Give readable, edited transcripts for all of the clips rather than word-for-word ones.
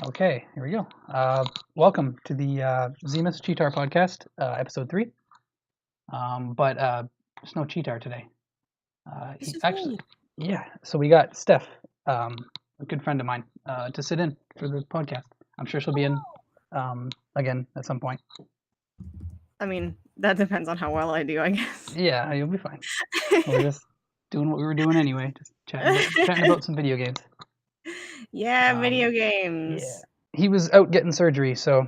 Okay, here we go. Welcome to the Zemus Cheetar podcast, episode 3. But there's no Cheetar today. This He is actually, me. yeah. So we got Steph, a good friend of mine, to sit in for the podcast. I'm sure she'll be in again at some point. I mean, that depends on how well I do, I guess. Yeah, you'll be fine. We're just doing what we were doing anyway, just chatting about some video games. Yeah, Um, video yeah, games. he was out getting surgery, so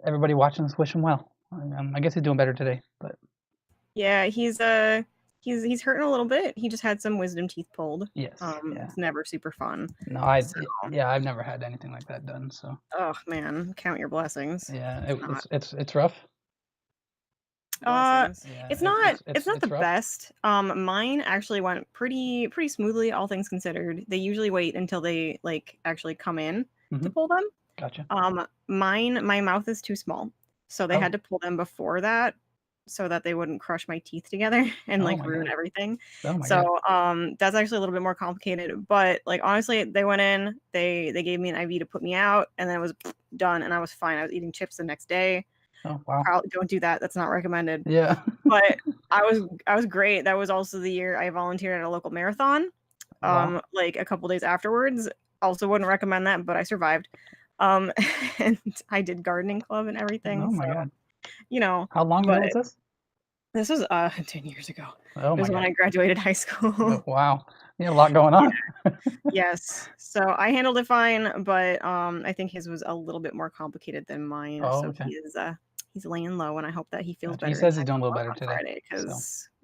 everybody watching us wish him well. I guess he's doing better today, but. Yeah, he's hurting a little bit. He just had some wisdom teeth pulled. Yes, yeah. It's never super fun. No, So, yeah, I've never had anything like that done, so oh man, count your blessings. yeah, It's not. it's rough. Uh, Yeah, it's not the it's rough. best. Mine actually went pretty smoothly, all things considered. They usually wait until they like actually come in Hmm. to pull them. Gotcha. My mouth is too small, so they had Oh, to pull them before that, so that they wouldn't crush my teeth together and oh like my ruin God. everything. Oh my God. So that's actually a little bit more complicated. But like honestly, they went in, they gave me an IV to put me out, and then it was done, and I was fine. I was eating chips the next day. Oh wow. Probably don't do that. That's not recommended. Yeah. But I was great. That was also the year I volunteered at a local marathon. Wow. Like a couple days afterwards. Also wouldn't recommend that, but I survived. Um, and I did gardening club and everything. Oh So, my God. you know, How long but ago was this? this was 10 years ago. Oh It my was when God. I graduated high Oh, school. wow. You had a lot going on. Yes. So I handled it fine, but I think his was a little bit more complicated than mine. Oh, So okay. he's laying low, and I hope that he feels Gotcha. He better in says he's time doing a for little work better on today. Friday, So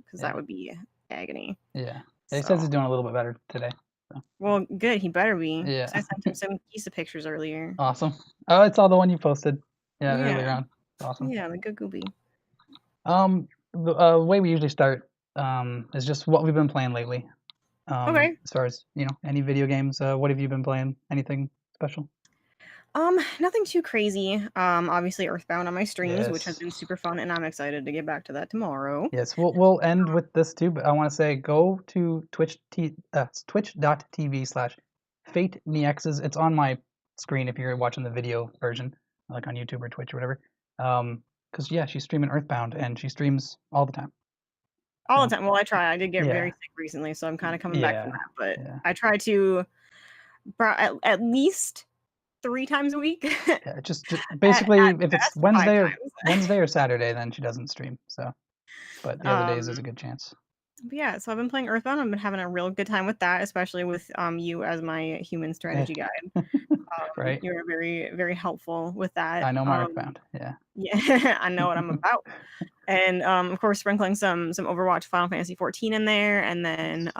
because that yeah, would be agony. yeah. Yeah, he says So he's doing a little bit better today. So well, good. He better be. yeah. 'Cause I sent him some Kisa pictures earlier. Awesome. Oh, I saw the one you posted. Yeah, Yeah, earlier on. Awesome. yeah, the good goopy. The way we usually start is just what we've been playing lately. Okay. As far as any video games. What have you been playing? Anything special? Nothing too crazy. Obviously Earthbound on my streams, which has Yes, been super fun, and I'm excited to get back to that tomorrow. yes. We'll end with this too, but I want to say go to twitch.tv/Fate Nexes. It's on my screen if you're watching the video version, like on YouTube or Twitch or whatever. Because yeah, she's streaming Earthbound and she streams all the time. All So the time. Well, I try. I did get very yeah, sick recently, so I'm kind of coming back from yeah, that. But yeah. I try to at least 3 times a week. Just At basically if it's best, five times. Wednesday or Saturday, then she doesn't stream. So, but the other days there's a um, good chance. but yeah, so I've been playing Earthbound. I've been having a real good time with that, especially with you as my human Yeah. strategy guide. Right. You're very helpful with that. I know my Earthbound. Yeah. Yeah, I know what I'm about. And of course, sprinkling some Overwatch, Final Fantasy 14 in there, and then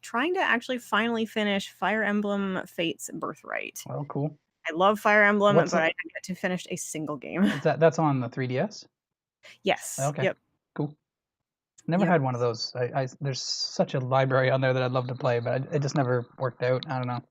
trying to actually finally finish Fire Emblem Fate's Birthright. Well, cool. I love Fire Emblem, What's but I didn't get to finish a single game. is that? That's on the 3DS. Yes. Okay. Yep. Cool. Never Yep. had one of those. There's such a library on there that I'd love to play, but it just never worked out. I don't know.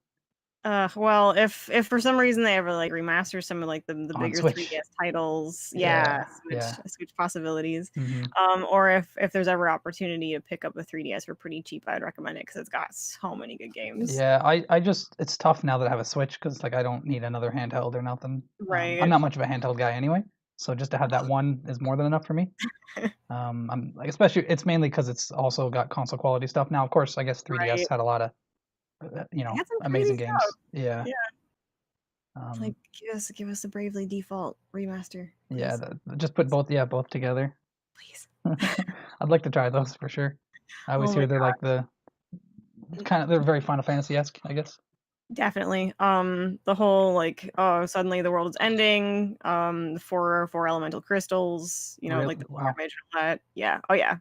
Well, if for some reason they ever like remaster some of like the On bigger Switch. 3DS titles, yeah, Yeah. Yeah. switch possibilities. Hmm. Or if there's ever opportunity to pick up a 3DS for pretty cheap, I'd recommend it because it's got so many good games. Yeah. I just it's tough now that I have a Switch because like I don't need another handheld or nothing. I'm Right. not much of a handheld guy anyway, so just to have that one is more than enough for me. I'm like especially it's mainly because it's also got console quality stuff now. Of course, I guess 3DS Right. had a lot of They had some crazy amazing stuff. games. Yeah. Yeah. Like Um, give us the Bravely Default remaster, yeah, please. just put both together. Please. I'd like to try those for sure. I always Oh my hear they're like they're very Final Fantasy-esque, I guess. Definitely. The whole like, oh, suddenly the world is ending. The four elemental crystals. Real Like the wow. damage and all that. Yeah. Oh yeah.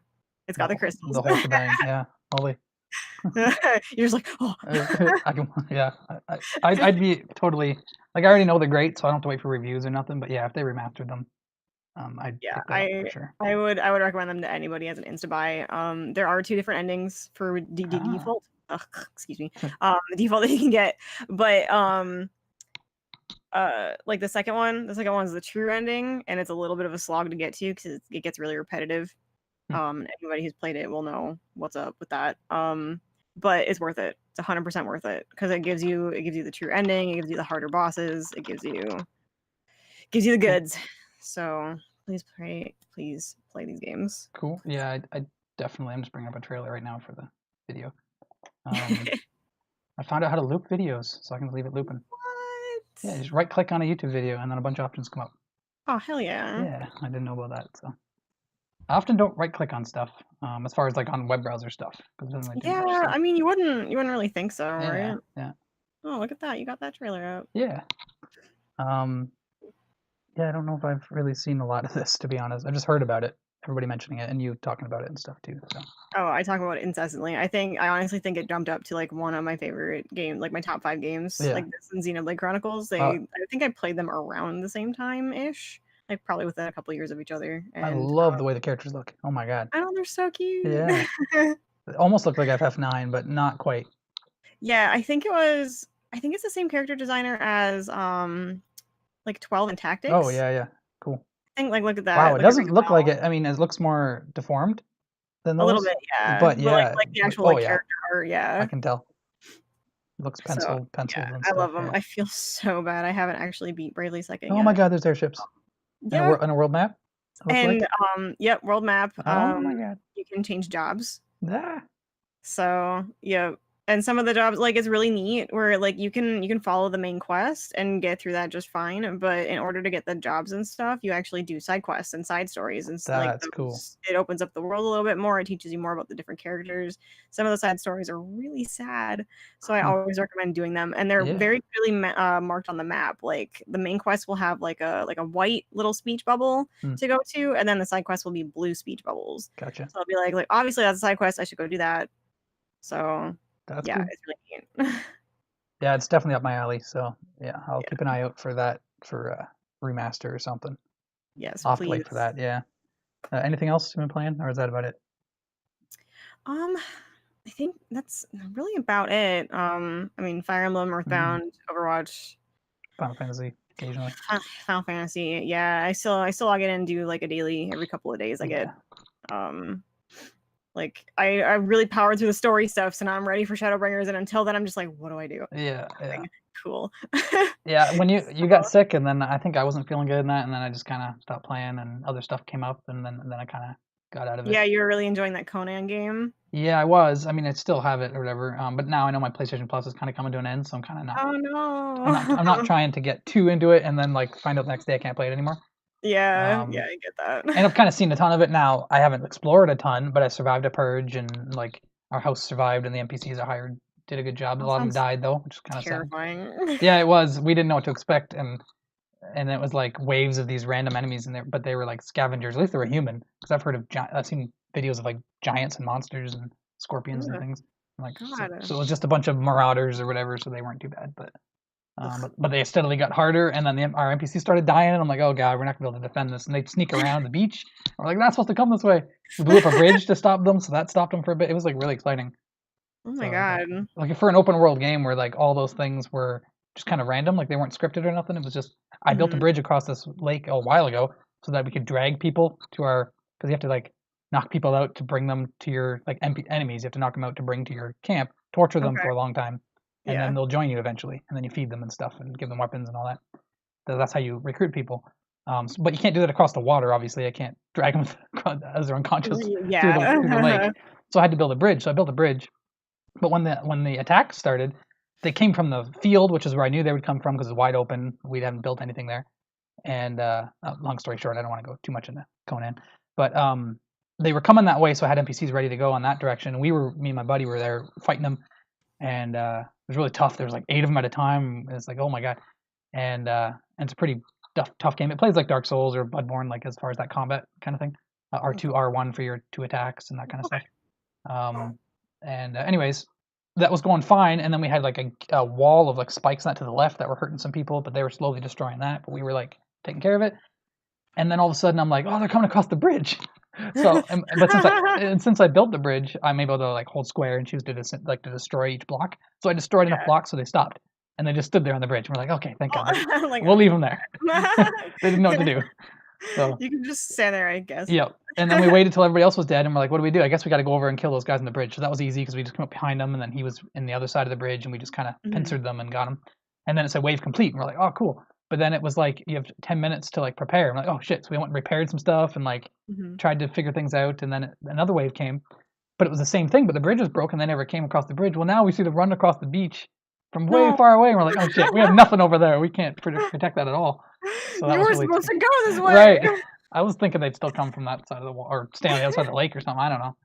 It's got the crystals. The whole shebang. Yeah. Holy. You're just like, oh. I can, yeah. I'd be totally like I already know they're great, so I don't have to wait for reviews or nothing. But yeah, if they remastered them, I'd Yeah. pick that up for I sure. I would I would recommend them to anybody as an insta buy. There are 2 different endings for Ah. default. Ugh, excuse me. The default that you can get, but like the second one is the true ending, and it's a little bit of a slog to get to because it gets really repetitive. Anybody who's played it will know what's up with that. but it's worth it. It's 100% worth it because it gives you the true ending, it gives you the harder bosses, it gives you the goods. So please play these games. Cool. Yeah, I definitely. I'm just bringing up a trailer right now for the video. I found out how to loop videos, so I can leave it looping. What? Yeah, just right click on a YouTube video, and then a bunch of options come up. Oh, hell yeah. Yeah, I didn't know about that. So I often don't right click on stuff, as far as like on web browser stuff, because it doesn't really do much. Yeah, So. I mean, you wouldn't really think so, Yeah, right? yeah, Oh, look at that. You got that trailer out. yeah. Yeah, I don't know if I've really seen a lot of this, to be honest. I've just heard about it, everybody mentioning it, and you talking about it and stuff too. So. Oh, I talk about it incessantly. I honestly think it jumped up to like one of my favorite games, like my top 5 games. Yeah. Like this and Xenoblade Chronicles. I think I played them around the same time ish, like probably within a couple years of each other. And I love the way the characters look. Oh my god. I know they're so cute. Yeah. It almost looked like FF9, but not quite. Yeah, I think it's the same character designer as like 12 and Tactics. Oh yeah. Cool. I think like look at that. Wow, it doesn't look like it. I mean, it looks more deformed than those. A little bit, yeah. But yeah, like the actual character art, yeah. I can tell. It looks penciled and yeah, stuff. I love them. Yeah. I feel so bad. I haven't actually beat Bravely Second yet. Oh my god, there's airships. Yeah. In a world map? And yep, world map. Oh my god. You can change jobs. Ah. So yeah. And some of the jobs, like, it's really neat where like you can follow the main quest and get through that just fine. But in order to get the jobs and stuff, you actually do side quests and side stories, and that's cool. It opens up the world a little bit more. It teaches you more about the different characters. Some of the side stories are really sad, so I always recommend doing them. And they're very clearly marked on the map. Like the main quest will have like a white little speech bubble to go to, and then the side quest will be blue speech bubbles. Gotcha. So I'll be like obviously that's a side quest. I should go do that. So. That's yeah, cool. it's really neat. Yeah, it's definitely up my alley. So yeah, I'll keep an eye out for that for remaster or something. Yes, I'll have to wait for that. Yeah. Anything else you've been playing, or is that about it? I think that's really about it. I mean, Fire Emblem, Earthbound, Overwatch, Final Fantasy occasionally. Final Fantasy, yeah. I still log in and do like a daily every couple of days. I get like I really powered through the story stuff, so now I'm ready for Shadowbringers, and until then I'm just like, what do I do? Yeah. Like, cool. Yeah, when you got sick, and then I think I wasn't feeling good in that, and then I just kind of stopped playing, and other stuff came up, and then I kind of got out of it. Yeah, you were really enjoying that Conan game. Yeah, I was. I mean, I still have it or whatever. But now I know my PlayStation Plus is kind of coming to an end, so I'm kind of not. Oh no. I'm not trying to get too into it, and then like find out the next day I can't play it anymore. Yeah, I get that. And I've kind of seen a ton of it now. I haven't explored a ton, but I survived a purge, and like our house survived, and the NPCs I hired did a good job. A lot of them died though, which is kind of terrifying. Yeah, it was. We didn't know what to expect, and it was like waves of these random enemies in there, but they were like scavengers. At least they were human, because I've seen videos of like giants and monsters and scorpions and things. Like so it was just a bunch of marauders or whatever, so they weren't too bad, but they steadily got harder, and then our NPCs started dying, and I'm like, oh god, we're not gonna be able to defend this. And they'd sneak around the beach. We're like, they're not supposed to come this way. We blew up a bridge to stop them, so that stopped them for a bit. It was like really exciting. Oh my god. Like for an open world game where like all those things were just kind of random, like they weren't scripted or nothing. It was just I built a bridge across this lake a while ago so that we could drag people to our, because you have to like knock people out to bring them to your like enemies. You have to knock them out to bring to your camp, torture them for a long time, and then they'll join you eventually, and then you feed them and stuff and give them weapons and all that. So that's how you recruit people. But you can't do that across the water. Obviously, I can't drag them as they're unconscious through the lake. So I had to build a bridge. So I built a bridge. But when the attack started, they came from the field, which is where I knew they would come from because it's wide open. We hadn't built anything there. And long story short, I don't want to go too much into Conan, but they were coming that way, so I had NPCs ready to go in that direction. Me and my buddy were there fighting them, and it was really tough. There was like 8 of them at a time. It's like, oh my god, and it's a pretty tough game. It plays like Dark Souls or Bloodborne, like as far as that combat kind of thing. R2, R1 for your 2 attacks and that kind of stuff. Anyways, that was going fine, and then we had like a wall of like spikes not to the left that were hurting some people, but they were slowly destroying that. But we were like taking care of it, and then all of a sudden I'm like, oh, they're coming across the bridge. So, but since I built the bridge, I'm able to like hold square and choose to destroy each block. So I destroyed enough blocks, so they stopped, and they just stood there on the bridge. And we're like, okay, thank God, we'll leave them there. They didn't know what to do. So You can just stand there, I guess. yeah. And then we waited till everybody else was dead, and we're like, what do we do? I guess we got to go over and kill those guys on the bridge. So that was easy because we just came up behind him, and then he was in the other side of the bridge, and we just kind of Mhm. pincered them and got him. And then it said wave complete, and we're like, oh, cool. But then it was like you have 10 minutes to like prepare. I'm like, oh shit. So we went and repaired some stuff and like Mhm. tried to figure things out, and then another wave came, but it was the same thing. But the bridge was broken. They never came across the bridge. Well, now we see them run across the beach from way No. far away, and we're like, oh shit, we have nothing over there. We can't protect that at all. So that You was were really supposed to go this way. right. I was thinking they'd still come from that side of the wall or stay on the other side of the lake or something. I don't know.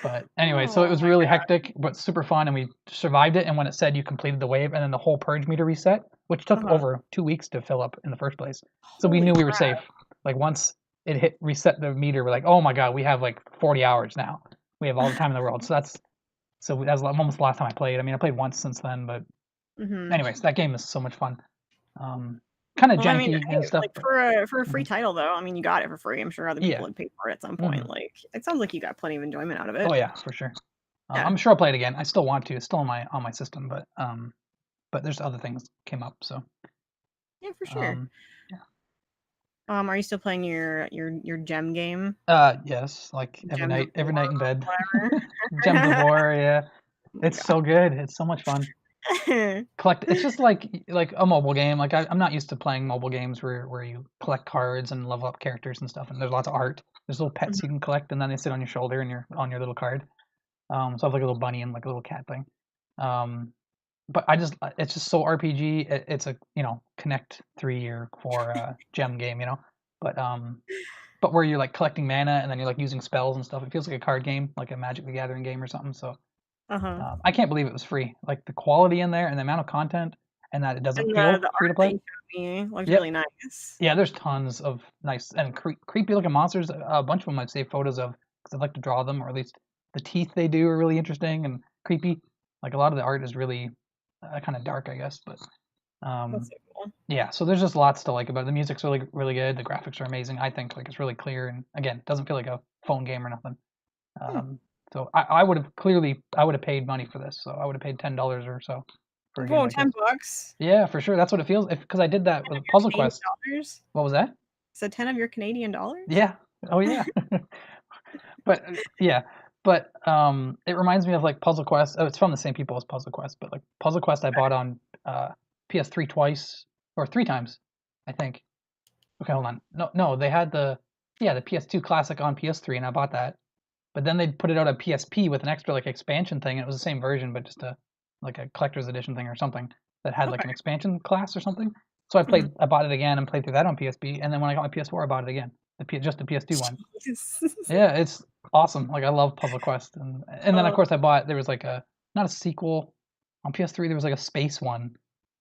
But anyway, so it Oh was my really god. hectic, but super fun, and we survived it. And when it said you completed the wave, and then the whole purge meter reset, which took Uh-huh. over 2 weeks to fill up in the first place, so we Holy knew we were crap. safe. Like once it hit reset the meter, we're like, oh my god, we have like 40 hours now. We have all the time in the world. That was almost the last time I played. I mean, I played once since then, but Mhm. anyways, that game is so much fun. Kind of Well, I mean, janky and hey, stuff, like but for a free mhm. title though, I mean, you got it for free. I'm sure other people Yeah. had paid for it at some Hmm. point. Like, it sounds like you got plenty of enjoyment out of it. Oh yeah, for sure. Yeah. I'm sure I'll play it again. I still want to. It's still on my system, but there's other things came up. So Yeah, for sure. um, yeah. Are you still playing your gem game? Yes, like Gems of every night in bed. War, Gems of whatever? War. Yeah, Oh my it's god. so good. It's so much fun. Collect. It's just like a mobile game. Like I'm not used to playing mobile games where you collect cards and level up characters and stuff. And there's lots of art. There's little pets you Mhm. can collect, and then they sit on your shoulder and you're on your little card. So I have like a little bunny and like a little cat thing. Um, but it's just so RPG. It's a Connect 3 or 4 gem game, but where you're like collecting mana and then you're like using spells and stuff. It feels like a card game, like a Magic the Gathering game or something. So Uh-huh. I can't believe it was free. Like the quality in there and the amount of content, and that it doesn't And feel the free to art that play. you showed me looked Yep. really nice. Yeah, there's tons of nice and creepy looking monsters. A bunch of them I've saved photos of because I'd like to draw them, or at least the teeth they do are really interesting and creepy. Like a lot of the art is really kind of dark, I guess. But That's um, so cool. yeah, so there's just lots to like about it. The music's really good. The graphics are amazing. I think like it's really clear and again, doesn't feel like a phone game or nothing. Hmm. So I would have clearly I would have paid money for this. So I would have paid $10 or so for a game Whoa, like this. 10 bucks? Yeah, for sure. That's what it feels. If because I did that 10 of with your Puzzle Canadian Quest. dollars? What was that? So 10 of your Canadian dollars? Yeah. Oh yeah. But yeah. But it reminds me of like Puzzle Quest. Oh, it's from the same people as Puzzle Quest. But like Puzzle Quest, I bought on PS3 twice or three times, I think. Okay, hold on. No, they had the PS2 Classic on PS3, and I bought that. But then they put it out on PSP with an extra like expansion thing, and it was the same version, but just a collector's edition thing or something that had like Okay. an expansion class or something. So Mhm. I bought it again and played through that on PSP, and then when I got my PS4, I bought it again, just the PS2 one. Jesus. Yeah, it's awesome. Like I love Puzzle Quest, and then of Oh. course there was like a not a sequel on PS3. There was like a space one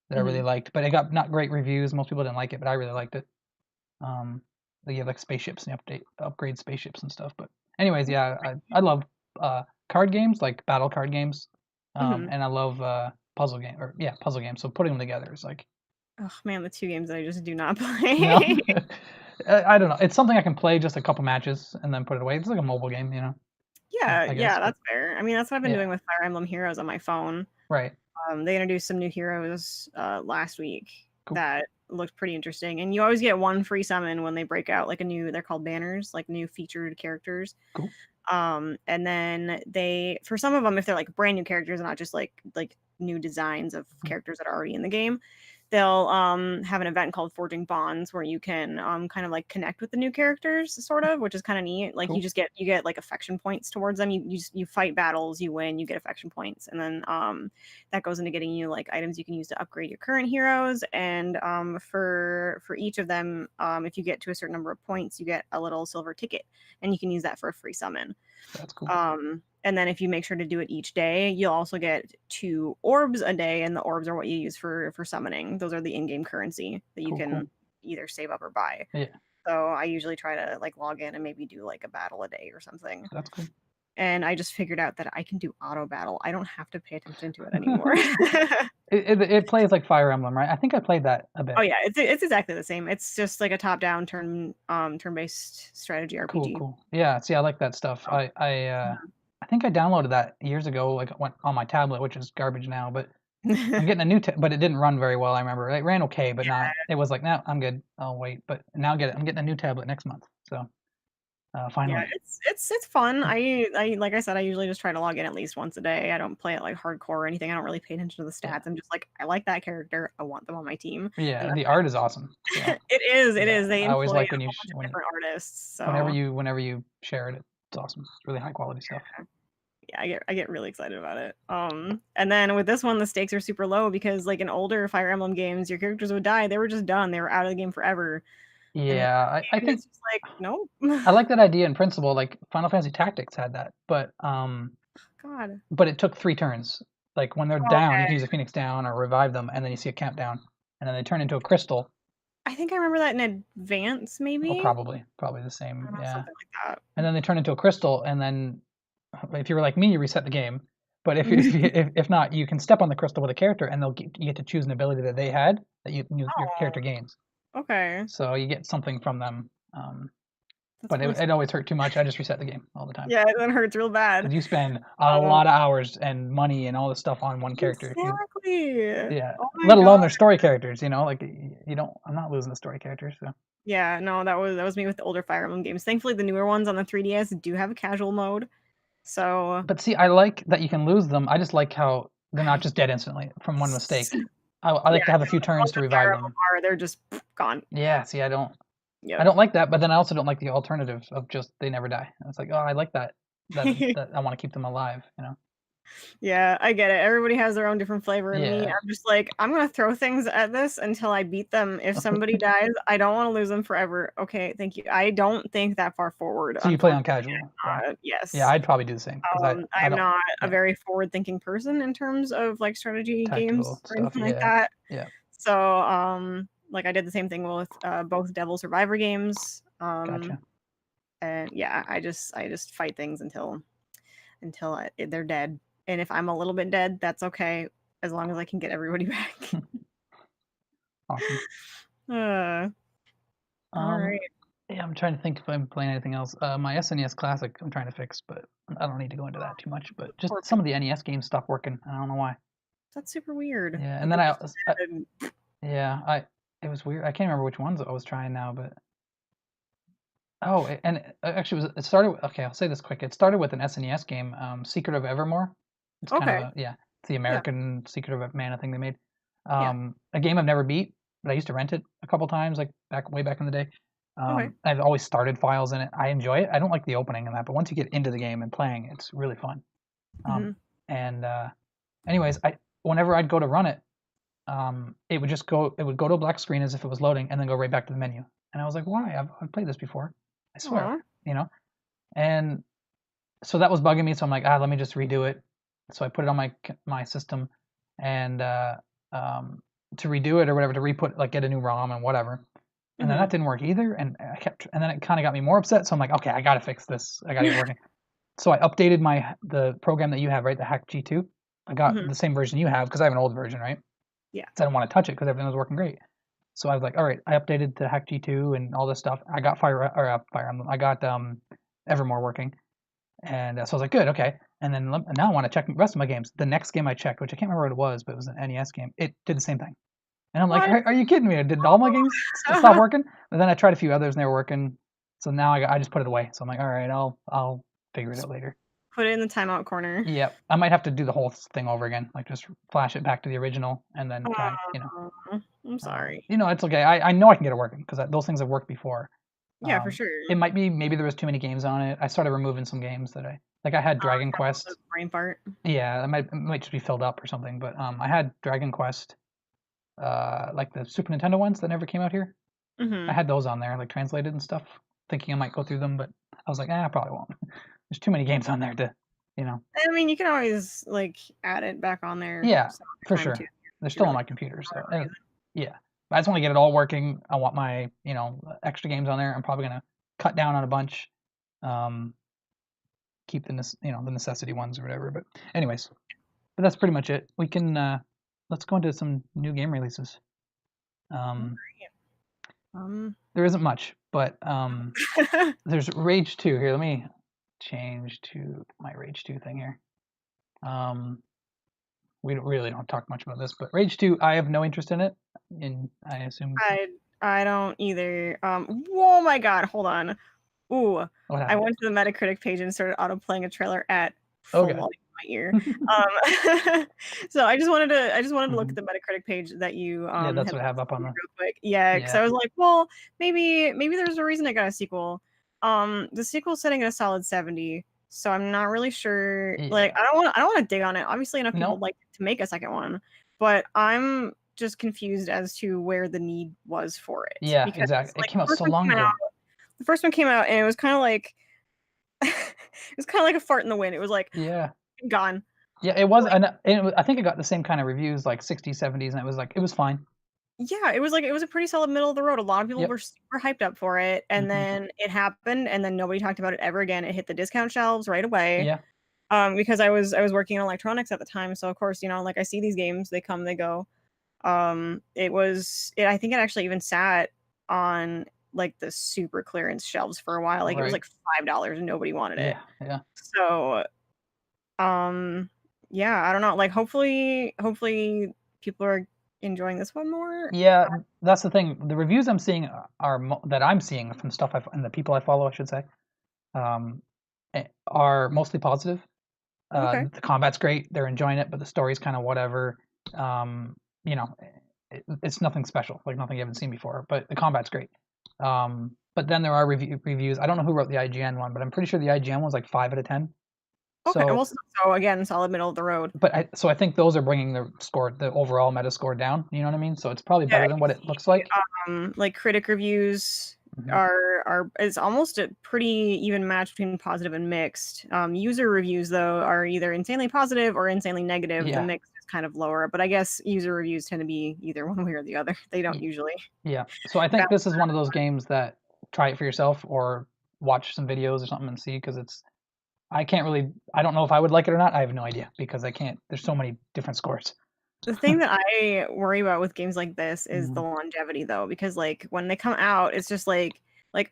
that I really Mhm. liked, but it got not great reviews. Most people didn't like it, but I really liked it. Um, they have like spaceships and upgrade spaceships and stuff. But anyways, yeah, I love card games like battle card games, Mhm. and I love puzzle games. So putting them together is like Oh man, the two games that I just do not no, play. I don't know. It's something I can play just a couple matches and then put it away. It's like a mobile game, Yeah, I yeah, guess. But that's fair. I mean, that's what I've been yeah, doing with Fire Emblem Heroes on my phone. right, They introduced some new heroes last week cool, that looked pretty interesting, and you always get one free summon when they break out like a new. They're called banners, like new featured characters. cool, And then they, for some of them, if they're like brand new characters and not just like new designs of mhm, characters that are already in the game, they'll have an event called Forging Bonds where you can kind of like connect with the new characters, sort of, which is kind of neat. Like cool, you get like affection points towards them. You fight battles, you win, you get affection points, and then that goes into getting you like items you can use to upgrade your current heroes. And for each of them, if you get to a certain number of points, you get a little silver ticket, and you can use that for a free summon. that's cool, And then if you make sure to do it each day, you'll also get 2 orbs a day, and the orbs are what you use for summoning. Those are the in-game currency that you cool, can either save up or buy. yeah, So I usually try to like log in and maybe do like a battle a day or something. that's cool. And I just figured out that I can do auto battle. I don't have to pay attention to it anymore. It plays like Fire Emblem, right? I think I played that a Oh bit. yeah, it's exactly the same. It's just like a top-down turn-based strategy Cool, RPG. cool. Yeah, see, I like that stuff. So, mhm. I think I downloaded that years ago, like went on my tablet, which is garbage now, but I'm getting a new, but it didn't run very well. I remember it ran okay, but not. It was like, no, I'm good. I'll wait. But now I'm getting a new tablet next month. So Yeah, finally. it's fun. I like I said, I usually just try to log in at least once a day. I don't play it like hardcore or anything. I don't really pay attention to the Yeah, stats. I'm just like, I like that character. I want them on my team, and yeah. that's The art is awesome. So it. It is. It yeah, is. They I always employ like a whole bunch of different artists. So whenever you share it, it's awesome. It's really high quality stuff. yeah, I get really excited about it. And then with this one, the stakes are super low because like in older Fire Emblem games, your characters would die. They were just done. They were out of the game forever. And in Yeah, I this game, think it's just like, nope. I like that idea in principle. Like Final Fantasy Tactics had that, God. but it took 3 turns. Like when they're down, you Okay. can use a Phoenix down or revive them, and then you see a countdown, and then they turn into a crystal. I think I remember that in advance, Or maybe. probably the I same. don't know, Yeah, something like and then they turn into a crystal, and then if you were like me, you reset the game. But that. if not, you can step on the crystal with a character, and you get to choose an ability that they had that your Oh, character gains. okay. So you get something from them. That's But really it always hurt too much. I just reset the game all the time. yeah, that hurts real bad. Because you spend a Um, lot of hours and money and all this stuff on one character. exactly. Yeah, Oh my let god. alone their story characters. Like you don't. I'm not losing the story characters. So. Yeah, no, that was me with the older Fire Emblem games. Thankfully, the newer ones on the 3DS do have a casual mode. So But see, I like that you can lose them. I just like how they're not just dead instantly from one mistake. I yeah, like to have a few the ones turns to with Fire revive Emblem them. are they're just gone. Yeah, see, I Yep. don't like that, but then I also don't like the alternative of just they never die. It's like, oh, I like that I want to keep them alive. Yeah, I get it. Everybody has their own different flavor, and me, Yeah. I'm just like, I'm gonna throw things at this until I beat them. If somebody dies, I don't want to lose them forever. Okay, thank you. I don't think that far forward, So you play on unfortunately. casual, then? Yeah, Yes. I'd probably do the same because I I'm don't. not a Yeah, very forward-thinking person in terms of like strategy tactical games or stuff. anything like Yeah, that. yeah, So, like I did the same thing with both Devil Survivor games. gotcha. And yeah, I just fight things until they're dead. And if I'm a little bit dead, that's okay, as long as I can get everybody back. Awesome. uh, all Um, right. yeah, I'm trying to think if I'm playing anything else. My SNES Classic, I'm trying to fix, but I don't need to go into that too much. But just Poor some Pip. of the NES games stopped working. I don't know why. That's super weird Yeah, and that then they're just dead. yeah, it was weird. I can't remember which ones I was trying now, but and actually it started. Okay, I'll say this quick. It started with an SNES game, Secret of Evermore. It's kind of Okay. a yeah, it's the Yeah. American Secret of Mana thing they made. Yeah. A game I've never beat, but I used to rent it a couple times, like way back in the day. Okay. I've always started files in it. I enjoy it. I don't like the opening and that, but once you get into the game and playing, it's really fun. Um, Hmm. and anyways, I whenever I'd go to run it, it would go to a black screen as if it was loading, and then go right back to the menu. And I was like, why? I've played this before. I swear, Aw. you know. And so that was bugging me. So I'm like, let me just redo it. So I put it on my system, and to redo it or whatever, to like get a new ROM and whatever. And then Hmm. that didn't work either, and and then it kind of got me more upset. So I'm like, okay, I gotta fix this. I gotta get working. So I updated the program that you have, right, the Hack G2. I got Hmm. the same version you have because I have an old version, right? Yeah. So I didn't want to touch it because everything was working great. So I was like, all right, I updated to Hack G2 and all this stuff. I got Fire Emblem. I got Evermore working, and so I was like, good, okay. And then now I want to check the rest of my games. The next game I checked, which I can't remember what it was, but it was an NES game. It did the same thing. And I'm like, What? are you kidding me? Did all my games stop working? But then I tried a few others and they were working. So now I just put it away. So I'm like, all right, I'll figure it out later. Put it in the timeout corner. Yeah, I might have to do the whole thing over again, like just flash it back to the original and then try. I'm sorry. It's okay. I know I can get it working because those things have worked before. Yeah, for sure. It might be maybe there was too many games on it. I started removing some games that I had Dragon The Quest. brain part. Yeah, it might just be filled up or something. But I had Dragon Quest, like the Super Nintendo ones that never came out here. I Hmm. had those on there, like translated and stuff, thinking I might go through them, but I was like, I probably won't. There's too many games on there to. I mean, you can always like add it back on there Yeah, some for other time too. sure. They're If you still on really my computer, for so whatever reason. yeah. But I just want to get it all working. I want my extra games on there. I'm probably gonna cut down on a bunch, um, keep the necessity ones or whatever. But anyways, that's pretty much it. We can let's go into some new game releases. Um, Um, there isn't much, but there's Rage 2 here. Let me change to my Rage 2 thing here. Um, we really don't talk much about this, but Rage 2, I have no interest in it, and I assume I don't either. Oh my god, hold on. Ooh, what I happened. went to the Metacritic page and started autoplaying a trailer at Oh full god. volume in my ear. So I just wanted to look Hmm. at the Metacritic page that you Yeah, that's had what I have up on real the. quick. Yeah, because Yeah. I was like, well, maybe there's a reason it got a sequel. The sequel's sitting at a solid 70, so I'm not really sure. Like, Yeah. I don't want to dig on it. Obviously, enough people No. like to make a second one, but I'm just confused as to where the need was for it Yeah, because exactly. It like came out so long ago. the first one came out and it was kind of like it was kind of like a fart in the wind. It was like Yeah. gone. Yeah, it was, and I think it got the same kind of reviews, like 60s, 70s, and it was like it was fine. Yeah, it was like it was a pretty solid middle of the road. A lot of people Yep. were super hyped up for it, and Hmm. then it happened, and then nobody talked about it ever again. It hit the discount shelves right away. Yeah. Because I was working in electronics at the time, so of course, like I see these games, they come, they go. I think it actually even sat on like the super clearance shelves for a while. Like it was Right. like $5 and nobody wanted it. Yeah. Yeah. So, um, yeah, I don't know. Like hopefully people are enjoying this one more. Yeah, that's the thing. The reviews I'm seeing that I'm seeing from stuff and the people I follow, I should say, um, are mostly positive. Okay. The combat's great. They're enjoying it, but the story's kind of whatever. Um, you know, it's nothing special, like nothing you haven't seen before. But the combat's great. But then there are reviews. I don't know who wrote the IGN one, but I'm pretty sure the IGN one's like 5 out of 10. Okay. So, Well, so again, solid middle of the road. but I think those are bringing the overall meta score down. You know what I mean? So it's probably Yeah, better than you what it looks like. see, like critic reviews Hmm. are it's almost a pretty even match between positive and mixed. User reviews though are either insanely positive or insanely negative. The Yeah. mix is kind of lower, but I guess user reviews tend to be either one way or the other. They don't usually Yeah. So I think balance. this is one of those games that try it for yourself or watch some videos or something and see because I don't know if I would like it or not. I have no idea because I can't there's so many different scores. The thing that I worry about with games like this is the Mhm. longevity though, because like when they come out, it's just like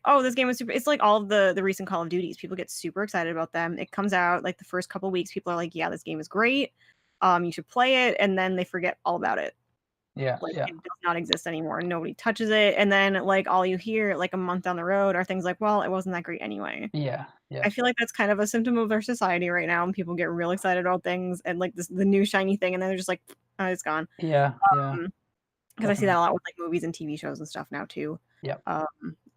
oh, this game is super. It's like all of the recent Call of Duties. People get super excited about them. It comes out like the first couple weeks, people are like, yeah, this game is great. You should play it, and then they forget all about it. Yeah, Like yeah. it does not exist anymore. Nobody touches it, and then like all you hear like a month down the road are things like, well, it wasn't that great anyway. Yeah, yeah. I feel like that's kind of a symptom of our society right now, and people get real excited about things and like the new shiny thing, and then they're just like, oh, it's gone. Yeah, yeah. Because I see that Definitely. a lot with like movies and TV shows and stuff now too. Yep.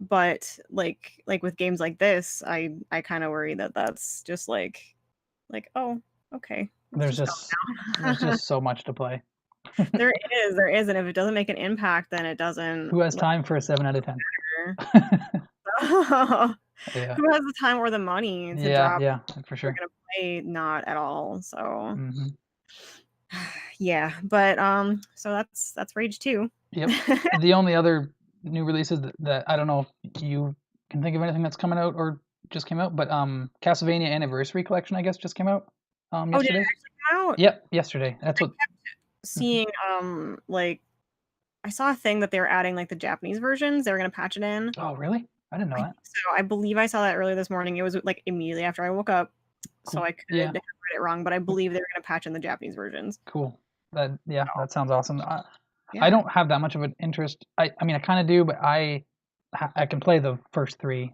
But like with games like this, I kind of worry that that's just like oh okay, let's There's just go just there's now. just so much to play. There is, and if it doesn't make an impact, then it doesn't Who has like time for a 7 out of 10? matter. Yeah. Who has the time or the money to Yeah, drop? yeah, for We're sure. gonna play not at all. So Hmm. yeah, but so that's Rage 2. Yep. The only other new releases that I don't know if you can think of anything that's coming out or just came out, but Castlevania Anniversary Collection I guess just came out Oh, did it yesterday. actually come out? Yep, yesterday. That's what. Mhm. Seeing like I saw a thing that they were adding like the Japanese versions. They were gonna patch it in. Oh, really? I didn't know I think that. so. I believe I saw that earlier this morning. It was like immediately after I woke up, so Cool. I could have Yeah, read it wrong, but I believe they were gonna patch in the Japanese versions. cool. Yeah, So that sounds awesome. I yeah. don't have that much of an interest. I mean, I kind of do, but I can play the first three,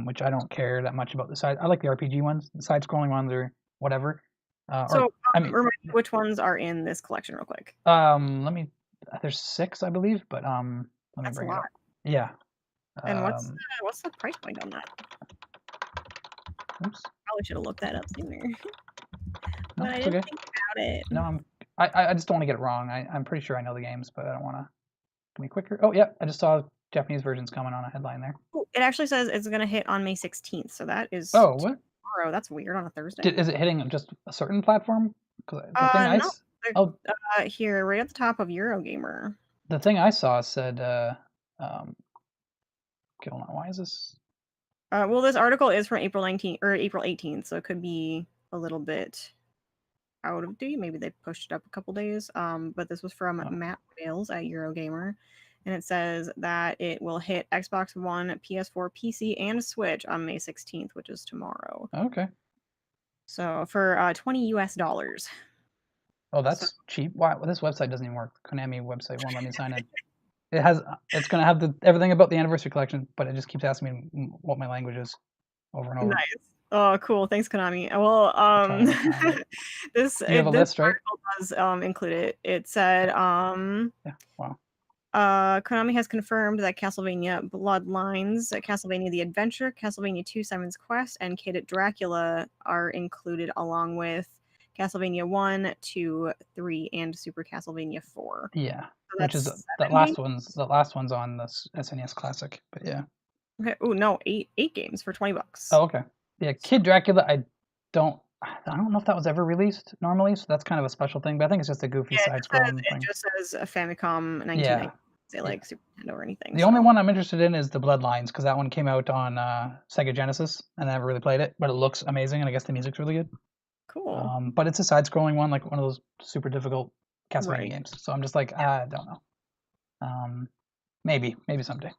which I don't care that much about the side. I like the RPG ones, the side-scrolling ones, or whatever. So Or I mean, remind me which ones are in this collection real quick. let me. There's six, I believe, but let me That's a bring it lot. up. Yeah. And Um, what's the price point on that? oops. Probably should have looked that up sooner, No, but I it's didn't okay. think about it. No, I just don't want to get it wrong. I'm pretty sure I know the games, but I don't want to. Can we quicker? Oh, yeah. I just saw Japanese versions coming on a headline there. Oh, it actually says it's gonna hit on May 16th, so that is Oh, what? tomorrow. That's weird on a Thursday. Is it hitting just a certain platform? Because the thing No, oh, here right at the top of Eurogamer. the thing I saw said um okay, hold on. Why is this? Well, this article is from April 19th or April 18th, so it could be a little bit out of date. Maybe they pushed it up a couple days. But this was from Oh, Matt Wales at Eurogamer, and it says that it will hit Xbox One, PS4, PC, and Switch on May 16th, which is tomorrow. okay. So for $20 US. Oh, So that's cheap. Why? Well, this website doesn't even work. The Konami website won't let me sign in. It has. It's gonna have everything about the anniversary collection, but it just keeps asking me what my language is over and over. nice. Oh, cool. Thanks, Konami. Well, I'll try to find it. You have a this list, right? article does include it. It said Yeah. Wow. Konami has confirmed that Castlevania Bloodlines, Castlevania The Adventure, Castlevania 2 Simon's Quest, and Kid Dracula are included along with Castlevania 1, 2, 3, and Super Castlevania 4. Yeah. So Which is that's the 7 games? last one's on the SNES Classic. But yeah. Okay. Oh no, eight games for $20. Oh, okay. Yeah, Kid Dracula. I don't know if that was ever released normally, so that's kind of a special thing. But I think it's just a goofy Yeah, side-scrolling it thing. just says a Famicom 1990. Yeah. Say like Super Nintendo or anything. The only one I'm interested in is the Bloodlines because that one came out on Sega Genesis, and I never really played it, but it looks amazing, and I guess the music's really good. Cool. But it's a side-scrolling one, like one of those super difficult Castlevania Right. games. So I'm just like, I don't know. Maybe someday.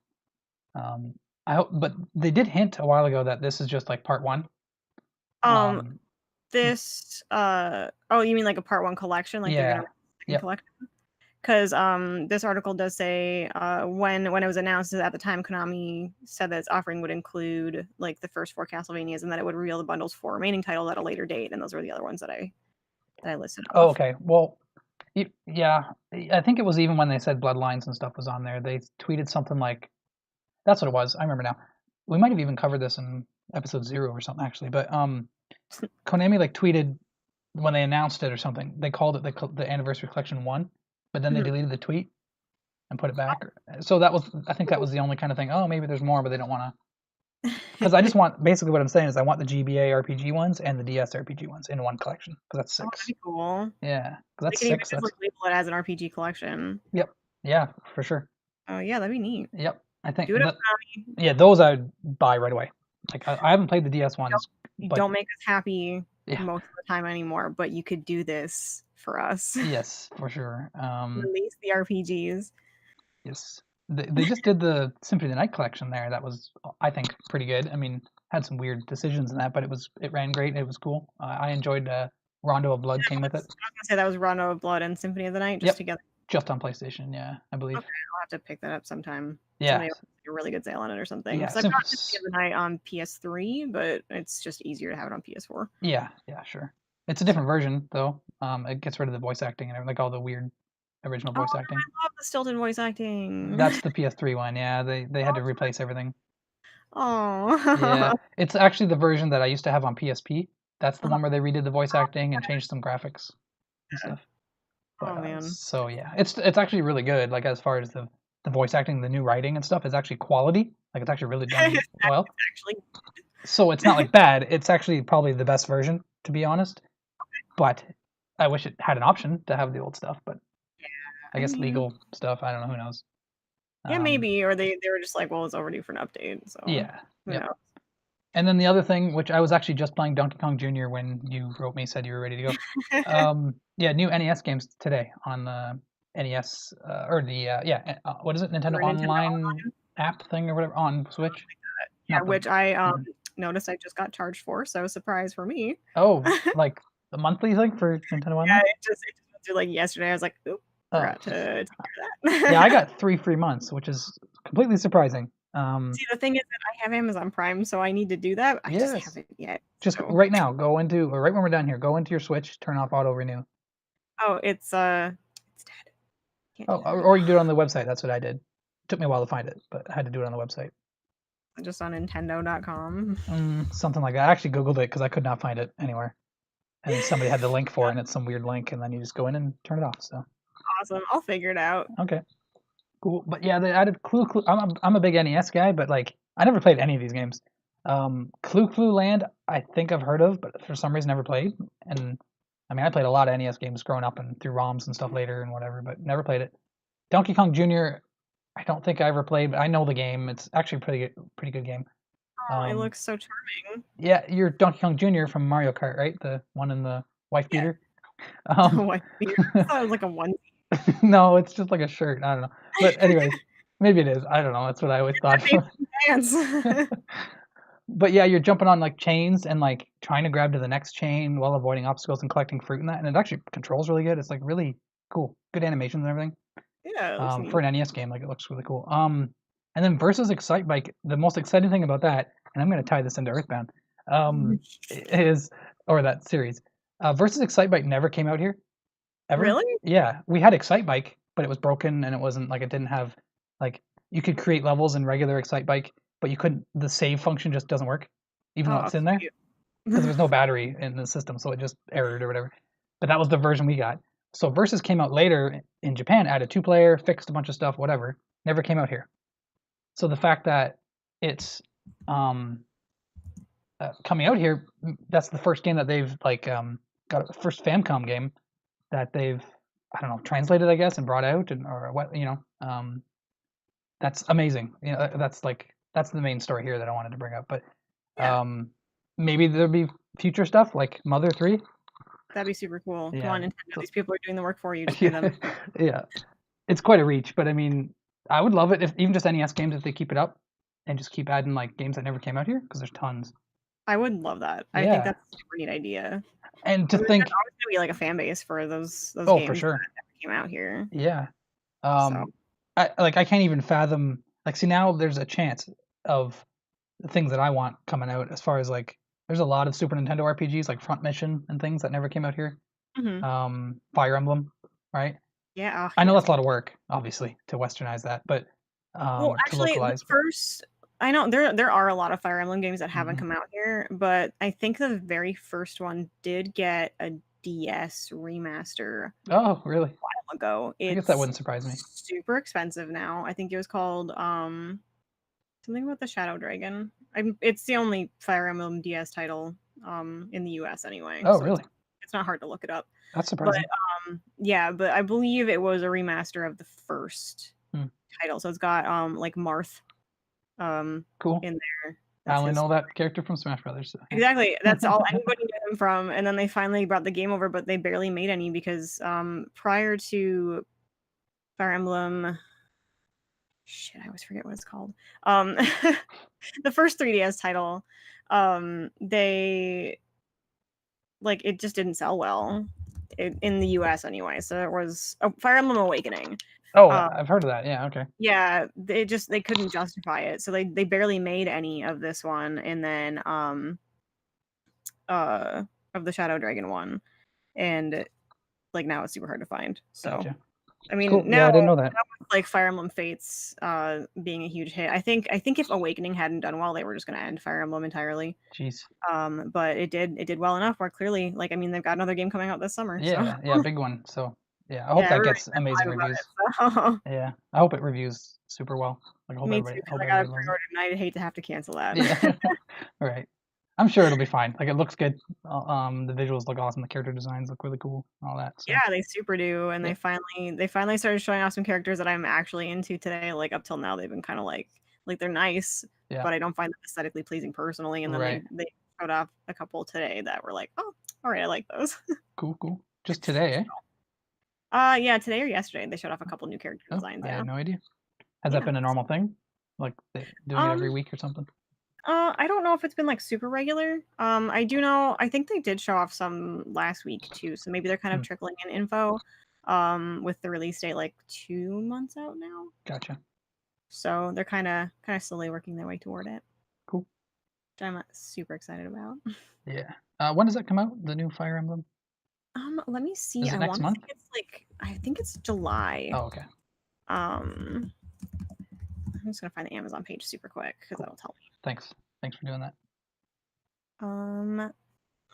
I hope, but they did hint a while ago that this is just like part one. This oh, you mean like a part 1 collection? Like they're Yeah. gonna release a collection? Because this article does say when it was announced at the time, Konami said that its offering would include like the first 4 Castlevanias, and that it would reveal the bundles for remaining titles at a later date, and those were the other ones that I listed off. Oh, okay. Well, yeah, I think it was even when they said Bloodlines and stuff was on there. They tweeted something like, that's what it was. I remember now. We might have even covered this in episode 0 or something actually, but Konami like tweeted when they announced it or something. They called it the anniversary collection 1, but then they deleted the tweet and put it back. So I think that was the only kind of thing. Oh, maybe there's more, but they don't want to. Because I just want, basically what I'm saying is I want the GBA RPG ones and the DS RPG ones in one collection because that's 6. Oh, that'd be cool. Yeah, because that's They can 6. even just like label it as an RPG collection. Yep. Yeah, for sure. Oh yeah, that'd be neat. Yep. I think Do it up, Konami. yeah, those I'd buy right away. Like I haven't played the DS ones. You but don't make us happy yeah. most of the time anymore, but you could do this for us. Yes, for sure. Release the RPGs. Yes. They just did the Symphony of the Night collection there. That was, I think, pretty good. I mean, had some weird decisions in that, but it ran great. It was cool. I enjoyed Rondo of Blood came with it. I was gonna say that was Rondo of Blood and Symphony of the Night just together. Just on PlayStation, yeah, I believe. Okay, I'll have to pick that up sometime. Yeah. Somebody will make a really good sale on it or something. Yeah, I've got Symphony of the Night on PS3, but it's just easier to have it on PS4. Yeah, sure. It's a different version though. It gets rid of the voice acting and like all the weird original voice acting. I love the stilted voice acting. That's the PS3 one. Yeah, they had to replace everything. Oh. Yeah, it's actually the version that I used to have on PSP. That's the one where they redid the voice acting and changed some graphics and stuff. But, man. So yeah, it's actually really good. Like as far as the voice acting, the new writing and stuff is actually quality. Like it's actually really done well. So it's not like bad. It's actually probably the best version, to be honest. But I wish it had an option to have the old stuff. But yeah, I guess legal stuff. I don't know. Who knows? Yeah, maybe. Or they were just like, well, it's overdue for an update. So yeah. Who knows? And then the other thing, which I was actually just playing Donkey Kong Jr. when you wrote me, said you were ready to go. Yeah, new NES games today on the NES or the what is it? Nintendo Online app thing or whatever on Switch. Yeah, which I noticed I just got charged for, so surprise for me. Oh, like the monthly thing for Nintendo Online? Yeah, it just went through like yesterday. I was like, oop, forgot to take care of that. Yeah, I got 3 free months, which is completely surprising. See, the thing is that I have Amazon Prime, so I need to do that. I just haven't yet. Just right now, right when we're done here, go into your Switch, turn off auto renew. Oh, it's dead. Or you do it on the website. That's what I did. It took me a while to find it, but I had to do it on the website. Just on Nintendo.com. Something like that. I actually Googled it because I could not find it anywhere. And then somebody had the link for it, and it's some weird link, and then you just go in and turn it off. So awesome. I'll figure it out. Okay. Cool. But yeah, they added Clue. I'm a big NES guy, but like I never played any of these games. Clue Land, I think I've heard of, but for some reason never played. And I mean, I played a lot of NES games growing up and through ROMs and stuff later and whatever, but never played it. Donkey Kong Jr. I don't think I ever played, but I know the game. It's actually a pretty good game. Oh, it looks so charming. Yeah, you're Donkey Kong Jr. from Mario Kart, right? The one in the wife beater. Wife beater. I thought it was like a onesie. No, it's just like a shirt. I don't know. But anyways, maybe it is. I don't know. That's what I always thought. But yeah, you're jumping on like chains and like trying to grab to the next chain while avoiding obstacles and collecting fruit and that, and it actually controls really good. It's like really cool, good animations and everything. Yeah, it looks For neat. an NES game, like it looks really cool. And then versus Excite Bike, the most exciting thing about that, and I'm gonna tie this into Earthbound, is or that series. Versus Excite Bike never came out here ever. Really? Yeah, we had Excite Bike, but it was broken and it wasn't like it didn't have like you could create levels in regular Excite Bike, but you couldn't. The save function just doesn't work, even though Oh, it's in there cute. because there was no battery in the system, so it just errored or whatever. But that was the version we got. So Versus came out later in Japan, added 2-player, fixed a bunch of stuff, whatever. Never came out here. So the fact that it's um, coming out here, that's the first game that they've like got a first Famicom game that they've I don't know translated I guess and brought out and or what that's amazing. That's the main story here that I wanted to bring up. But Yeah, maybe there'll be future stuff like Mother 3. that'd be super cool. Come Yeah. on, Nintendo. These people are doing the work for you. Just pay Yeah. them. Yeah. It's quite a reach, but I mean, I would love it if even just NES games if they keep it up and just keep adding like games that never came out here because there's tons. I would love that. I think Yeah. that's a super neat idea. And I to mean, there's think, always gonna be like a fan base for those oh, for games that sure. never came out here. Yeah. So I can't even fathom like see now there's a chance of the things that I want coming out as far as like there's a lot of Super Nintendo RPGs like Front Mission and things that never came out here. mhm. Fire Emblem, right? Yeah, I know yes. that's a lot of work, obviously, to westernize that, but Well, to actually, the localize. first I know there are a lot of Fire Emblem games that haven't Hmm. come out here, but I think the very first one did get a DS remaster Oh, really? ago. I guess that It's wouldn't surprise me. super expensive now. I think it was called something about the Shadow Dragon. It's the only Fire Emblem DS title in the US anyway, Oh, so really? it's not hard to look it up. That's But surprising. yeah, but I believe it was a remaster of the first Hmm. title. So it's got like Marth Cool. in there. I That's only his know that character from Smash Brothers. So, yeah. exactly. That's all anybody knew him from. And then they finally brought the game over, but they barely made any because prior to Fire Emblem, shit, I always forget what it's called. The first 3DS title, they like it just didn't sell well in the US anyway. So it was Fire Emblem Awakening. Oh, Um, I've heard of that. Yeah. Okay. yeah, they couldn't justify it, so they barely made any of this one, and then of the Shadow Dragon one, and like now it's super hard to find. So Gotcha. I mean Cool. Yeah, now I didn't know that. like Fire Emblem Fates being a huge hit, I think if Awakening hadn't done well, they were just gonna end Fire Emblem entirely. Jeez. But it did well enough where clearly like I mean they've got another game coming out this summer, so Yeah. Yeah. Big one. So, yeah, I hope yeah, that everybody's gets been amazing live about reviews. it. So Yeah. I hope it reviews super well. Like, me too, I because hope I got everybody it loves it. pre-ordered and I'd hate to have to cancel that. Yeah. Right. I'm sure it'll be fine. Like, it looks good. The visuals look awesome. The character designs look really cool. And all that. So, Yeah, they super do, and yeah. they finally started showing off some characters that I'm actually into today. Like up till now, they've been kind of like they're nice, Yeah. but I don't find them aesthetically pleasing personally. And then Right. they showed off a couple today that were like, oh, all right, I like those. Cool. Cool. Just today, eh? Yeah, today or yesterday they showed off a couple new character Oh, designs. I Yeah, had no idea. Has that yeah. been a normal thing? Like doing it every Um, week or something? I don't know if it's been like super regular. I do know I think they did show off some last week too, so maybe they're kind of Hmm. trickling in info. With the release date like 2 months out now. Gotcha. So they're kind of slowly working their way toward it, Cool. which I'm super excited about. Yeah. When does that come out? The new Fire Emblem? Let me see. Is it I next want to say month? it's like I think it's July. Oh, okay. Um, I'm just gonna find the Amazon page super quick because Cool. that'll tell me. Thanks. Thanks for doing that.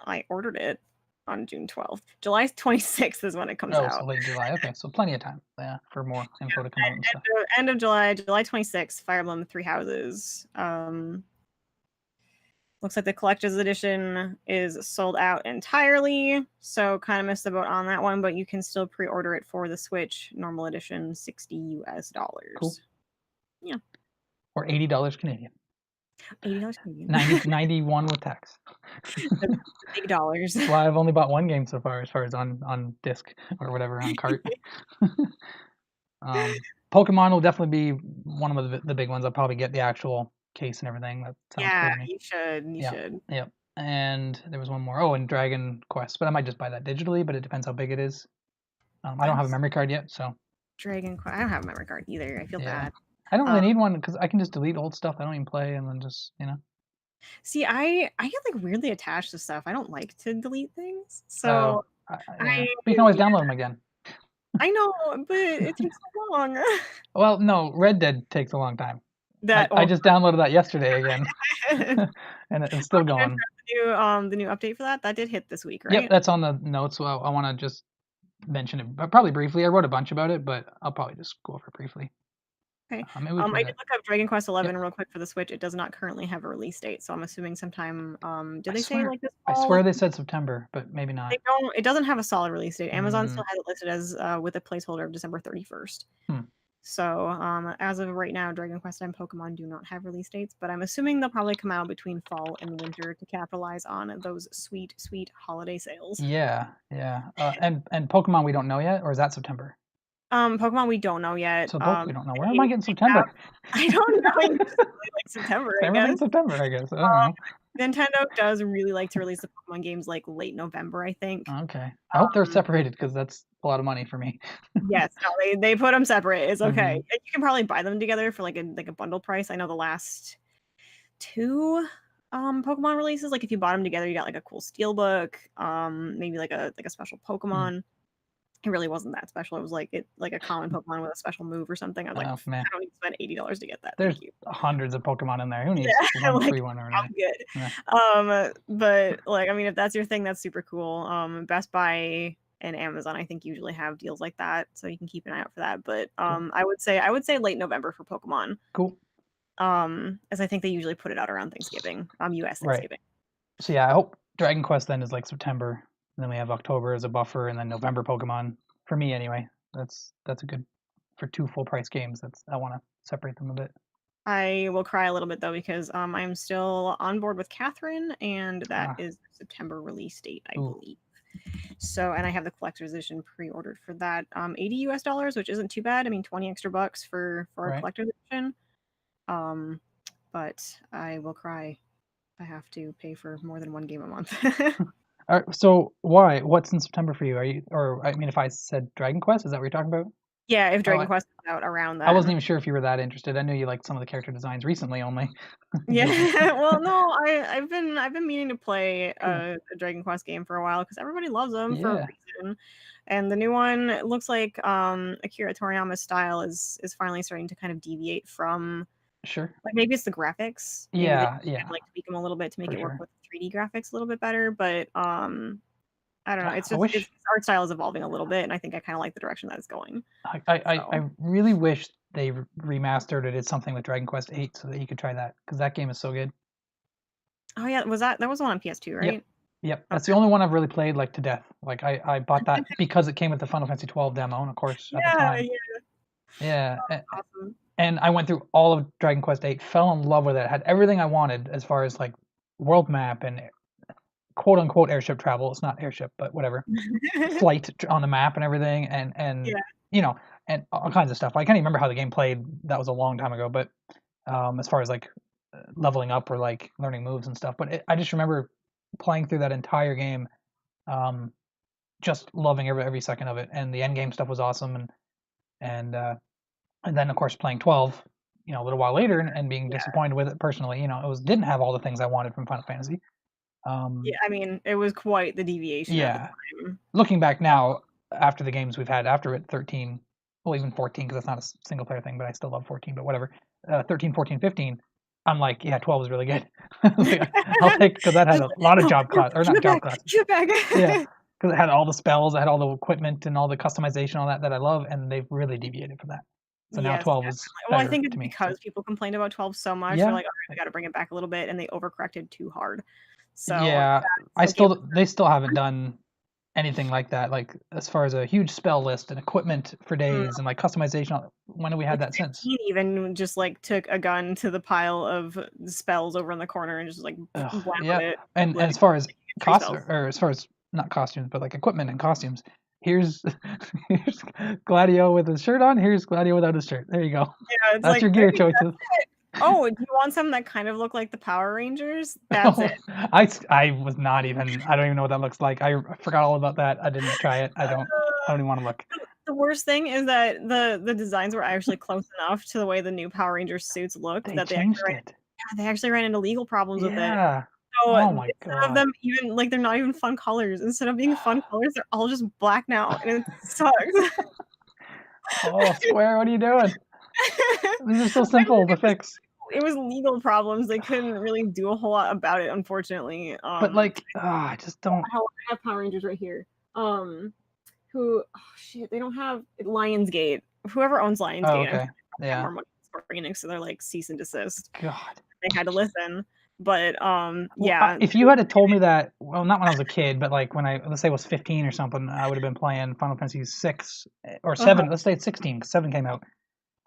I ordered it on June 12th. July 26th is when it comes Oh, so out. late July. Okay, so plenty of time. Yeah, for more info to come out and stuff. End of July, July 26th. Fire Emblem Three Houses. Looks like the collector's edition is sold out entirely, so kind of missed the boat on that one, but you can still pre-order it for the Switch normal edition, $60 US. Cool. Yeah. Or $80 Canadian. $80 Canadian. 91 with tax. The big dollars. Well, I've only bought one game so far, as far as on disc or whatever on cart. Pokemon will definitely be one of the big ones. I'll probably get the actual case and everything. That sounds cool Yeah, to me. you should. You Yeah, should. yeah. And there was one more. Oh, and Dragon Quest, but I might just buy that digitally. But it depends how big it is. I don't I'm have a memory card yet, so Dragon Quest. I don't have a memory card either. I feel yeah. bad. I don't really Um, need one because I can just delete old stuff I don't even play and then just See, I get like weirdly attached to stuff. I don't like to delete things, Oh, so yeah. I But you can always yeah, download them again. I know, but it takes so long. Well, no, Red Dead takes a long time. That I or just downloaded that yesterday again, oh, and it's still going. the new update for that did hit this week, Yep, right? that's on the notes. So I want to just mention it, but probably briefly. I wrote a bunch about it, but I'll probably just go over it briefly. Okay. Maybe we can I do did that. look up Dragon Quest Yep. 11 real quick for the Switch. It does not currently have a release date, so I'm assuming sometime. Did they say like this I fall? swear they said September, but maybe not. They don't. It doesn't have a solid release date. Amazon Mm, still has it listed as with a placeholder of December 31st. hmm. So as of right now, Dragon Quest and Pokemon do not have release dates, but I'm assuming they'll probably come out between fall and winter to capitalize on those sweet, sweet holiday sales. Yeah, yeah. And Pokemon we don't know yet, or is that September? Pokemon we don't know yet. So both we don't know. Where am I They getting have, September? I don't know. It's really like September, I Everything's guess. September, I guess. I don't know. Nintendo does really like to release the Pokemon games like late November, I think. Okay. I hope they're Um, separated because that's a lot of money for me. yes, no, they put them separate. It's okay. Hmm. And you can probably buy them together for like a bundle price. I know the last two Pokemon releases, like if you bought them together, you got like a cool steelbook, maybe like a special Hmm. Pokemon. It really wasn't that special. It was like a common Pokemon with a special move or something. I was like, Oh man, I don't need to spend $80 to get that. Thank there's you. hundreds of Pokemon in there. Who needs Yeah, one like free one or I'm anything? good. Yeah. But like I mean, if that's your thing, that's super cool. Best Buy and Amazon, I think usually have deals like that, so you can keep an eye out for that. But Cool. I would say late November for Pokemon. Cool. As I think they usually put it out around Thanksgiving, US Right. Thanksgiving. So yeah, I hope Dragon Quest then is like September, and then we have October as a buffer, and then November Pokemon. For me anyway, that's a good for two full price games. I want to separate them a bit. I will cry a little bit though because I am still on board with Catherine, and that Ah, is September release date, I ooh, believe. So, and I have the collector's edition pre-ordered for that, $80 US, which isn't too bad. I mean, 20 extra bucks for a right. collector's edition. Um, but I will cry. I have to pay for more than one game a month. All right, so why? What's in September for you? Are you, or I mean, if I said Dragon Quest, is that what you're talking about? Yeah, if Oh, Dragon Quest is out around I wasn't then. even sure if you were that interested. I knew you liked some of the character designs recently only. Yeah, Maybe. well, no, I've been meaning to play Cool. a Dragon Quest game for a while because everybody loves them for a Yeah. reason. And the new one, it looks like Akira Toriyama's style is finally starting to kind of deviate from Sure. like maybe it's the graphics. Maybe they Yeah. can Yeah. like tweak them a little bit to make For it work sure. with 3D graphics a little bit better. But I don't know. I Its wish. art style is evolving a little bit, and I think I kind of like the direction that it's going. I So, really wish they remastered or did something with Dragon Quest 8 so that you could try that because that game is so good. oh yeah, that was one on PS2, Yep. right? Yep. That's the Okay. only one I've really played like to death. Like I bought that because it came with the Final Fantasy 12 demo, and of course at the Yeah, time, yeah, yeah. awesome. And I went through all of Dragon Quest 8, fell in love with it, had everything I wanted as far as like world map and quote unquote airship travel. It's not airship, but whatever. Flight on the map and everything, and Yeah. you know, and all kinds of stuff. I can't even remember how the game played. That was a long time ago, but as far as like leveling up or like learning moves and stuff. But I just remember playing through that entire game, um, just loving every second of it, and the end game stuff was awesome, and uh, and then of course playing 12, a little while later, and being Yeah. disappointed with it personally. It was didn't have all the things I wanted from Final Fantasy. Yeah, Um, I mean, it was quite the deviation at the yeah, time. looking back now, after the games we've had after it, 13, well, even 14, because that's not a single player thing, but I still love 14, but whatever. 13, 14, 15, I'm like, yeah, 12 is really good. Like, I'll take, because that had Just a lot of no, job no, class, or give not it job back, classes. give it back. Yeah, because it had all the spells, it had all the equipment and all the customization, all that I love, and they've really deviated from that. So now Yes, 12 is definitely. Well, I better think it's to me. So because people complained about 12 so much, they're yeah, like, "Alright, we gotta bring it back a little bit," and they overcorrected too hard. So, yeah, that's what gave us they still haven't done anything like that, like as far as a huge spell list and equipment for mm, days and like customization. When have we had like, that since? 15 even just, like, took a gun to the pile of spells over in the corner and just, like, Ugh, blasted yeah, it, and letting as far as you get 3 spells. or as far as not costumes, but like equipment and costumes, here's here's Gladio with his shirt on. Here's Gladio without his shirt. There you go. Yeah, it's That's like, your "Great, gear choices. that's it." Oh, do you want some that kind of look like the Power Rangers? That's it. I was not even. I don't even know what that looks like. I forgot all about that. I didn't try it. I don't even want to look. The worst thing is that the designs were actually close enough to the way the new Power Rangers suits looked They that changed it. they actually ran into legal problems with it. Yeah. So Oh my instead of god. them even like they're not even fun colors. Instead of being fun colors, they're all just black now, and it sucks. Oh, Square, what are you doing? These are so simple to fix. It was legal problems. They couldn't really do a whole lot about it, unfortunately. But like, I just don't. I have Power Rangers right here. Who? Oh shit, they don't have Lionsgate. Whoever owns Oh, Lionsgate, okay. have Yeah. more money than Square Enix, so they're like cease and desist. God. They had to listen, but Well, yeah. if you had told me that, well, not when I was a kid, but like when let's say I was 15 or something, I would have been playing Final Fantasy 6 or 7. Let's say it's 16 because 7 came out.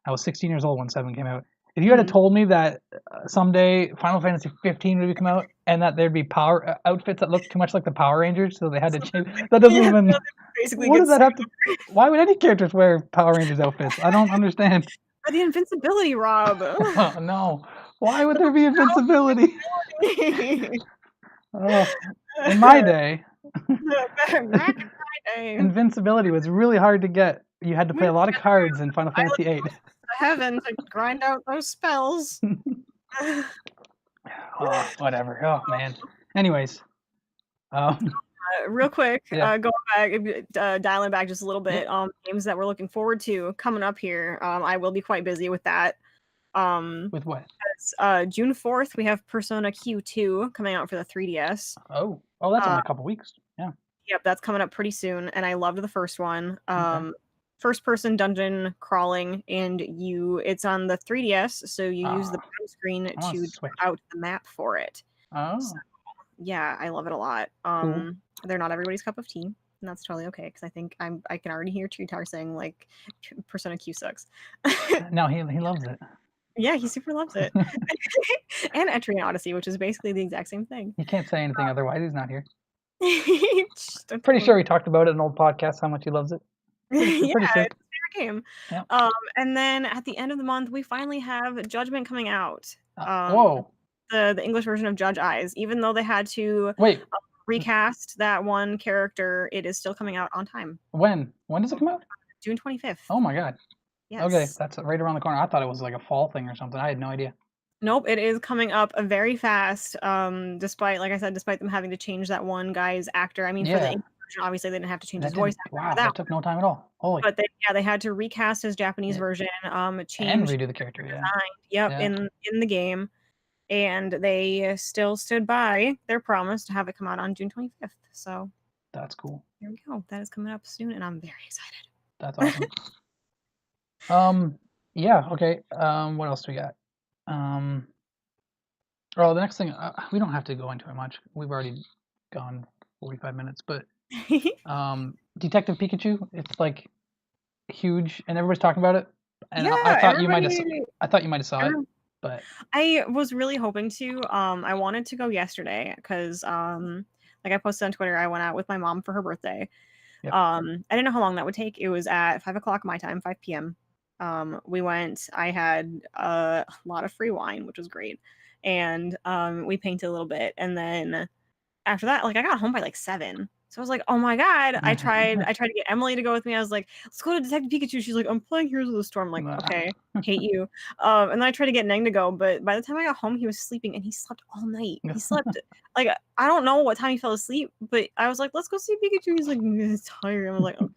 I was 16 years old when 7 came out. If you had told me that someday Final Fantasy 15 would come out and that there'd be power outfits that look too much like the Power Rangers, so they had to change. That doesn't even. Basically, What does that have to? Why would any characters wear Power Rangers outfits? I don't understand. For the invincibility, Rob. Oh, no. Why would there be invincibility? Oh, in my day, Back in my day, invincibility was really hard to get. You had to play a lot of cards in Final Fantasy 8. heaven to grind out those spells. Oh, whatever. Oh man. Anyways, Real quick, yeah. going back, dialing back just a little bit. Games that we're looking forward to coming up here. I will be quite busy with that. With what? June 4th, we have Persona Q2 coming out for the 3DS. Oh, that's only a couple weeks. Yeah. Yep, that's coming up pretty soon, and I loved the first one. Okay. First person dungeon crawling, and it's on the 3DS, so you use the bottom screen to switch out the map for it. Oh. So, yeah, I love it a lot. Cool. They're not everybody's cup of tea, and that's totally okay because I think I can already hear Tritar saying like Persona Q sucks. No, he loves it. Yeah, he super loves it. And Etrian Odyssey, which is basically the exact same thing. He can't say anything otherwise. He's not here. I'm pretty sure he talked about it in an old podcast how much he loves it. Pretty yeah, sick. it's a favorite game. Yep. And then at the end of the month, we finally have Judgment coming out. Whoa. The English version of Judge Eyes. Even though they had to recast that one character, it is still coming out on time. When? When does it come out? June 25th. Oh my god. Yes. Okay, that's right around the corner. I thought it was like a fall thing or something. I had no idea. Nope, it is coming up very fast. Despite, like I said, despite them having to change that one guy's actor. I mean, for the English version, obviously they didn't have to change his voice actor. Wow, that took no time at all. Holy. But they had to recast his Japanese version, change and redo the character. Design, in the game, and they still stood by their promise to have it come out on June 25th. So that's cool. There we go. That is coming up soon, and I'm very excited. That's awesome. Yeah. Okay. What else do we got? The next thing, we don't have to go into it much. We've already gone 45 minutes, but Detective Pikachu, it's like huge, and everybody's talking about it. And yeah, I thought you might have saw it, but I was really hoping to. I wanted to go yesterday because, like I posted on Twitter, I went out with my mom for her birthday. Yep. I didn't know how long that would take. It was at 5 o'clock my time, 5 p.m. We went. I had a lot of free wine, which was great, and we painted a little bit, and then after that, like I got home by like 7. So I was like, oh my god! I tried to get Emily to go with me. I was like, let's go to Detective Pikachu. She's like, I'm playing Heroes of the Storm. I'm like, okay, hate you. And then I tried to get Neng to go, but by the time I got home, he was sleeping, and he slept all night. He slept like I don't know what time he fell asleep, but I was like, let's go see Pikachu. He's like, I'm tired. I was like, okay.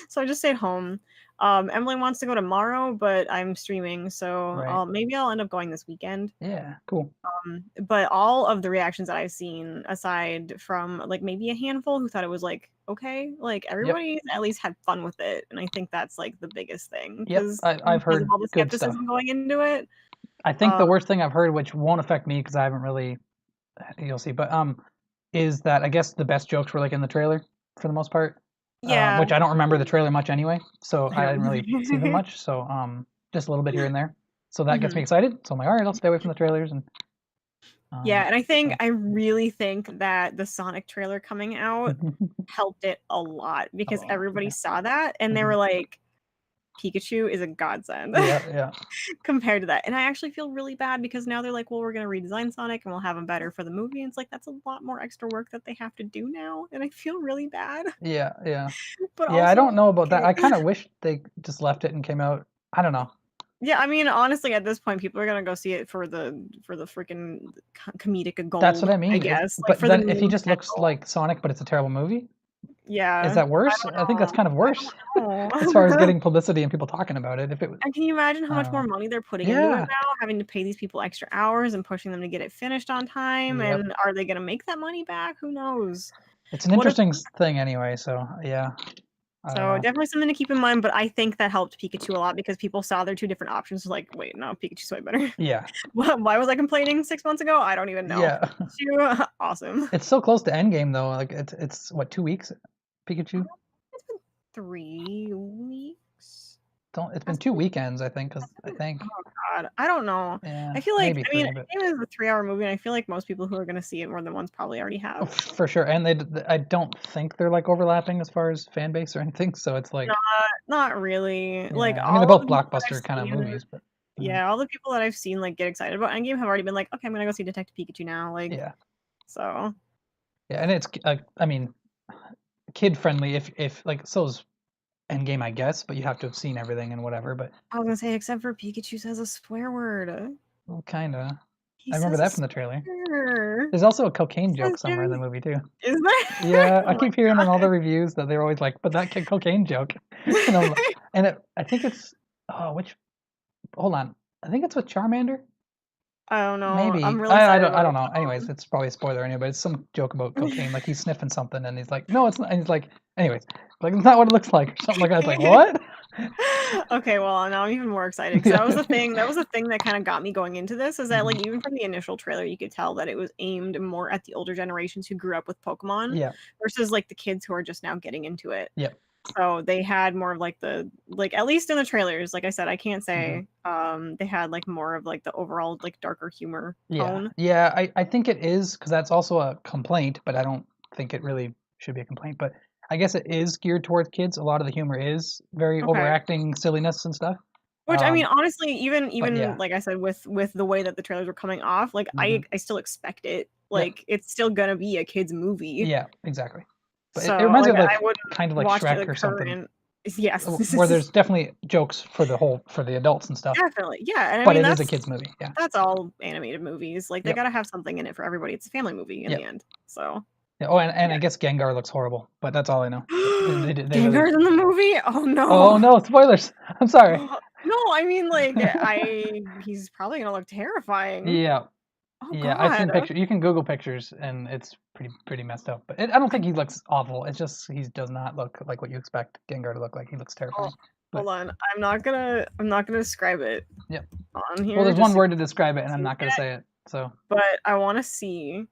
So I just stayed home. Emily wants to go tomorrow, but I'm streaming, so maybe I'll end up going this weekend. Yeah, cool. But all of the reactions that I've seen, aside from like maybe a handful who thought it was like okay, like everybody at least had fun with it, and I think that's like the biggest thing. Yep, I've heard all the good stuff skepticism going into it. I think the worst thing I've heard, which won't affect me because I haven't really, you'll see, but is that I guess the best jokes were like in the trailer for the most part. Yeah. Which I don't remember the trailer much anyway, so I didn't really see them much. So just a little bit here and there. So that gets me excited. So I'm like, all right, I'll stay away from the trailers and. Yeah, and I really think that the Sonic trailer coming out helped it a lot because everybody saw that and they were like, Pikachu is a godsend Yeah. compared to that. And I actually feel really bad because now they're like, well, we're going to redesign Sonic and we'll have him better for the movie. And it's like, that's a lot more extra work that they have to do now. And I feel really bad. Yeah. But Yeah, I also, don't know about that. okay. I kind of wish they just left it and came out. I don't know. Yeah, I mean, honestly, at this point, people are gonna go see it for the freaking comedic That's what gold, I I mean. guess, like But for the then if he meme just looks potential. like Sonic, but it's a terrible movie, is Yeah, that I worse? don't I think that's know. kind of I worse as far as don't know. getting publicity and people talking about it. If it was, And can you imagine how I don't much more know. money they're putting into it Yeah. now, having to pay these people extra hours and pushing them to get it finished on time? Yep. And are they gonna make that money back? Who knows? It's an What if? interesting thing anyway. So yeah, I don't So know. definitely something to keep in mind. But I think that helped Pikachu a lot because people saw their two different options. Like, wait, no, Pikachu's way better. Yeah. Why was I complaining 6 months ago? I don't even know. Yeah. Pikachu, awesome. It's so close to Endgame though. Like it's what, 2 weeks? Pikachu? It's been 3 weeks. It's been Has two it been? weekends, I think. Cause Has it I been? think Oh God, I don't know. yeah, I feel like, maybe I mean, three, but it was a 3-hour movie, and I feel like most people who are going to see it more than once probably already oh, have. for sure. And I don't think they're like overlapping as far as fan base or anything. So it's like Not really. Like yeah. I mean, they're all of both the people that I've blockbuster kind of seen, movies, but yeah, all the people that I've seen like get excited about Endgame have already been like, okay, I'm gonna go see Detective Pikachu now. Like, yeah, so yeah. And it's I mean, kid friendly. If like so's Endgame, I guess, but you have to have seen everything and whatever. But I was gonna say, except for Pikachu says a swear word. well, kind of. He I remember says a that from the trailer. swear. There's also a He cocaine joke says somewhere in the movie too. is there? Yeah, I Oh my keep hearing in all the reviews that they're always like, "But that cocaine joke," and I'm like, God. I think it's which hold on, I think it's with Charmander. I don't know. I'm Maybe really excited I about don't it know. though. Anyways, it's probably a spoiler anyway. But it's some joke about cocaine, like he's sniffing something, and he's like, "No, it's not." And he's like, "Anyways, like it's not what it looks like," or something like that. It's like, "What?" Okay, well, now I'm even more excited because that was the Yeah, thing. That was the thing that kind of got me going into this. Is that like hmm even from the initial trailer, you could tell that it was aimed more at the older generations who grew up with Pokemon yeah, versus like the kids who are just now getting into it. yeah, So they had more of like the like at least in the trailers, like I said, I can't hmm say they had like more of like the overall like darker humor yeah, tone. yeah. I think it is because that's also a complaint, but I don't think it really should be a complaint. But I guess it is geared towards kids. A lot of the humor is very Okay. overacting silliness and stuff. Which I mean, honestly, But even yeah. like I said, with the way that the trailers were coming off, like hmm I still expect it. Yeah. Like it's still gonna be a kids movie. Yeah. Exactly. But it So reminds me like of I like wouldn't kind of like watch Shrek the or something, current. Yes, where there's definitely jokes for for the adults and stuff. definitely. Yeah, and I But mean it is a kids movie. Yeah. that's all animated movies. Like they Yep. gotta have something in it for everybody. It's a family movie in the Yep. end. So Yeah. Oh, and yeah. I guess Gengar looks horrible, but that's all I know. They really. Gengar's in the movie? Oh Oh no. no! Spoilers. I'm sorry. No, I mean like he's probably gonna look terrifying. Yeah. Oh Yeah. I've God. seen pictures. You can Google pictures, and it's pretty messed up. But I don't I think he looks awful. It's just he does not look like what you expect Gengar to look like. He looks oh, terrifying. But hold on. I'm not gonna describe it yeah. on Well, here there's just one so word to describe it, and I'm you not can gonna see it, say it. So but I wanna see.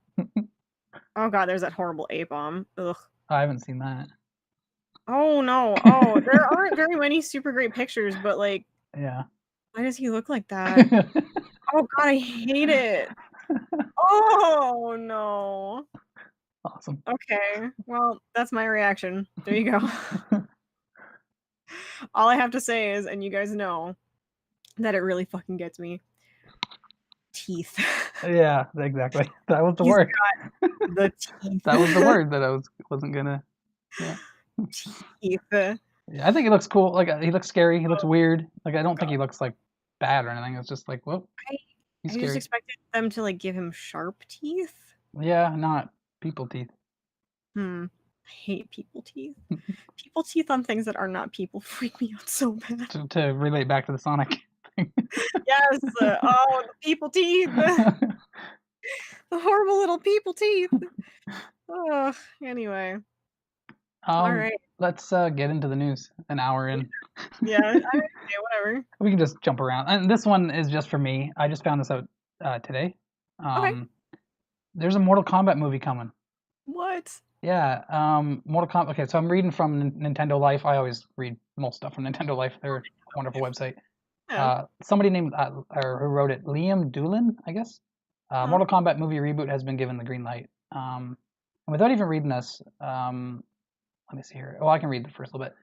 Oh God, there's that horrible A bomb. Ugh. I haven't seen that. Oh no. Oh, there aren't very many super great pictures, but like, Yeah. why does he look like that? Oh God, I hate it. Oh no. Awesome. Okay. Well, that's my reaction. There you go. All I have to say is, and you guys know that it really fucking gets me. Teeth. Yeah, exactly. That was the He's word. got the teeth. That was the word that I wasn't gonna. Yeah. Teeth. Yeah, I think he looks cool. Like he looks scary. He looks Oh weird. Like I don't think God. he looks like bad or anything. It's just like, well, I he's I just scary. expected them to like give him sharp teeth. Yeah, not people teeth. Hmm. I hate people teeth. People teeth on things that are not people freak me out so bad. To relate back to the Sonic thing. Yes. Oh, the people teeth. The horrible little people teeth. Ugh. Anyway. All um, right. let's get into the news. An hour Yeah. in. Yeah. Okay, whatever. We can just jump around. And this one is just for me. I just found this out today. Okay. Um, there's a Mortal Kombat movie coming. What? Yeah, Mortal Kombat. Okay, so I'm reading from Nintendo Life. I always read most stuff from Nintendo Life. They're a wonderful website. Yeah. Somebody named or who wrote it, Liam Doolin, I guess. Huh. Mortal Kombat movie reboot has been given the green light. And without even reading this, let me see here. Oh, I can read the first little bit.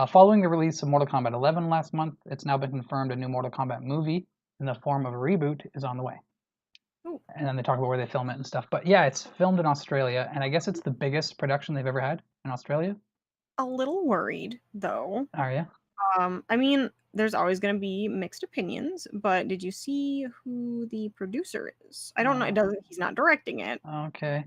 Following the release of Mortal Kombat 11 last month, it's now been confirmed a new Mortal Kombat movie in the form of a reboot is on the way. Ooh, And then they talk about where they film it and stuff. But yeah, it's filmed in Australia, and I guess it's the biggest production they've ever had in Australia. a little worried though. Are you? I mean, there's always going to be mixed opinions, but did you see who the producer is? I don't know. It No. doesn't. He's not directing it. Okay.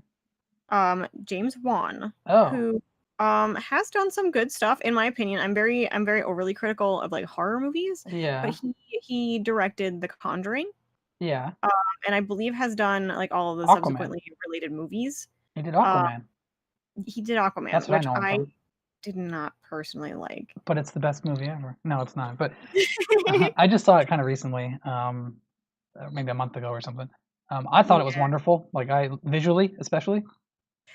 James Wan, Oh, who has done some good stuff in my opinion. I'm very overly critical of like horror movies, but yeah, he directed The Conjuring, yeah. um, and I believe has done like all of the Aquaman. subsequently related movies. He did Uh, Aquaman. he did Aquaman, That's what I which know him I from. did not personally like. But it's the best movie ever. No, it's not. But I just saw it kind of recently, maybe a month ago or something. I thought it was Yeah. wonderful. Like I visually, especially.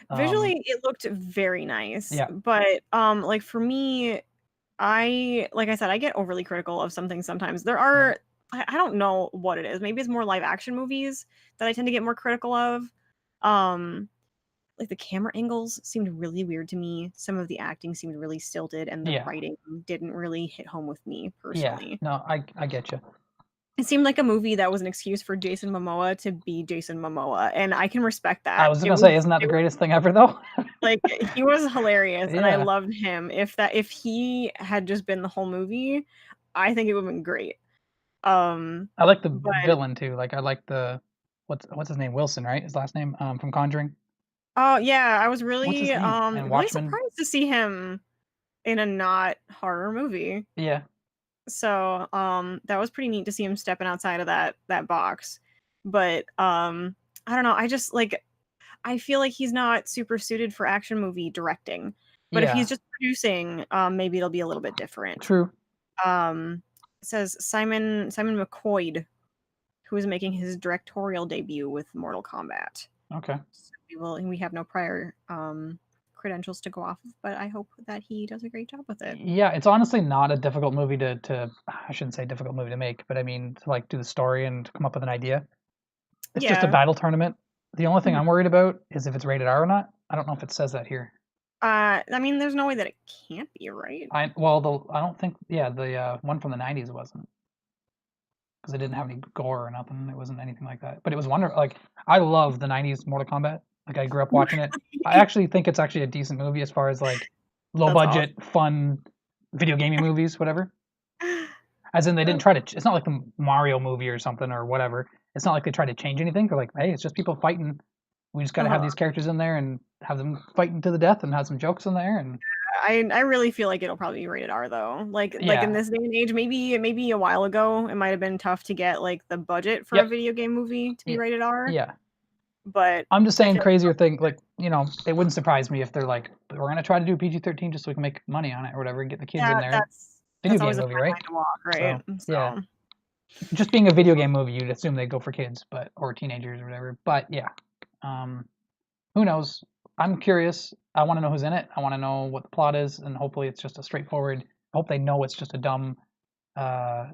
Um, Visually, it looked very nice, yeah, but, like, for me, like I said, I get overly critical of something sometimes. There yeah, are I don't know what it is. Maybe it's more live action movies that I tend to get more critical of. Um, like, the camera angles seemed really weird to me. Some of the acting seemed really stilted, and the yeah, writing didn't really hit home with me yeah. personally. No, I get you. It seemed like a movie that was an excuse for Jason Momoa to be Jason Momoa, and I can respect I that. was gonna say, isn't that the It was greatest thing ever, though? like, he was hilarious, and I Yeah, loved him. If he had just been the whole movie, I think it would've been great. I like the But villain too. Like I like the what's his name? Wilson, right? His last name, from Conjuring. oh, yeah, I was What's his really, name? And really Watchmen. surprised to see him in a not horror movie. Yeah, So, that was pretty neat to see him stepping outside of that box. But, I don't know, I just, like I feel like he's not super suited for action movie directing, but if he's yeah. just producing, maybe it'll be a little bit different. True. Um, it says Simon McCoy, who is making his directorial debut with Mortal Kombat. Okay. So we have no prior credentials to go off of, but I hope that he does a great job with it. Yeah, it's honestly not a difficult movie to I shouldn't say difficult movie to make, but I mean to like do the story and to come up with an idea. It's just a Yeah. battle tournament. The only thing Mhm. I'm worried about is if it's rated R or not. I don't know if it says that here. I mean, there's no way that it can't be, right? I don't think the one from the 90s wasn't because it didn't have any gore or nothing. It wasn't anything like that. But it was wonderful. Like I love the 90s Mortal Kombat. Like I grew up watching it. I actually think it's actually a decent movie as far as like low That's budget, fun video gaming movies, whatever. awesome. As in, they didn't try to. It's not like the Mario movie or something or whatever. It's not like they tried to change anything. They're like, hey, it's just people fighting. We just got to have Uh-huh. these characters in there and have them fighting to the death and have some jokes in there. And I really feel like it'll probably be rated R though. Like in yeah, this day and age, maybe a while ago it might have been tough to get like the budget for a yep, video game movie to be yeah, rated R, yeah. but I'm just I saying feel like crazier thing. Like it wouldn't surprise me if they're like, we're gonna try to do PG-13 just so we can make money on it or whatever, and get the kids in yeah, there. Video that's game always a movie, fine right? line to walk, right? So yeah, So just being a video game movie, you'd assume they go for kids, but or teenagers or whatever. But yeah, um, who knows? I'm curious. I want to know who's in it. I want to know what the plot is, and hopefully it's just a straightforward. I hope they know it's just a dumb, uh,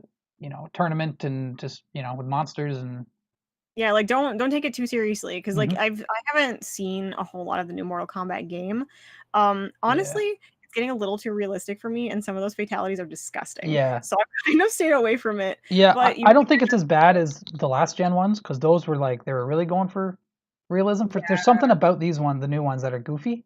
tournament and just with monsters and. yeah, like don't take it too seriously because like Hmm. I haven't seen a whole lot of the new Mortal Kombat game. Yeah, Honestly, it's getting a little too realistic for me, and some of those fatalities are disgusting. yeah, So I've kind of stayed away from it. yeah. I, But you I know, don't think it's as bad as the last gen ones because those were like they were really going for realism. For yeah, there's something about these ones, the new ones, that are goofy.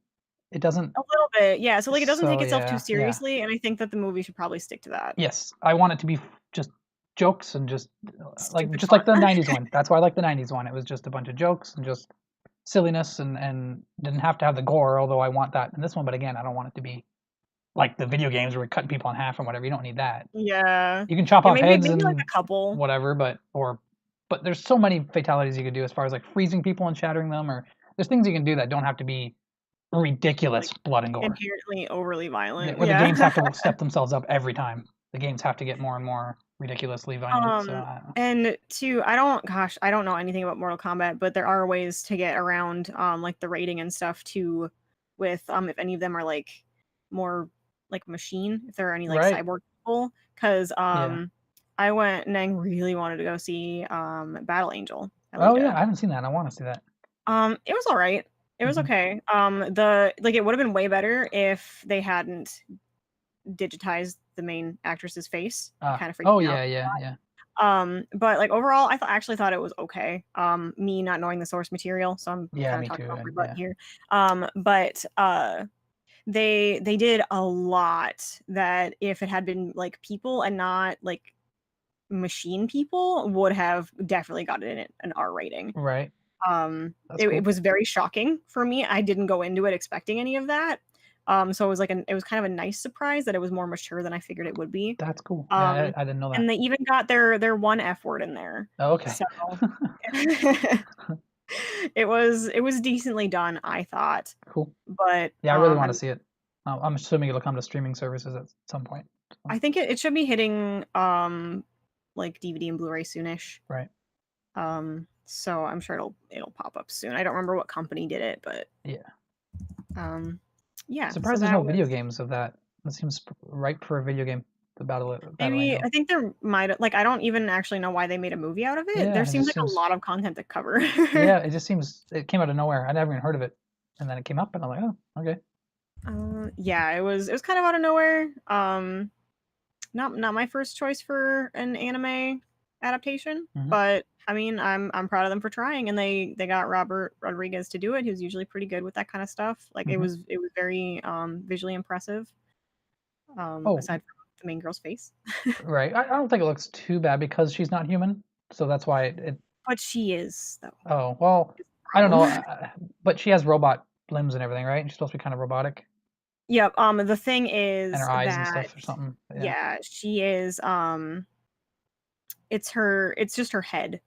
It doesn't. a little bit, yeah. So like it doesn't take So itself too yeah, yeah. seriously, and I think that the movie should probably stick to that. Yes, I want it to be just jokes and just Stupid just like fun. the '90s one. That's why I like the '90s one. It was just a bunch of jokes and just silliness and didn't have to have the gore. Although I want that in this one, but again, I don't want it to be like the video games where we're cutting people in half and whatever. You don't need that. Yeah. You can chop Yeah, off heads maybe like and a couple. whatever, but there's so many fatalities you could do as far as like freezing people and shattering them, or there's things you can do that don't have to be Like ridiculous blood and gore. inherently overly violent. Where the games Yeah. have to step themselves up every time. The games have to get more and more ridiculously violent. So I don't know. And two, I don't know anything about Mortal Kombat, but there are ways to get around like the rating and stuff too with if any of them are like more like machine, if there are any like Right? cyborg people. Cause Yeah. I went and I really wanted to go see Battle Angel, Oh yeah, Alita. I haven't seen that. I want to see that. It was all right. It was Hmm. okay. The like it would have been way better if they hadn't digitized the main actress's face. It kind of freaked Oh me out. yeah, yeah. But like overall, actually thought it was okay. Me not knowing the source material, so I'm Yeah, kind of me talking too. about my And butt yeah, here. But they did a lot that if it had been like people and not like machine people would have definitely gotten it an R rating. right. That's It cool. was very shocking for me. I didn't go into it expecting any of that. So it was like it was kind of a nice surprise that it was more mature than I figured it would be. That's cool. Yeah, Um, I didn't know that. and they even got their one F word in there. Oh, okay. So it was decently done, I thought. Cool. But Yeah, I really want to see it. I'm assuming it'll come to streaming services at some point. So, I think it should be hitting like DVD and Blu-ray soonish. right. So I'm sure it'll pop up soon. I don't remember what company did it, but Yeah. yeah. So Surprised there's that no was video games of that. That seems ripe for a video game. The Battle maybe Angel. I think there might like I don't even actually know why they made a movie out of it. Yeah, There it seems just like a seems. lot of content to cover. Yeah, it just seems. It came out of nowhere. I never even heard of it, and then it came up, and I'm like, oh, okay. Yeah, it was kind of out of nowhere. Not my first choice for an anime adaptation, Hmm. but I mean, I'm proud of them for trying, and they got Robert Rodriguez to do it, who's usually pretty good with that kind of stuff. Like it Hmm. was it was very visually impressive. Oh, Aside from the main girl's face, right. I don't think it looks too bad because she's not human, so that's why it. but she is though. Oh well, Is the I don't know, problem. but she has robot limbs and everything, right? And she's supposed to be kind of robotic, Yep. The thing and is her eyes and that stuff or something. Yeah. yeah, she is. It's just her head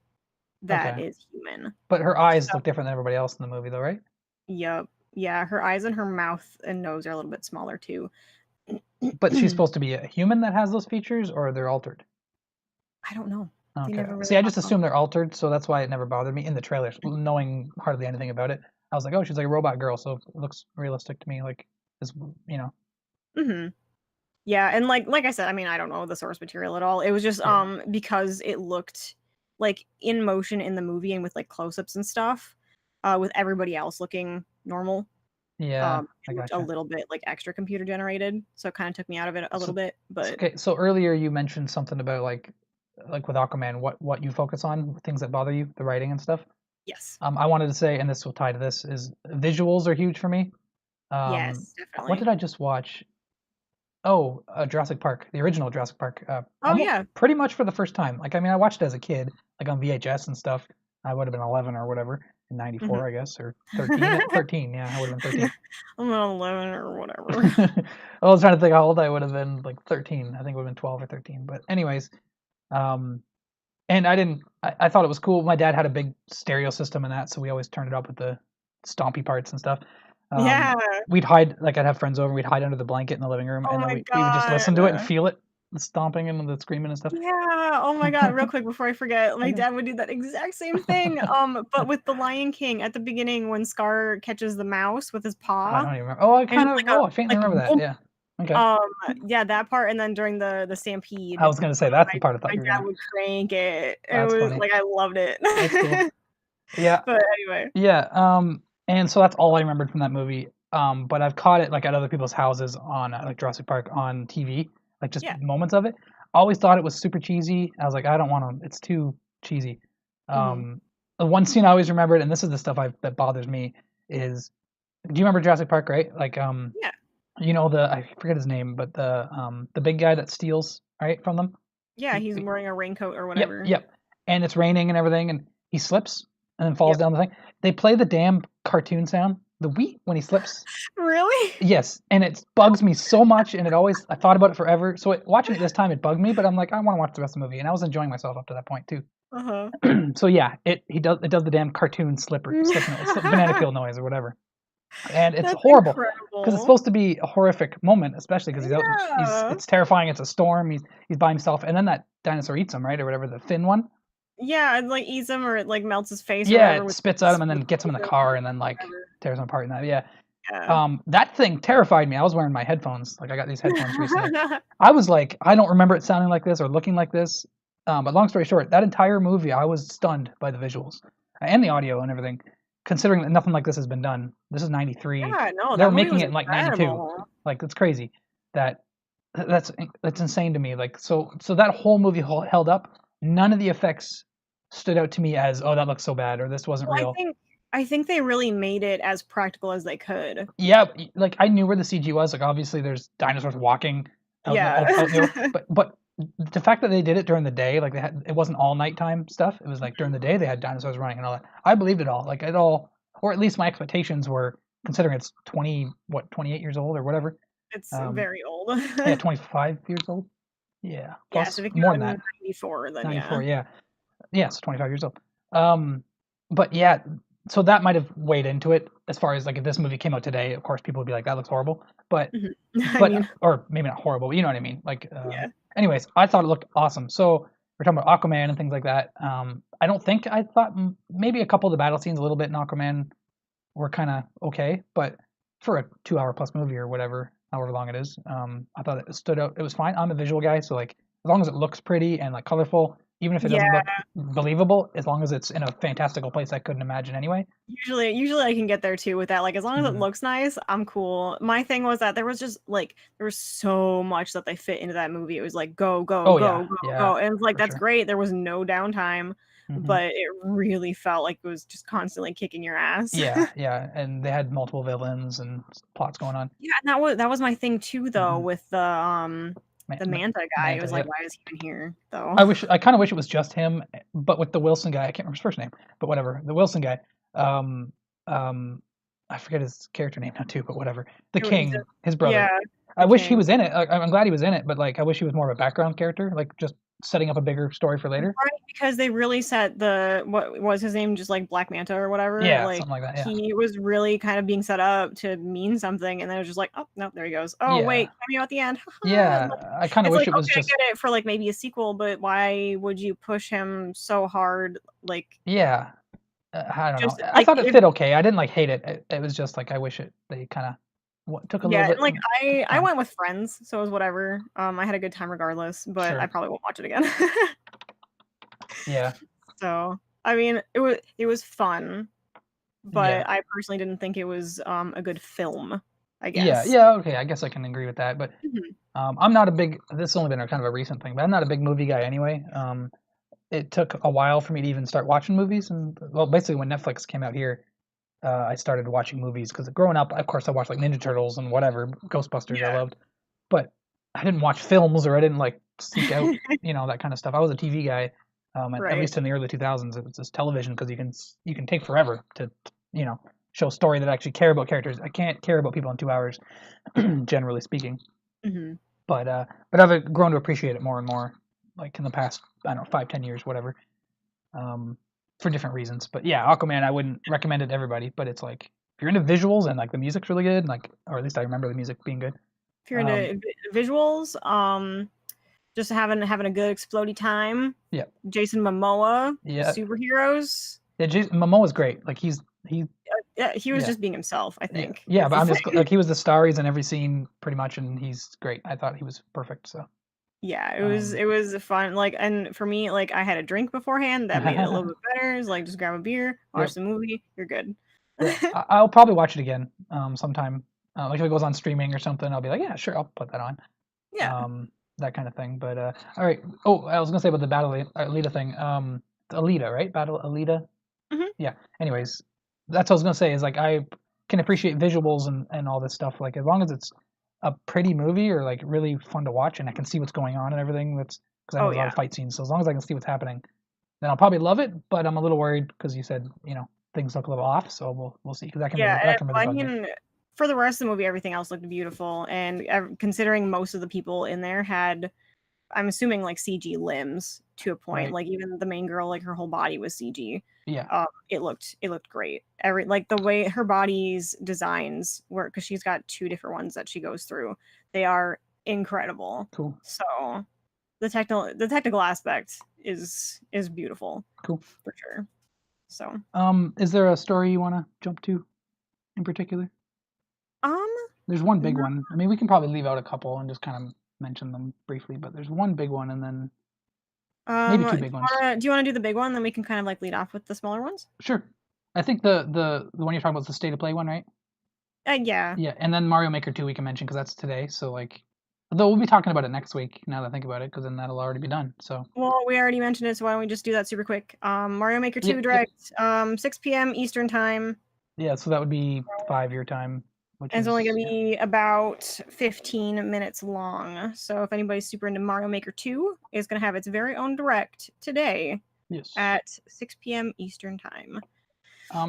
that Okay. is human. But her eyes look different than everybody else in the movie, though, right? Yep. Yeah, her eyes and her mouth and nose are a little bit smaller too. But she's supposed to be a human that has those features, or they're altered. I don't know. They Okay. never really See, I talk just about assumed they're altered, so that's why it never bothered me in the trailers, knowing hardly anything about it. I was like, oh, she's like a robot girl, so it looks realistic to me. Like, this, you know. it. Yeah, and like I said, I mean, I don't know the source material at all. It was just Yeah. because it looked like in motion in the movie and with like close-ups and stuff, with everybody else looking normal. Yeah, I It looked a gotcha. little bit like extra computer generated, so it kind of took me out of it a little So, bit. But okay. So earlier you mentioned something about like with Aquaman, what you focus on, things that bother you, the writing and stuff. yes, I wanted to say, and this will tie to this, is visuals are huge for me. yes, What definitely. did I just watch? Oh, Jurassic Park, the original Jurassic Park. Oh yeah. Pretty much for the first time. Like, I mean, I watched it as a kid, like on VHS and stuff. I would have been 11 or whatever in Mhm. '94, I guess, or 13. 13, yeah, I would have been 13. I'm not 11 or whatever. I was trying to think how old I would have been, like 13. I think it would have been 12 or 13. But anyways, um, and I didn't. I thought it was cool. My dad had a big stereo system and that, so we always turned it up with the stompy parts and stuff. Um, Yeah. we'd hide, like I'd have friends over, we'd hide under the blanket in the living room, Oh and then my we would just listen to it and god. feel it, the stomping and the screaming and stuff. Yeah. Oh my god. Real quick before I forget, my Okay. dad would do that exact same thing. But with the Lion King at the beginning when Scar catches the mouse with his I paw, don't even remember. Oh, I and kind it's of. like a Oh, I faintly like remember that. boom. Yeah. Okay. Um, yeah, that part, and then during the I stampede, was gonna say that's the my part I thought my you were dad gonna. would crank it. It That's was funny. like I loved it. That's cool. Yeah. But anyway, Yeah. And so that's all I remembered from that movie. But I've caught it like at other people's houses on like Jurassic Park on TV, like just yeah. moments of it. Always thought it was super cheesy. I was like, I don't want to. It's too cheesy. Hmm. The one scene I always remembered, and this is the stuff that bothers me, is do you remember Jurassic Park, right? Like Yeah. you know the I forget his name, but the big guy that steals right from them. Yeah, he's wearing a raincoat or Yep, whatever. yep. And it's raining and everything, and he slips and then falls Yep. down the thing. They play the damn cartoon sound, the wheat when he slips. Really? Yes, and it bugs me so much, and I thought about it forever. So watching it this time, it bugged me, but I'm like, I want to watch the rest of the movie, and I was enjoying myself up to that point too. Uh-huh. So yeah, it does the damn cartoon banana peel noise or whatever, and it's That's horrible because it's incredible. supposed to be a horrific moment, especially because Yeah. it's terrifying. It's a storm. He's by himself, and then that dinosaur eats him, right, or whatever, the thin one. Yeah, it, like, eats him or it, like, melts his face or Yeah, whatever it spits at him and then with gets him in the poison car or and then like whatever. tears him apart and that. Yeah. Yeah. That thing terrified me. I was wearing my headphones. Like I got these headphones recently. I was like, I don't remember it sounding like this or looking like this. But long story short, that entire movie, I was stunned by the visuals and the audio and everything. Considering that nothing like this has been done. This is '93. Yeah, no, They were that movie making was it in like '92. incredible. Like it's crazy that that's insane to me. Like so that whole movie held up. None of the effects stood out to me as, oh, that looks so bad, or this wasn't Well, real. I think they really made it as practical as they could. Yeah, like I knew where the CG was. Like obviously there's dinosaurs walking Yeah. out in the open, but the fact that they did it during the day, like it wasn't all nighttime stuff. It was like during the day they had dinosaurs running and all that. I believed it all. Like it all, or at least my expectations were, considering it's 28 years old or whatever. It's Um, very old. yeah, 25 years old. Yeah, Yeah, so plus if it came more out than in that. 94, then yeah. 94. Yeah, yeah, so 25 years old. But yeah, so that might have weighed into it as far as like if this movie came out today, of course people would be like that looks horrible. But Mhm. I mean, or maybe not horrible, but you know what I mean. Like yeah. anyways, I thought it looked awesome. So we're talking about Aquaman and things like that. I don't think I thought maybe a couple of the battle scenes a little bit in Aquaman were kind of okay, but for a 2 hour plus movie or whatever, however long it is, I thought it stood out. It was fine. I'm a visual guy, so like as long as it looks pretty and like colorful, even if it Yeah, doesn't look believable, as long as it's in a fantastical place I couldn't imagine anyway. usually I can get there too with that. Like as long as it Mhm. looks nice, I'm cool. My thing was that there was just like there was so much that they fit into that movie. It was like go, go, Oh go, yeah, go, yeah, go. And it's like for that's sure. great. There was no downtime, Hmm. but it really felt like it was just constantly kicking your ass. Yeah, yeah, and they had multiple villains and plots going on. Yeah, and that was my thing too though Hmm. with the Manta guy. It Manta, was like, yep. why is he even here though? I kind of wish it was just him, but with the Wilson guy, I can't remember his first name, but whatever. The Wilson guy, um, um, I forget his character name now too, but whatever. The He's King, his yeah, brother. I the wish he king. was in it. I'm glad he was in it, but like I wish he was more of a background character, like just setting up a bigger story for later. Right, because they really set the what was his name, just like Black Manta or whatever. Yeah, Like something like that. Yeah, he was really kind of being set up to mean something, and then it was just like, oh no, there he goes. Oh yeah, wait, cameo at the end. Like, yeah. I kind of it's wish like it was okay, I just. get it for like maybe a sequel, but why would you push him so hard? Like Yeah, I don't know. just I like thought it if fit okay. I didn't like hate it. It was just like I wish they kind of took a little yeah, bit and like of I time. went with friends, so it was whatever. I had a good time regardless, but I Sure. probably won't watch it again. Yeah. So I mean, it was fun. Yeah. But I personally didn't think it was a good film, I Yeah. guess. Yeah. Okay. I guess I can agree with that. But Mhm. I'm not a big. This has only been a kind of a recent thing, but I'm not a big movie guy anyway. It took a while for me to even start watching movies, and well, basically when Netflix came out here, I started watching movies because growing up, of course, I watched like Ninja Turtles and whatever, Ghostbusters I Yeah. loved, but I didn't watch films or I didn't like seek out, that kind of stuff. I was a TV guy, at Right. least in the early 2000s. It was just television because you can take forever to, you know, show a story that I actually care about characters. I can't care about people in 2 hours, generally speaking. Mhm. But I've grown to appreciate it more and more, like in the past, I don't know, 5, 10 years, whatever, um, for different reasons. But yeah, Aquaman, I wouldn't recommend it to everybody, but it's like if you're into visuals and like the music's really good, like or at least I remember the music being good. If you're Um, into visuals, just having a good explodey time. yeah, Jason Momoa, yeah, superheroes. yeah. Momoa's great. Like he, Yeah, he was yeah, just being himself, I yeah, think, yeah. is But the I'm thing. just like he was the star. He's in every scene pretty much, and he's great. I thought he was perfect. So, Yeah, um, it was fun. Like, and for me, like, I had a drink beforehand that made it a little bit better. It's like just grab a beer, watch yep, the movie, you're good. yeah. I'll probably watch it again, sometime. Like if it goes on streaming or something, I'll be like, yeah, sure, I'll put that on. Yeah. um, that kind of thing. But all right. Oh, I was gonna say about the Battle Alita thing. Alita, right? Battle Alita. Hmm. Yeah. Anyways, that's what I was gonna say. Is like I can appreciate visuals and all this stuff. Like as long as it's a pretty movie or like really fun to watch, and I can see what's going on and everything. That's because I know Oh there's a lot yeah. of fight scenes. So as long as I can see what's happening, then I'll probably love it. But I'm a little worried because you said things look a little off. So we'll see because Yeah, that can really I bug me. mean, for the rest of the movie, everything else looked beautiful, and considering most of the people in there had, I'm assuming like CG limbs to a point. Right. Like even the main girl, like her whole body was CG. Yeah. It looked great. Every like the way her body's designs work, because she's got two different ones that she goes through. They are incredible. Cool. So the technical aspect is beautiful Cool. for sure. So Is there a story you want to jump to in particular? um. There's one big No. one. I mean, we can probably leave out a couple and just kind of mention them briefly, but there's one big one and then maybe two big ones. Do you wanna do the big one? Then we can kind of like lead off with the smaller ones. Sure. I think the one you're talking about is the State of Play one, right? Yeah. Yeah, and then Mario Maker 2 we can mention because that's today. So like, Though we'll be talking about it next week. Now that I think about it, because then that'll already be done. So. Well, we already mentioned it, so why don't we just do that super quick? Mario Maker 2 Yep. Yep. Direct, 6 p.m. Eastern time. Yeah. So that would be 5 your time, which And is it's only going to be about 15 minutes long. So if anybody's super into Mario Maker 2, it's going to have its very own Direct today yes. at 6 p.m. Eastern time.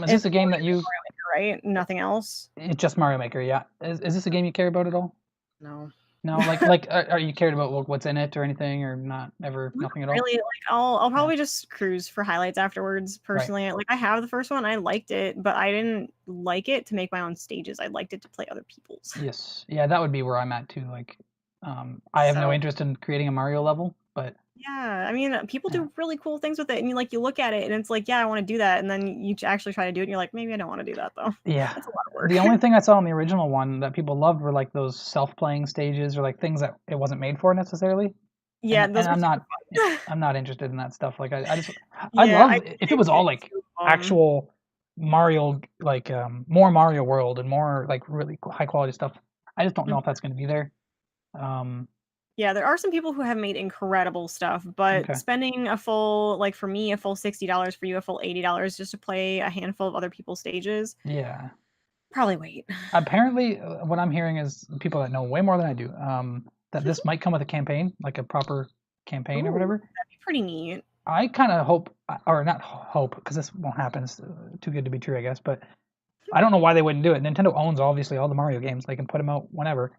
Is this a game that you? Mario Maker, right? Nothing else. It's just Mario Maker, yeah. Is this a game you care about at all? No. No, like are you cared about what's in it or anything, or not ever, nothing at all? Really, like I'll probably just cruise for highlights afterwards. Personally, Right. like I have the first one, I liked it, but I didn't like it to make my own stages. I liked it to play other people's. Yes, yeah, that would be where I'm at too. Like, I have no interest in creating a Mario level, but yeah, I mean, people do really cool things with it, and you look at it, and it's like, yeah, I want to do that, and then you actually try to do it, and you're like, maybe I don't want to do that though. Yeah, It's a lot of work. the only thing I saw in the original one that people loved were like those self-playing stages or like things that it wasn't made for necessarily. Yeah, And those were I'm super not, fun. I'm not interested in that stuff. Like I just, I Yeah, love I if it was all like actual Mario, like more Mario World and more like really high quality stuff. I just don't know if that's going to be there. Yeah, there are some people who have made incredible stuff, but Okay. spending a full, like for me, a full $60, for you, a full $80 just to play a handful of other people's stages. Yeah. Probably wait. Apparently, what I'm hearing is people that know way more than I do, that this might come with a campaign, like a proper campaign or Ooh, whatever. that'd be pretty neat. I kind of hope, or not hope, because this won't happen. It's too good to be true, I guess. But I don't know why they wouldn't do it. Nintendo owns obviously all the Mario games. They can put them out whenever.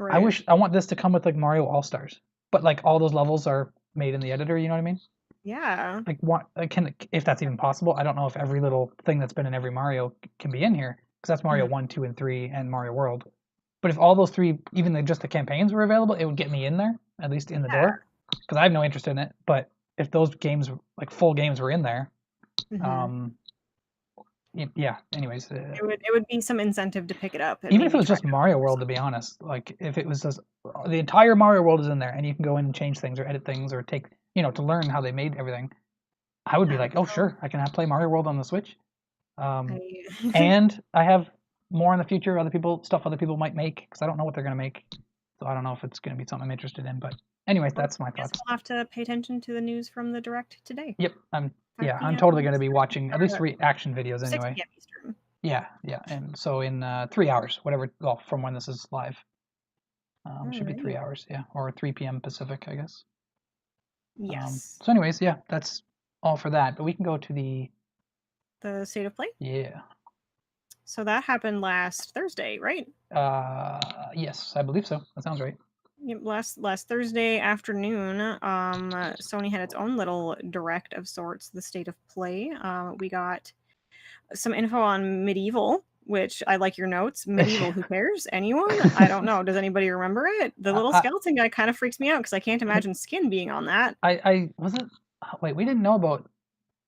Right. I want this to come with like Mario All Stars, but like all those levels are made in the editor. You know what I mean? Yeah. Like what can if that's even possible? I don't know if every little thing that's been in every Mario can be in here because that's Mario 1, 2, and 3, and Mario World. But if all those three, even just the campaigns were available, it would get me in there, at least in the door, because I have no interest in it. But if those games, like full games, were in there, yeah. Anyways, it would be some incentive to pick it up. Even if it was just Mario World, to be honest, like if it was just the entire Mario World is in there, and you can go in and change things or edit things or take, to learn how they made everything, I would be like, oh sure, I can play Mario World on the Switch. And I have more in the future, other people might make, because I don't know what they're gonna make, so I don't know if it's gonna be something I'm interested in. But anyways, that's my thoughts. We'll have to pay attention to the news from the Direct today. Yep, I'm totally gonna be watching at least reaction videos anyway. 6 p.m. Eastern. Yeah, and so in 3 hours, whatever, well, from when this is live, should be 3 hours, yeah, or 3 p.m. Pacific, I guess. Yes. So anyways, yeah, that's all for that. But we can go to the State of Play. Yeah. So that happened last Thursday, right? Yes, I believe so. That sounds right. Yep, last Thursday afternoon, Sony had its own little direct of sorts, the State of Play. We got some info on Medieval, which I like your notes. Medieval, who cares? Anyone? I don't know. Does anybody remember it? The little skeleton guy kind of freaks me out because I can't imagine skin being on that. I wasn't. Wait, we didn't know about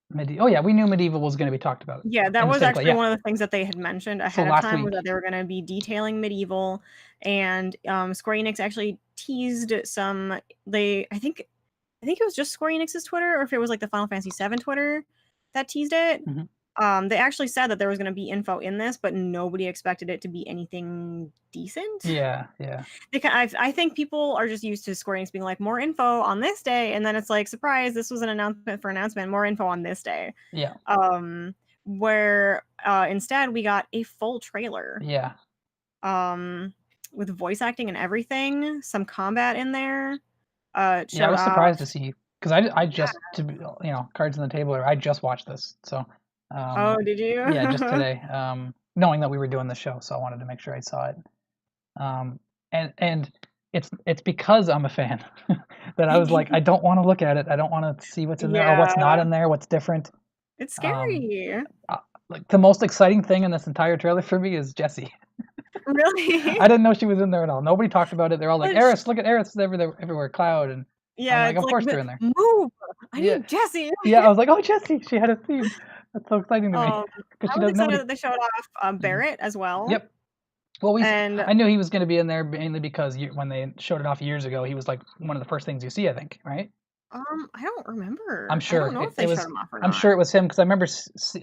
Medieval. Oh yeah, we knew Medieval was going to be talked about. Yeah, that was actually one of the things that they had mentioned ahead of time, was that they were going to be detailing Medieval, and Square Enix actually teased some. I think it was just Square Enix's Twitter, or if it was like the Final Fantasy VII Twitter that teased it. They actually said that there was going to be info in this, but nobody expected it to be anything decent. Yeah. I think people are just used to Square Enix being like, more info on this day, and then it's like, surprise, this was an announcement for announcement, more info on this day. Yeah. Where instead we got a full trailer. Yeah. With voice acting and everything, some combat in there. I was surprised to see, because I just cards on the table. I just watched this, so. Oh, did you? Yeah, just today. Knowing that we were doing the show, so I wanted to make sure I saw it. And it's because I'm a fan that I was like, I don't want to look at it. I don't want to see what's in there or what's not in there, what's different. It's scary. Like the most exciting thing in this entire trailer for me is Jessie. Really? I didn't know she was in there at all. Nobody talked about it. They're all like, Aerith, look at Aerith everywhere, Cloud, and yeah, I'm like, of course they're in there. Move! I need Jessie. Yeah, I was like, oh, Jessie, she had a theme. That's so exciting to me. I was excited that they showed off Barrett as well. Yep. Well, I knew he was going to be in there mainly because when they showed it off years ago, he was like one of the first things you see, I think, right? I don't remember. I'm sure. I don't know if they showed him off or not. I'm sure it was him because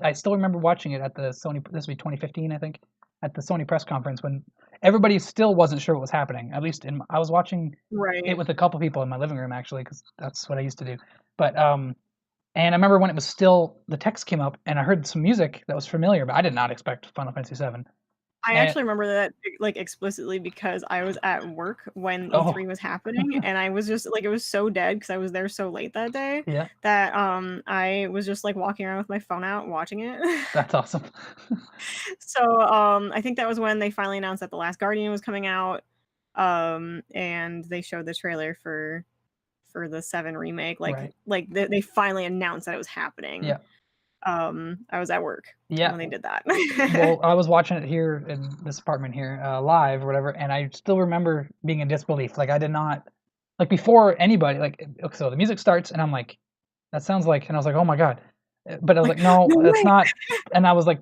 I still remember watching it at the Sony. This would be 2015, I think. at the Sony press conference when everybody still wasn't sure what was happening. At least I was watching it Right. with a couple people in my living room actually, because that's what I used to do. But and I remember when it was still the text came up and I heard some music that was familiar, but I did not expect Final Fantasy VII. I And actually remember that, like, explicitly because I was at work when oh, E3 was happening, and I was just like, it was so dead because I was there so late that day yeah, that I was just like walking around with my phone out watching it. that's awesome. So I think that was when they finally announced that The Last Guardian was coming out, and they showed the trailer for the 7 remake. Right. Like they finally announced that it was happening. Yeah. I was at work Yeah. when they did that. Well, I was watching it here in this apartment here, live or whatever, and I still remember being in disbelief. Like I did not, like before anybody, like so the music starts and I'm like, that sounds like, and I was like, oh my god, but I was Like, like, no, no it's way. not, and I was like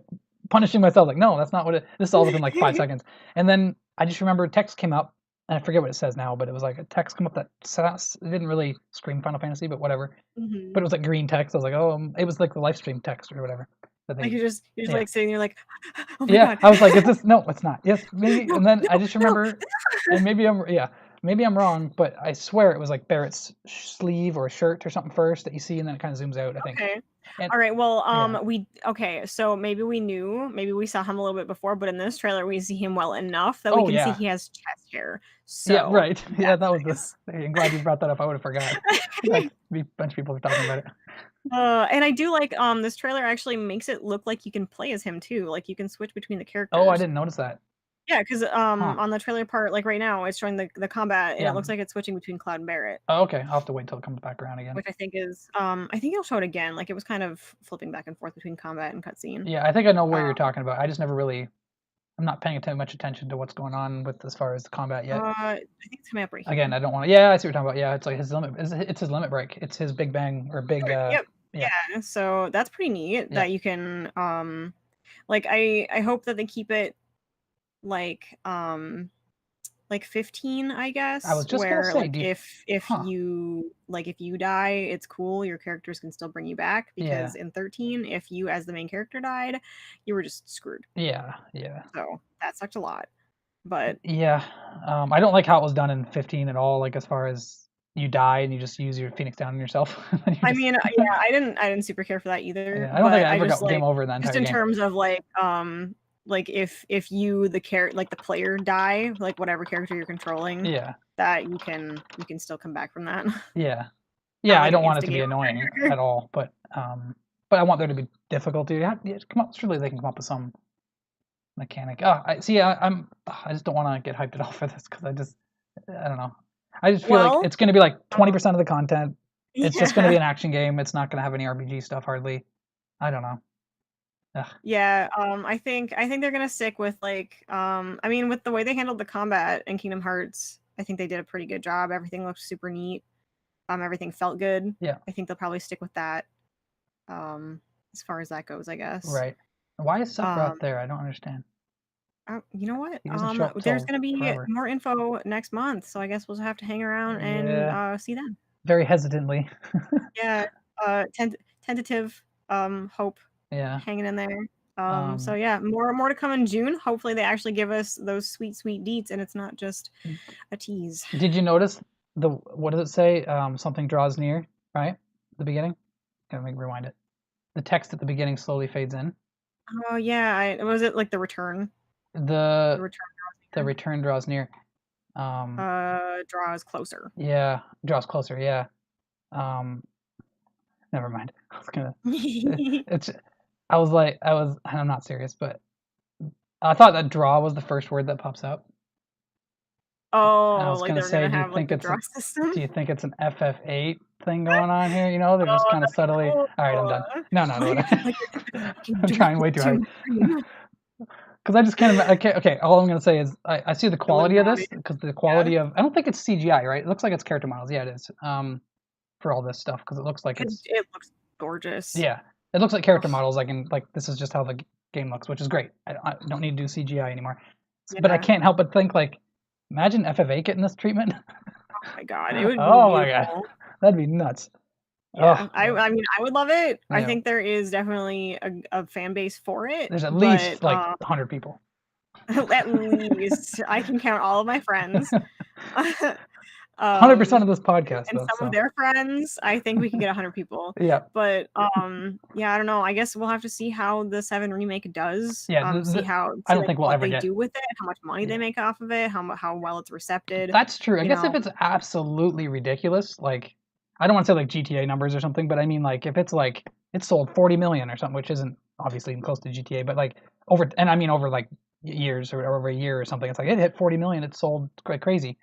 punishing myself, like, no, that's not what it. This is all within like 5 seconds, and then I just remember text came up, and I forget what it says now, but it was like a text come up that it didn't really scream Final Fantasy, but whatever. But Mhm. it was like green text. I was like, oh, it was like the live stream text or whatever that Like they, you're just yeah. like sitting there like, oh my Yeah, god. I was like, "Is this?" No, it's not. Yes, maybe. No, And then no, I just no. remember, and maybe I'm wrong, but I swear it was like Barrett's sleeve or shirt or something first that you see, and then it kind of zooms out, I think. Okay. And All right. Well, yeah, so maybe we saw him a little bit before, but in this trailer we see him well enough that we oh can see yeah, he has chest hair. yeah, So right. Yeah, that's that was the. nice. I'm glad you brought that up. I would have forgot. That a bunch of people were talking about it. And I do like this trailer actually makes it look like you can play as him too. Like you can switch between the Oh, I characters. didn't notice that. Yeah, because Huh? on the trailer part, like right now, it's showing the combat, and Yeah. it looks like it's switching between Cloud and Barrett, Oh, okay. I'll have to wait till it comes back around again. which I think is I think it'll show it again. Like it was kind of flipping back and forth between combat and cutscene. Yeah, I think I know where Uh, you're talking about. I just never really. I'm not paying much attention to what's going on with as far as the combat yet. I think it's coming up right Again, here. I don't want to. Yeah, I see what you're talking about. Yeah, it's like his limit. It's his limit break. It's his big bang or big. Yep. Yeah, Yeah. So that's pretty neat yeah. that you can like I hope that they keep it like like 15, I I was guess, just gonna where say, like do you? Huh? if you die, it's cool, your characters can still bring you back Yeah, because in 13, if you as the main character died, you were just screwed. yeah, yeah, So that sucked a lot. But yeah. I don't like how it was done in 15 at all. Like as far as you die and you just use your Phoenix down on yourself, and you I just. mean, yeah, I didn't super care for that either, Yeah, I don't think but I I ever just got game like over in that just entire in game. terms of like if you like the player die, like whatever character you're controlling, Yeah, that you can still come back from that. yeah, Not yeah. I like an don't want it to instigator be annoying trigger. at all, but I want there to be difficulty. Yeah, come up. Surely they can come up with some mechanic. Oh, I see. I just don't want to get hyped at all for this because I don't know. I just feel like Well, it's going to be like um, 20% of the content. It's just going to yeah. be an action game. It's not going to have any RPG stuff hardly. I don't know. Ugh. Yeah, I think they're gonna stick with like I mean with the way they handled the combat in Kingdom Hearts, I think they did a pretty good job. Everything looked super neat. Everything felt good. Yeah. I think they'll probably stick with that as far as that goes, I guess. Right. Why is Um Sephiroth there? I don't understand. you know what? He doesn't show up There's till gonna be forever. more info next month, so I guess we'll have to hang around and Yeah. see them. Very hesitantly. Yeah, tentative hope Yeah. hanging in there. So Um. yeah, more to come in June. Hopefully they actually give us those sweet deets and it's not just a tease. Did you notice what does it say? Something draws near, right? The beginning. Let me rewind it. The text at the beginning slowly fades in. Oh yeah, was it like the return? The The return the draws return draws near. draws closer. Yeah, draws closer. Yeah. Um, never mind. I was gonna. It's. I was like, I'm not serious, but I thought that draw was the first word that pops up. I Oh, was like gonna they're say, gonna have like the draw system. do you think it's an FF8 thing going on here? You know, they're just Oh, kind of that'd be subtly. cool. All right, I'm done. No, no, Like no. like you can I'm do trying way too hard. Splatoon 3. Because I just can't. Okay, okay. All I'm gonna say is I see the quality of Illuminati. this because the Yeah. quality of I don't think it's CGI, right? It looks like it's character models. Yeah, it is. For all this stuff because it looks like it's It looks gorgeous. yeah, it looks like character Ugh, models. Like this is just how the game looks, which is great. I don't need to do CGI anymore. But I yeah. can't help but think like, imagine FF8 getting this treatment. Oh my god, it would be Oh my god, beautiful. that'd be nuts. Yeah, Oh I mean, I would love it. I yeah, think there is definitely a fan base for it, there's at but least like 100 people. At least I can count all of my friends. 100% of this podcast, And though. some So of their friends. I think we could get 100 people. yeah, But yeah, I don't know. I guess we'll have to see how the 7 remake does. yeah. See I don't like think we'll what ever they get. do with it, how much money they Yeah. make off of it, how well it's recepted. That's true. I You guess if know, it's absolutely ridiculous, like I don't want to say like GTA numbers or something, but I mean like if it's like it sold 40 million or something, which isn't obviously even close to GTA, but like over like years or over a year or something, it's like it hit 40 million, it sold quite crazy.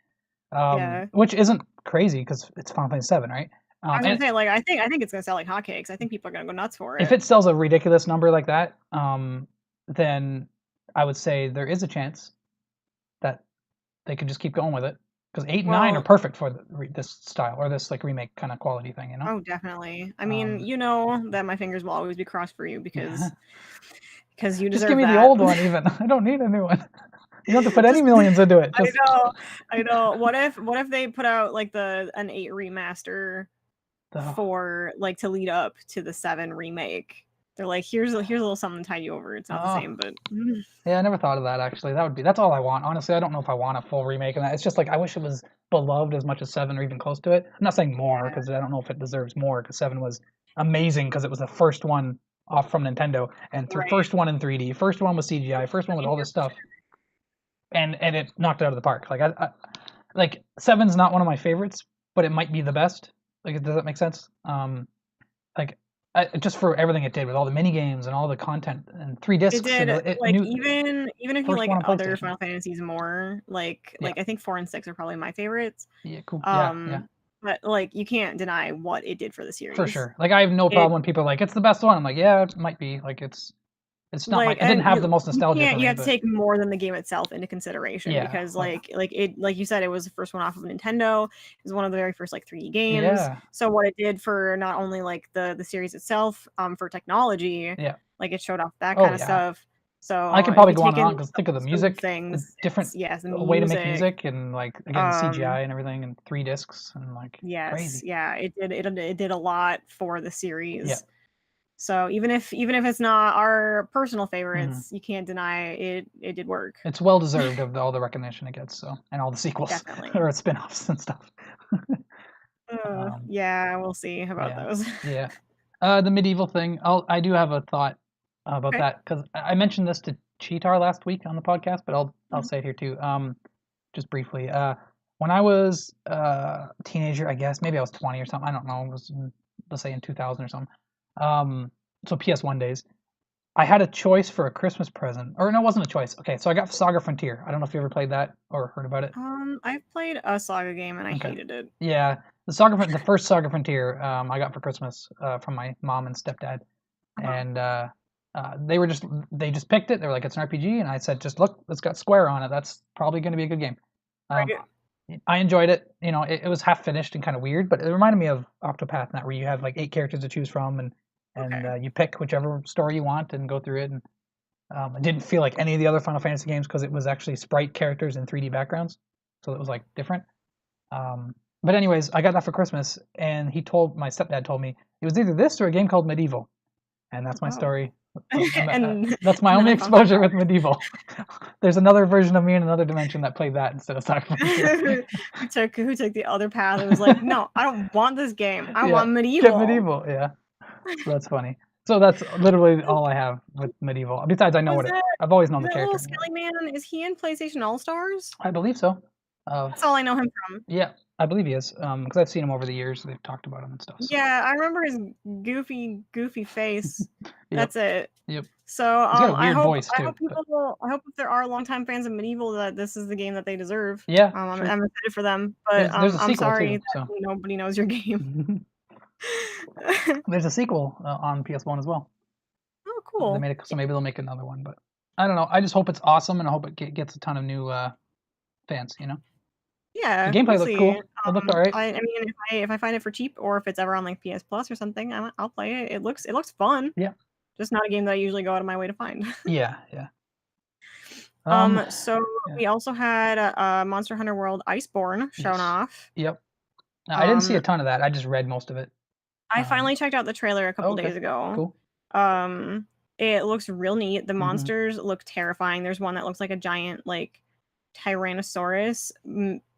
yeah. Which isn't crazy because it's Final Fantasy 7, right? I was gonna And say, like, I think it's gonna sell like hotcakes. I think people are gonna go nuts for if it. it sells a ridiculous number like that, then I would say there is a chance that they could just keep going with it because 8 and 9 are Well, perfect for this style or this like remake kind of quality thing, you know? oh, definitely. I mean, Um, you know that my fingers will always be crossed for you yeah. because you Just give deserve me the that. old one even. I don't need a new one. You don't have to put any millions into it. I Just know, I know. What if they put out like an 8 remaster oh, for like to lead up to the 7 remake? They're like, here's a little something to tide you over. It's not the oh. same, but Yeah, I never thought of that actually. That's all I want. Honestly, I don't know if I want a full remake of that. It's just like I wish it was beloved as much as 7 or even close to it. I'm not saying more yeah, because I don't know if it deserves more because 7 was amazing because it was the first one off from Nintendo and through right. first one in 3D, first one with CGI, first one with all this Yeah, stuff, and it knocked it out of the park. Like 7's not one of my favorites, but it might be the best. Like, does that make sense? Like just for everything it did with all the mini games and all the content and 3 it discs did, and it like, new even if you first like one on other PlayStation. Final Fantasies more, Yeah. I think 4 and 6 are probably my favorites. Yeah, cool. Yeah, yeah, Um, but, like, you can't deny what it did for the for series. sure. Like I have no It problem when people are like it's the best one. I'm like, yeah, it might be. Like it's not my like, it didn't and have the most nostalgia for you me, have to but take more than the game itself into consideration yeah, because, like like you said, it was the first one off of Nintendo. It was one of the very first, like, 3D games. yeah, So what it did for not only, like, the series itself, for technology, yeah. like, it showed off that Oh kinda yeah. stuff. I So could if probably you go on take and in on because think of the those little music, the things, different it's yes, the way to make music, music, and like again the um CGI and everything, and 3 discs and like yes, crazy. yeah, it did a lot for the Yeah, series. So even if it's not our personal hmm favorites, you can't deny it did work. it's well deserved of all the recognition it gets. So and all the sequels Definitely. or spin-offs and stuff. um, Yeah, we'll see about yeah, those. yeah. The medieval thing. I do have a thought about Okay. that because I mentioned this to Cheetar last week on the podcast, but I'll Mhm. say it here too. Just briefly. When I was a teenager, I guess maybe I was 20 or something. I don't know. It was let's say in 2000 or something. Um, so PS1 days. I had a choice for a Christmas present, or no, it wasn't a choice. Okay, so I got Saga Frontier. I don't know if you ever played that or heard about it. I've played a Saga game and I Okay. hated it. Yeah, the first Saga Frontier, I got for Christmas from my mom and stepdad, Uh-huh. and they just picked it. They were like, it's an RPG, and I said, just look, it's got Square on it. That's probably going to be a good game. Um, Right. I enjoyed it. You know, it was half finished and kind of weird, but it reminded me of Octopath, that where you have like 8 characters to choose from, and Okay. you pick whichever story you want and go through it. And it didn't feel like any of the other Final Fantasy games because it was actually sprite characters in 3D backgrounds, so it was like different. But anyways, I got that for Christmas, and my stepdad told me it was either this or a game called Medieval, and that's my Oh. story. And That's my then only I found Saga. exposure with Medieval. There's another version of me in another dimension that played that instead of Saga Frontier. Who took the other path and was like, "No, I don't want this game. I Yeah, want get medieval." Medieval. Yeah, that's funny. So that's literally all I have with Medieval. Besides, I know Was what it. that I've always known is the that little character. skelly man, is he in PlayStation All-Stars? I believe so. That's all I know him from. Yeah, I believe he is. Because I've seen him over the years. They've talked about him and stuff. So. Yeah, I remember his goofy face. Yep. That's it. Yep. So, He's got a weird voice I too. hope But if there are longtime fans of Medieval that this is the game that they deserve. yeah, I'm sure. excited for them, but There's a I'm sequel sorry too. that So nobody knows your game. there's a sequel on PS1 as well. Oh, They cool. made it, so maybe they'll make another one. But I don't know. I just hope it's awesome, and I hope it gets a ton of new fans. You know, the Yeah, we'll gameplay looked see. cool. It looked alright. I mean, if I find it for cheap or if it's ever on like PS Plus or something, I'll play it. It looks fun. Yeah. Just not a game that I usually go out of my way to find. Yeah. Yeah. Um. So Yeah. we also had Monster Hunter World Iceborne shown Yes. off. Yep. I didn't see a Um, ton of that. I just read most of it. I finally checked out the trailer a couple Okay. days ago. Cool. Um, It looks real neat. The Mhm. monsters look terrifying. There's one that looks like a giant like Tyrannosaurus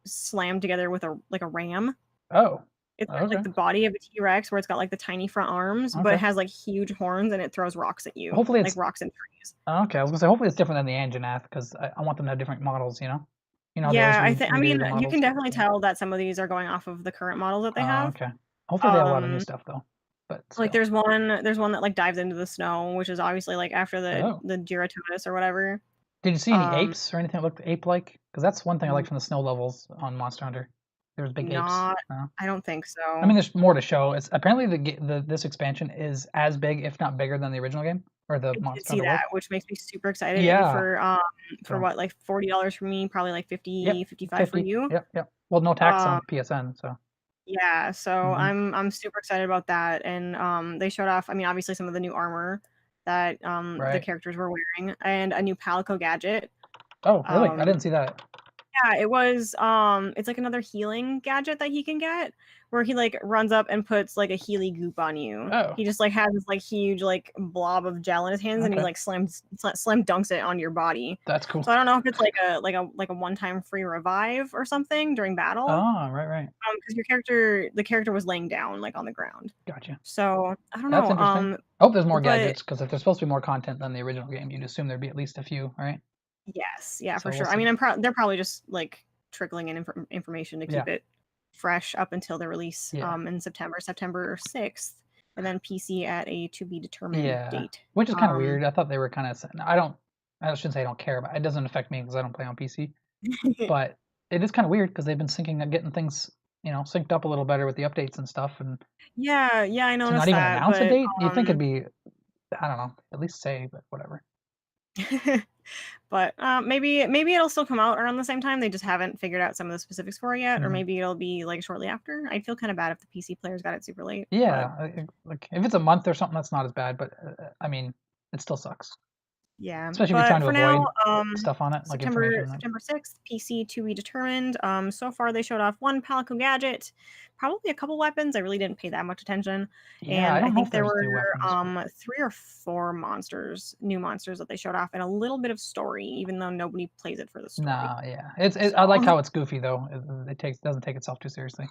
slammed together with a ram. Oh, It's got like okay, the body of a T-Rex where it's got like the tiny front arms, but it okay. has like huge horns and it throws rocks at you, Hopefully like it's rocks and trees. okay. I was gonna say hopefully it's different than the Anjanath because I want them to have different models. You know they always Yeah, I redo mean, the you can models. definitely Yeah. tell that some of these are going off of the current models that they Oh, have. okay. Hopefully they have a lot of new Um, stuff though. But like still. there's one that like dives into the snow, which is obviously like after Oh. the Gyratotus or whatever. Did you see any Um, apes or anything that looked ape-like? Because that's one thing I like n- from the snow levels on Monster Hunter. There's big apes. not, No? I don't think I mean, so. there's more to show. It's apparently this expansion is as big, if not bigger, than the original game or the I did Monster see Hunter that, World. which makes me super excited. And Yeah. for So, what, like $40 for me, probably like yep, 50, 55 for 50. you. Yep, yep. Well, no tax Um, on PSN, so. yeah, so Hmm. I'm super excited about that. And they showed off, I mean, obviously some of the new armor that the Right. characters were wearing and a new Palico gadget. Oh, really? I Um, didn't see that. Yeah, it was, it's like another healing gadget that he can get, where he, like, runs up and puts, like, a Healy goop on you. Oh, He just, like, has this, like, huge, like, blob of gel in his hands, and he, okay. like, slam dunks it on your body. That's cool. So I don't know if it's like a one-time free revive or something during battle, Oh, right, right. because the character was laying down, like, on the ground. Gotcha. So, I don't That's know, interesting. I hope there's more but gadgets, because if there's supposed to be more content than the original game, you'd assume there'd be at least a few, right? yes, yeah, for So we'll sure. I see. mean, they're probably just, like, trickling in information to Yeah, keep it fresh up until the release yeah, in September 6th, and then PC at a to be determined yeah. date. Which is kind of weird. I thought they were kind of. I shouldn't say I don't care, but it doesn't affect me because I don't play on PC. But it is kind of weird because they've been getting things, synced up a little better with the updates and stuff, and Yeah, yeah, I to not noticed even that, announce a but date, you'd think it'd be, I don't know, at least say, but whatever. but maybe it'll still come out around the same time. They just haven't figured out some of the specifics for it yet, or Hmm. maybe it'll be like shortly after. I'd feel kind of bad if the PC players got it super late, but Yeah, like if it's a month or something, that's not as bad, but I mean, it still sucks, yeah, especially if you're trying but to for now, avoid stuff on it, like information. September 6th, PC to be determined. So far they showed off one Palico gadget, probably a couple weapons. I really didn't pay that much attention, Yeah, I and I don't know think if there there's were new weapons, but 3 or 4 new monsters that they showed off, and a little bit of story, even though nobody plays it for the story. nah, yeah, So I like how it's goofy though. Doesn't take itself too seriously,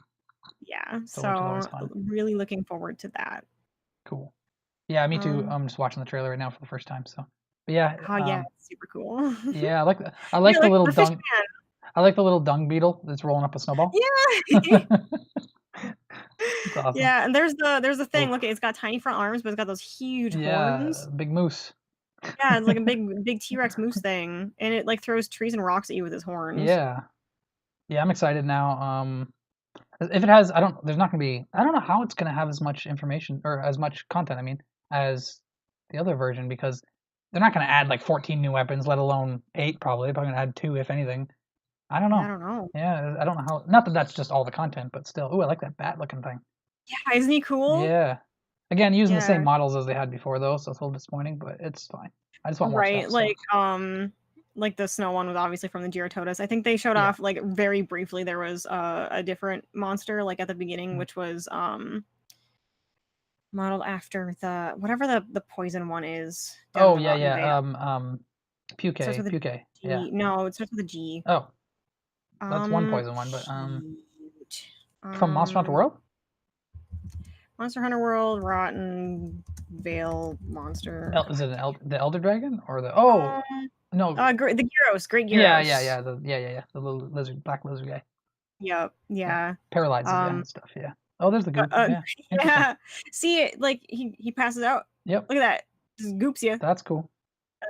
yeah, so which is always so fun. really looking forward to that. Cool. Yeah, me too. Um, I'm just watching the trailer right now for the first time, so. But yeah, oh yeah, it's super cool. yeah, I You're like the like little the fish dung. I like the little dung beetle that's rolling up a snowball. man. It's awesome. Yeah, and there's the thing. Oof. Look, it's got tiny front arms, but it's got those huge Yeah, horns. big moose. Yeah, it's like a big T-Rex moose thing, and it like throws trees and rocks at you with its horns. Yeah, yeah, I'm excited now. If it has, I don't. There's not gonna be. I don't know how it's gonna have as much information or as much content. I mean, as the other version because they're not gonna add like 14 new weapons, let alone 8. Probably, they're probably gonna add 2 if anything. I don't Yeah, I know. don't know. Yeah, I don't know how. Not that that's just all the content, but still. Ooh, I like that bat looking thing. Yeah, isn't he cool? Yeah. Again, using the same Yeah, models as they had before though, so it's a little disappointing, but it's fine. I just want more right. stuff, so Like the snow one was obviously from the Gyratotus. I think they showed yeah. off like very briefly. There was a different monster like at the beginning, Mm. which was modeled after the whatever the poison one is down in Oh the yeah, Rotten yeah. Vale. Puke, Starts with a Puke. Yeah. G. No, it starts with a G. Oh, that's one poison one, but Shoot. from Monster Hunter World? Monster Hunter World, Rotten Vale Monster. Is it the Elder Dragon or the Um, no. the Gyros, Great Yeah, Gyros. yeah, yeah. The little lizard, black lizard guy. Yep, Yeah. yeah. Paralyzes you Um, and stuff, yeah. Oh, there's the goop. Yeah. Interesting. yeah. See it like he passes out. Yep. Look at that. Just goops you, and That's cool.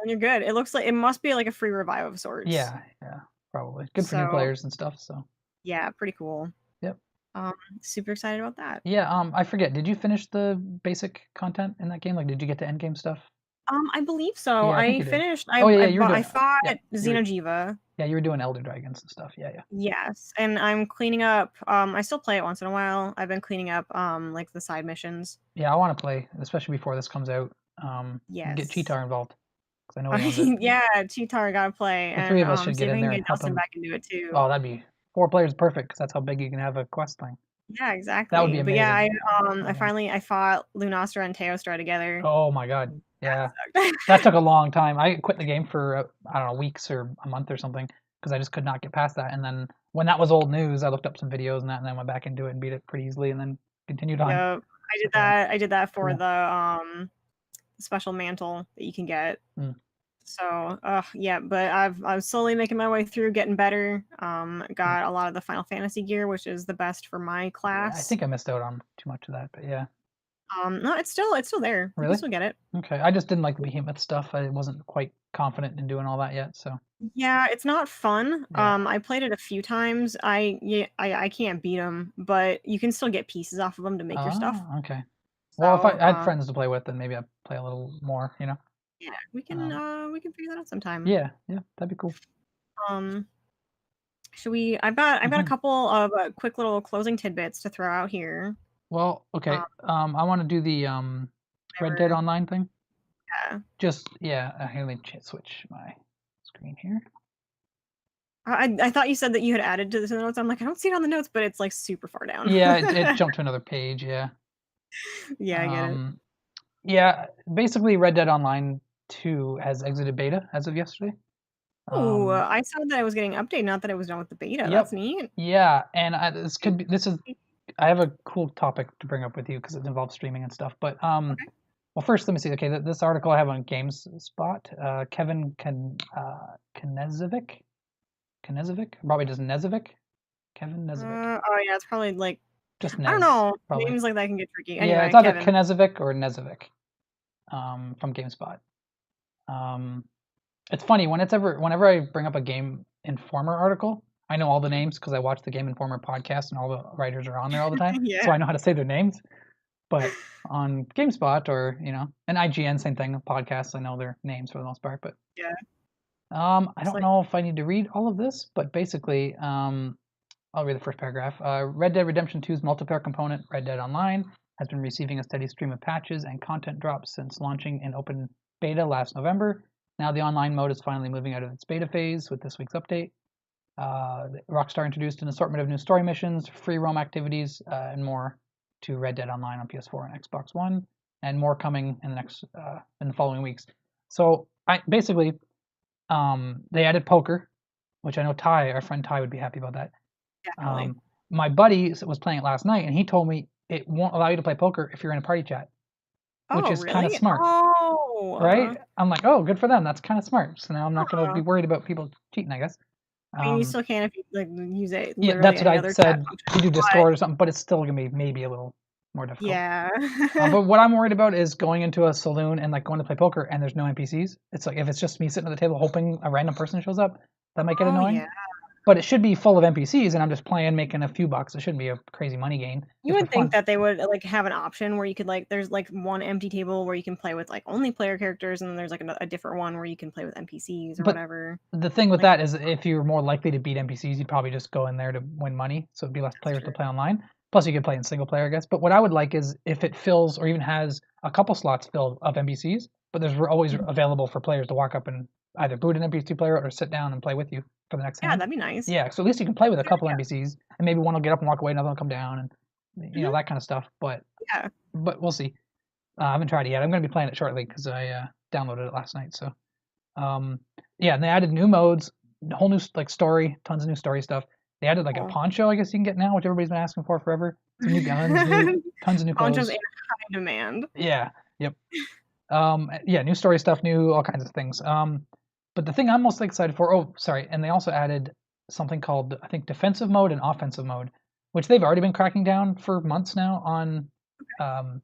you're good. It looks like it must be like a free revive of sorts. Yeah, yeah. Probably. Good for new So players and stuff, so. yeah, pretty cool. Yep. Um, super excited about that. Yeah, I forget. Did you finish the basic content in that game? Like, did you get to end game stuff? I believe so. Yeah, I think I you did. finished. Oh yeah, yeah, you were I doing. fought Yeah, Xeno'jiiva. yeah, you were doing Elder Dragons and stuff. Yeah, yeah. Yes, and I'm cleaning up. I still play it once in a while. I've been cleaning up like the side missions. Yeah, I want to play, especially before this comes out. Get Yes. Cheetar involved because I know he owns it. Yeah, Cheetar gotta play, The 3 and of us should see get if I in can there and get help Dustin him. back into it too. Oh, that'd be 4 players perfect because that's how big you can have a quest thing. Yeah, That would exactly. be But yeah, amazing. I Yeah. finally I fought Lunastra and Teostra together. Oh my god. Yeah. That That sucked. took a long time. I quit the game for, I don't know, weeks or a month or something because I just could not get past that. And then when that was old news, I looked up some videos and that, and then went back into it and beat it pretty easily, and then continued on. Yep. So yeah, I did that for cool. the special mantle that you can get. Mm. So, yeah, but I'm slowly making my way through, getting better. Cool. Got a lot of the Final Fantasy gear, which is the best for my Yeah, I class. think I missed out on too much of that, but yeah. No, it's still there. You can Really? still get it. Okay. I just didn't like the behemoth stuff. I wasn't quite confident in doing all that yet, so Yeah, it's not fun. yeah. I played it a few times. I can't beat them, but you can still get pieces off of them to make your stuff. Oh, okay. Well, if So, I had friends to play with, then maybe I'd play a little more, you know? yeah, Um, we can figure that out sometime. yeah, yeah, that'd be cool. Um, should we? I've got a Hmm. couple of quick little closing tidbits to throw out here. Well, okay. Um, I want to do the Red Dead whenever, Online thing. yeah. Just yeah. Here, let me switch my screen here. I thought you said that you had added to the notes. I'm like, I don't see it on the notes, but it's like super far down. Yeah, it jumped to another page. Yeah. Yeah, I get it. Um, yeah. Basically, Red Dead Online 2 has exited beta as of yesterday. Ooh, Um, I saw that it was getting updated, not that it was done with the beta. That's yep. neat. Yeah, and this could be. This is. I have a cool topic to bring up with you because it involves streaming and stuff. But Okay. well, first let me see. Okay, this article I have on GameSpot. Kevin Knezovic, probably just Nezovic. Kevin Nezovic, Oh yeah, it's probably like just I don't Nez, know. probably. Names like that can get tricky. Yeah, it's Anyway, either Kevin. Knezovic or Nezovic, from GameSpot. Um, it's funny whenever I bring up a Game Informer article, I know all the names because I watch the Game Informer podcast and all the writers are on there all the time, Yeah. so I know how to say their names. But on GameSpot or and IGN, same thing. Podcasts, I know their names for the most part. But Yeah. I It's don't like know if I need to read all of this, but basically, I'll read the first paragraph. Red Dead Redemption 2's multiplayer component, Red Dead Online, has been receiving a steady stream of patches and content drops since launching in open beta last November. Now the online mode is finally moving out of its beta phase with this week's update. Rockstar introduced an assortment of new story missions, free roam activities, and more to Red Dead Online on PS4 and Xbox One, and more coming in the following weeks. So I basically they added poker, which I know our friend Ty, would be happy about that. definitely. Um, my buddy was playing it last night, and he told me it won't allow you to play poker if you're in a party chat, which Oh, is kind of really? smart, Oh. right? I'm like, oh, good for them. That's kind of smart. So now I'm not going to Huh. be worried about people cheating, I guess. I mean, you Um, still can if you like use it yeah, literally that's what any I other chat said. function. You do But Discord or something, but it's still gonna be maybe a little more difficult. yeah. But what I'm worried about is going into a saloon and like going to play poker and there's no NPCs. It's like if it's just me sitting at the table hoping a random person shows up, that might get Oh annoying. yeah. But it should be full of NPCs and I'm just playing, making a few bucks. It shouldn't be a crazy money gain. You Just for would think fun. that they would like have an option where you could like there's like one empty table where you can play with like only player characters and then there's like a different one where you can play with NPCs or But whatever. the thing with Like that is if you're more likely to beat NPCs, you'd probably just go in there to win money. So it'd be less that's players to true. play online. Plus you could play in single player, I guess. But what I would like is if it fills or even has a couple slots filled of NPCs, but there's always Mhm. available for players to walk up and either boot an NPC player or sit down and play with you for the next Yeah, hand. that'd be nice. Yeah, so at least you can play with a Good couple idea. NPCs, and maybe one will get up and walk away, another will come down, and Mhm. that kind of stuff. Yeah. But we'll see. I haven't tried it yet. I'm going to be playing it shortly because I downloaded it last night. So um, yeah, and they added new modes, a whole new like story, tons of new story stuff. They added like a Cool. poncho, I guess you can get now, which everybody's been asking for forever. Some new guns, new tons of new Ponchos clothes. in high demand. Yeah, yep. Yeah, new story stuff, new all kinds of things. But the thing I'm most excited for, oh, sorry, and they also added something called I think defensive mode and offensive mode, which they've already been cracking down for months now on um,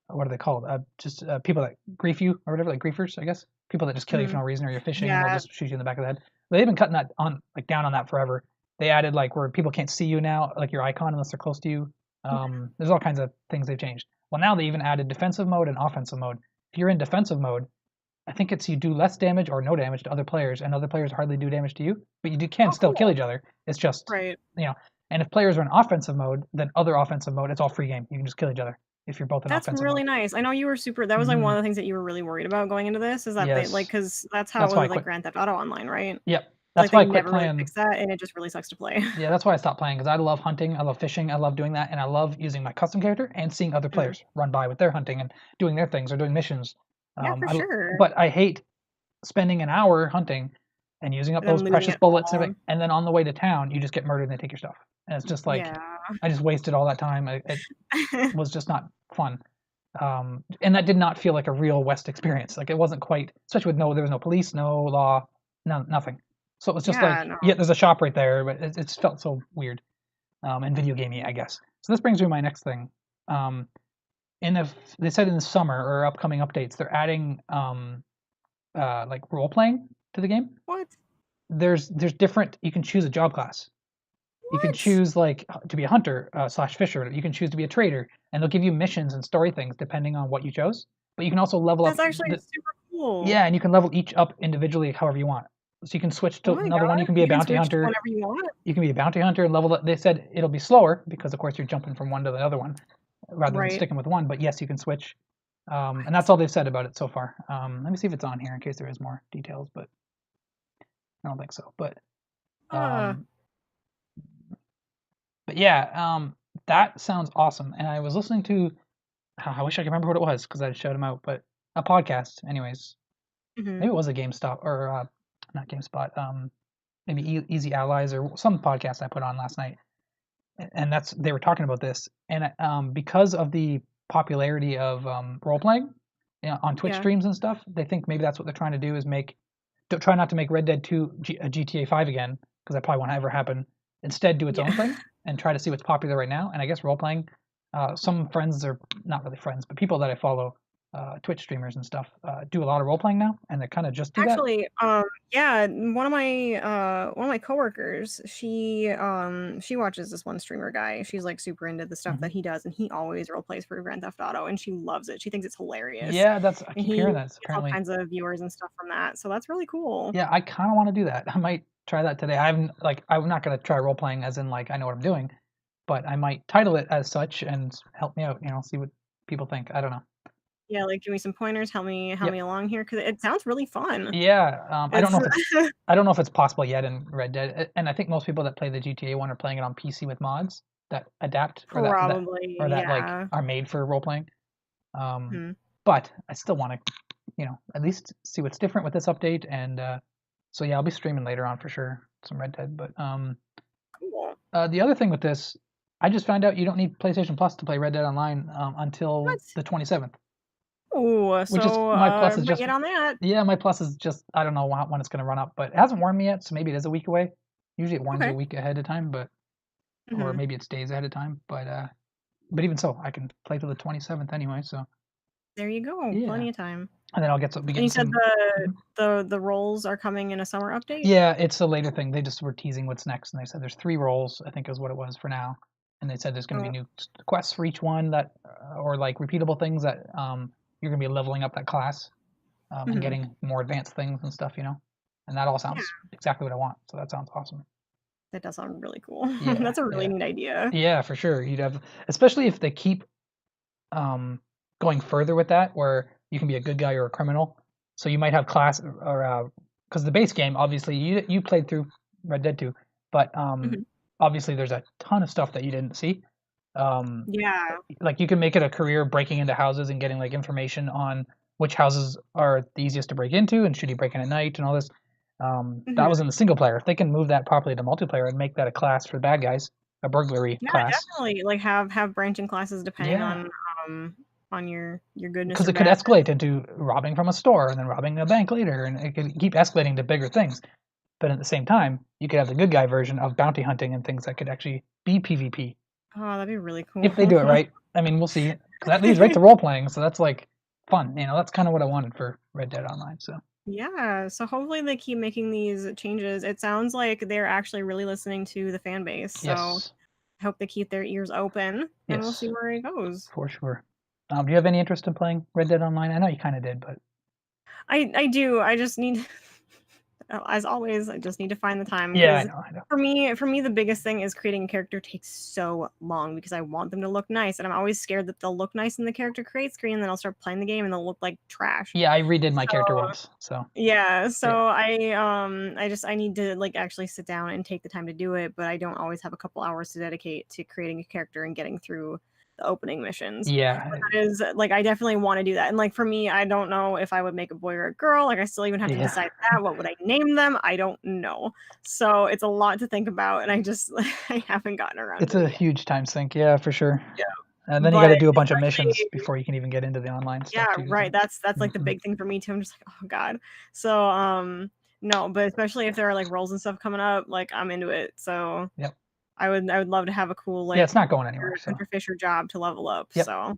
what are they called? Just people that grief you or whatever, like griefers, I guess. People that just kill you for Mm. no reason, or you're fishing and they'll Yeah. just shoot you in the back of the head. But they've been cutting that on like down on that forever. They added like where people can't see you now, like your icon unless they're close to you. There's all kinds of things they've changed. Well, now they even added defensive mode and offensive mode. If you're in defensive mode, I think it's you do less damage or no damage to other players, and other players hardly do damage to you. But can Oh, still kill cool. each other. It's just Right. you know. And if players are in offensive mode, then other offensive mode, it's all free game. You can just kill each other if you're both in That's offensive really mode. nice. I know you were super that was, like, Hmm. one of the things that you were really worried about going into this is that they like Yes, because that's how it that's was why I with, like, quit. Grand Theft Auto Online, right? Yep. That's Like, why they I quit never really playing. fix that, and it just really sucks to play. Yeah, that's why I stopped playing because I love hunting, I love fishing, I love doing that, and I love using my custom character and seeing other Mhm. players run by with their hunting and doing their things or doing missions. Yeah, for sure. But I hate spending an hour hunting and using up And then those losing precious it bullets and all. everything, and then on the way to town, you just get murdered and they take your stuff. And it's just like Yeah. I just wasted all that time. It was just not fun. And that did not feel like a real West experience. Like it wasn't quite, especially with there was no police, no law, nothing. So it was just Yeah, like, no. yeah, there's a shop right there, but it felt so weird and video gamey, I guess. So this brings me to my next thing. Um, they said in the summer or upcoming updates, they're adding like role playing to the game. What? There's different. You can choose a job class. You can What? choose like to be a hunter slash fisher. You can choose to be a trader, and they'll give you missions and story things depending on what you chose. But you can also level That's up actually super cool. yeah, and you can level each up individually however you want. So you can switch Oh to my another one. god, You can be a you can bounty switch to hunter. whenever you want? You can be a bounty hunter and level up. They said it'll be slower because of course you're jumping from one to the other one rather than Right. sticking with one. But yes, you can switch. And that's What? all they've said about it so far. Let me see if it's on here in case there is more details, but I don't think so. Uh, Um, but yeah, that sounds awesome. And I was listening to, I wish I could remember what it was because I showed them out, but a podcast, anyways. mhm. Maybe it was a GameStop or not GameSpot. Maybe Easy Allies or some podcast I put on last night, and they were talking about this, and because of the popularity of role playing, on Twitch Yeah. streams and stuff, they think maybe that's what they're trying to do is try not to make Red Dead 2 a GTA 5 again because that probably won't ever happen. Instead, do its Yeah. own thing and try to see what's popular right now. And I guess role playing. Some friends are not really friends, but people that I follow, Twitch streamers and stuff, do a lot of role playing now, and they kind of just do that. Actually, yeah, one of my coworkers, she watches this one streamer guy. She's like super into the stuff Hmm. that he does, and he always role plays for Grand Theft Auto, and she loves it. She thinks it's hilarious, Yeah, I and keep he hearing that. It's gets all apparently. kinds of viewers and stuff from that. So that's really cool. Yeah, I kind of want to do that. I might try that today. I'm not gonna try role playing as in like I know what I'm doing, but I might title it as such and help me out. See what people think. I don't know. Yeah, like give me some pointers, help Yep. me along here because it sounds really fun. Yeah. It's I don't know if it's possible yet in Red Dead, and I think most people that play the GTA one are playing it on PC with mods that adapt probably, or that like yeah. are made for role playing. Um, Mhm. but I still want to, at least see what's different with this update, and so yeah, I'll be streaming later on for sure some Red Dead. But Cool. the other thing with this, I just found out you don't need PlayStation Plus to play Red Dead Online until What? the 27th, Ooh, which is so my plus is might just get on that. yeah, my plus is just I don't know when it's going to run up, but it hasn't warned me yet, so maybe it is a week away. Usually it warns you Okay. a week ahead of time, or Mhm. maybe it's days ahead of time. But even so, I can play till the 27th anyway. So There you go, yeah, plenty of time. and then be And you getting said some. the Mhm. the roles are coming in a summer update? Yeah, it's a later thing. They just were teasing what's next, and they said there's 3 roles. I think is what it was for now, and they said there's going to be Oh, new quests for each one that, or like repeatable things that you're going to be leveling up that class and mhm. getting more advanced things and stuff. And that all Yeah, sounds exactly what I want. So that sounds awesome. that does sound really cool. Yeah, That's a really yeah, neat idea. yeah, for sure. You'd have, especially if they keep um, going further with that, where you can be a good guy or a criminal. So you might have class or because the base game, obviously, you played through Red Dead 2, but Mhm. obviously there's a ton of stuff that you didn't see. Um, Yeah. like you can make it a career breaking into houses and getting like information on which houses are the easiest to break into and should you break in at night and all this. That was Mhm. in the single player. If they can move that properly to multiplayer and make that a class for bad guys, a burglary Yeah, class, definitely, like, have branching classes depending yeah, on your goodness because or it could badness. escalate into robbing from a store and then robbing a bank later, and it could keep escalating to bigger things. But at the same time, you could have the good guy version of bounty hunting and things that could actually be PvP Oh, that'd be really cool. if they do it right. I mean, we'll see. 'Cause that leads right to role playing, so that's like fun. That's kind of what I wanted for Red Dead Online. So Yeah, so hopefully they keep making these changes. It sounds like they're actually really listening to the fan base, so yes, I hope they keep their ears open, and we'll see yes, where it goes. for sure. Do you have any interest in playing Red Dead Online? I know you kind of did, but I do, I just need as always, I just need to find the time Yeah, because I know. for me, the biggest thing is creating a character takes so long because I want them to look nice, and I'm always scared that they'll look nice in the character create screen, and then I'll start playing the game and they'll look like trash. Yeah, I redid my character So once, so yeah, yeah. so I need to like actually sit down and take the time to do it, but I don't always have a couple hours to dedicate to creating a character and getting through the opening missions. But Yeah, that is like I definitely want to do that. And like for me, I don't know if I would make a boy or a girl. Like I still even have to yeah. decide that. What would I name them? I don't know. So it's a lot to think about, and I just I haven't gotten around It's to a it yet. huge time sink, yeah, for sure. Yeah. And then you gotta But do a bunch of missions especially before you can even get into the online yeah, stuff too, right. so That's like the mhm. big thing for me too. I'm just like, oh God. So no, but especially if there are like roles and stuff coming up, like I'm into it. So Yep. I would love to have a cool Yeah, like it's not going anywhere, so Hunter Fisher job to level up. yep. So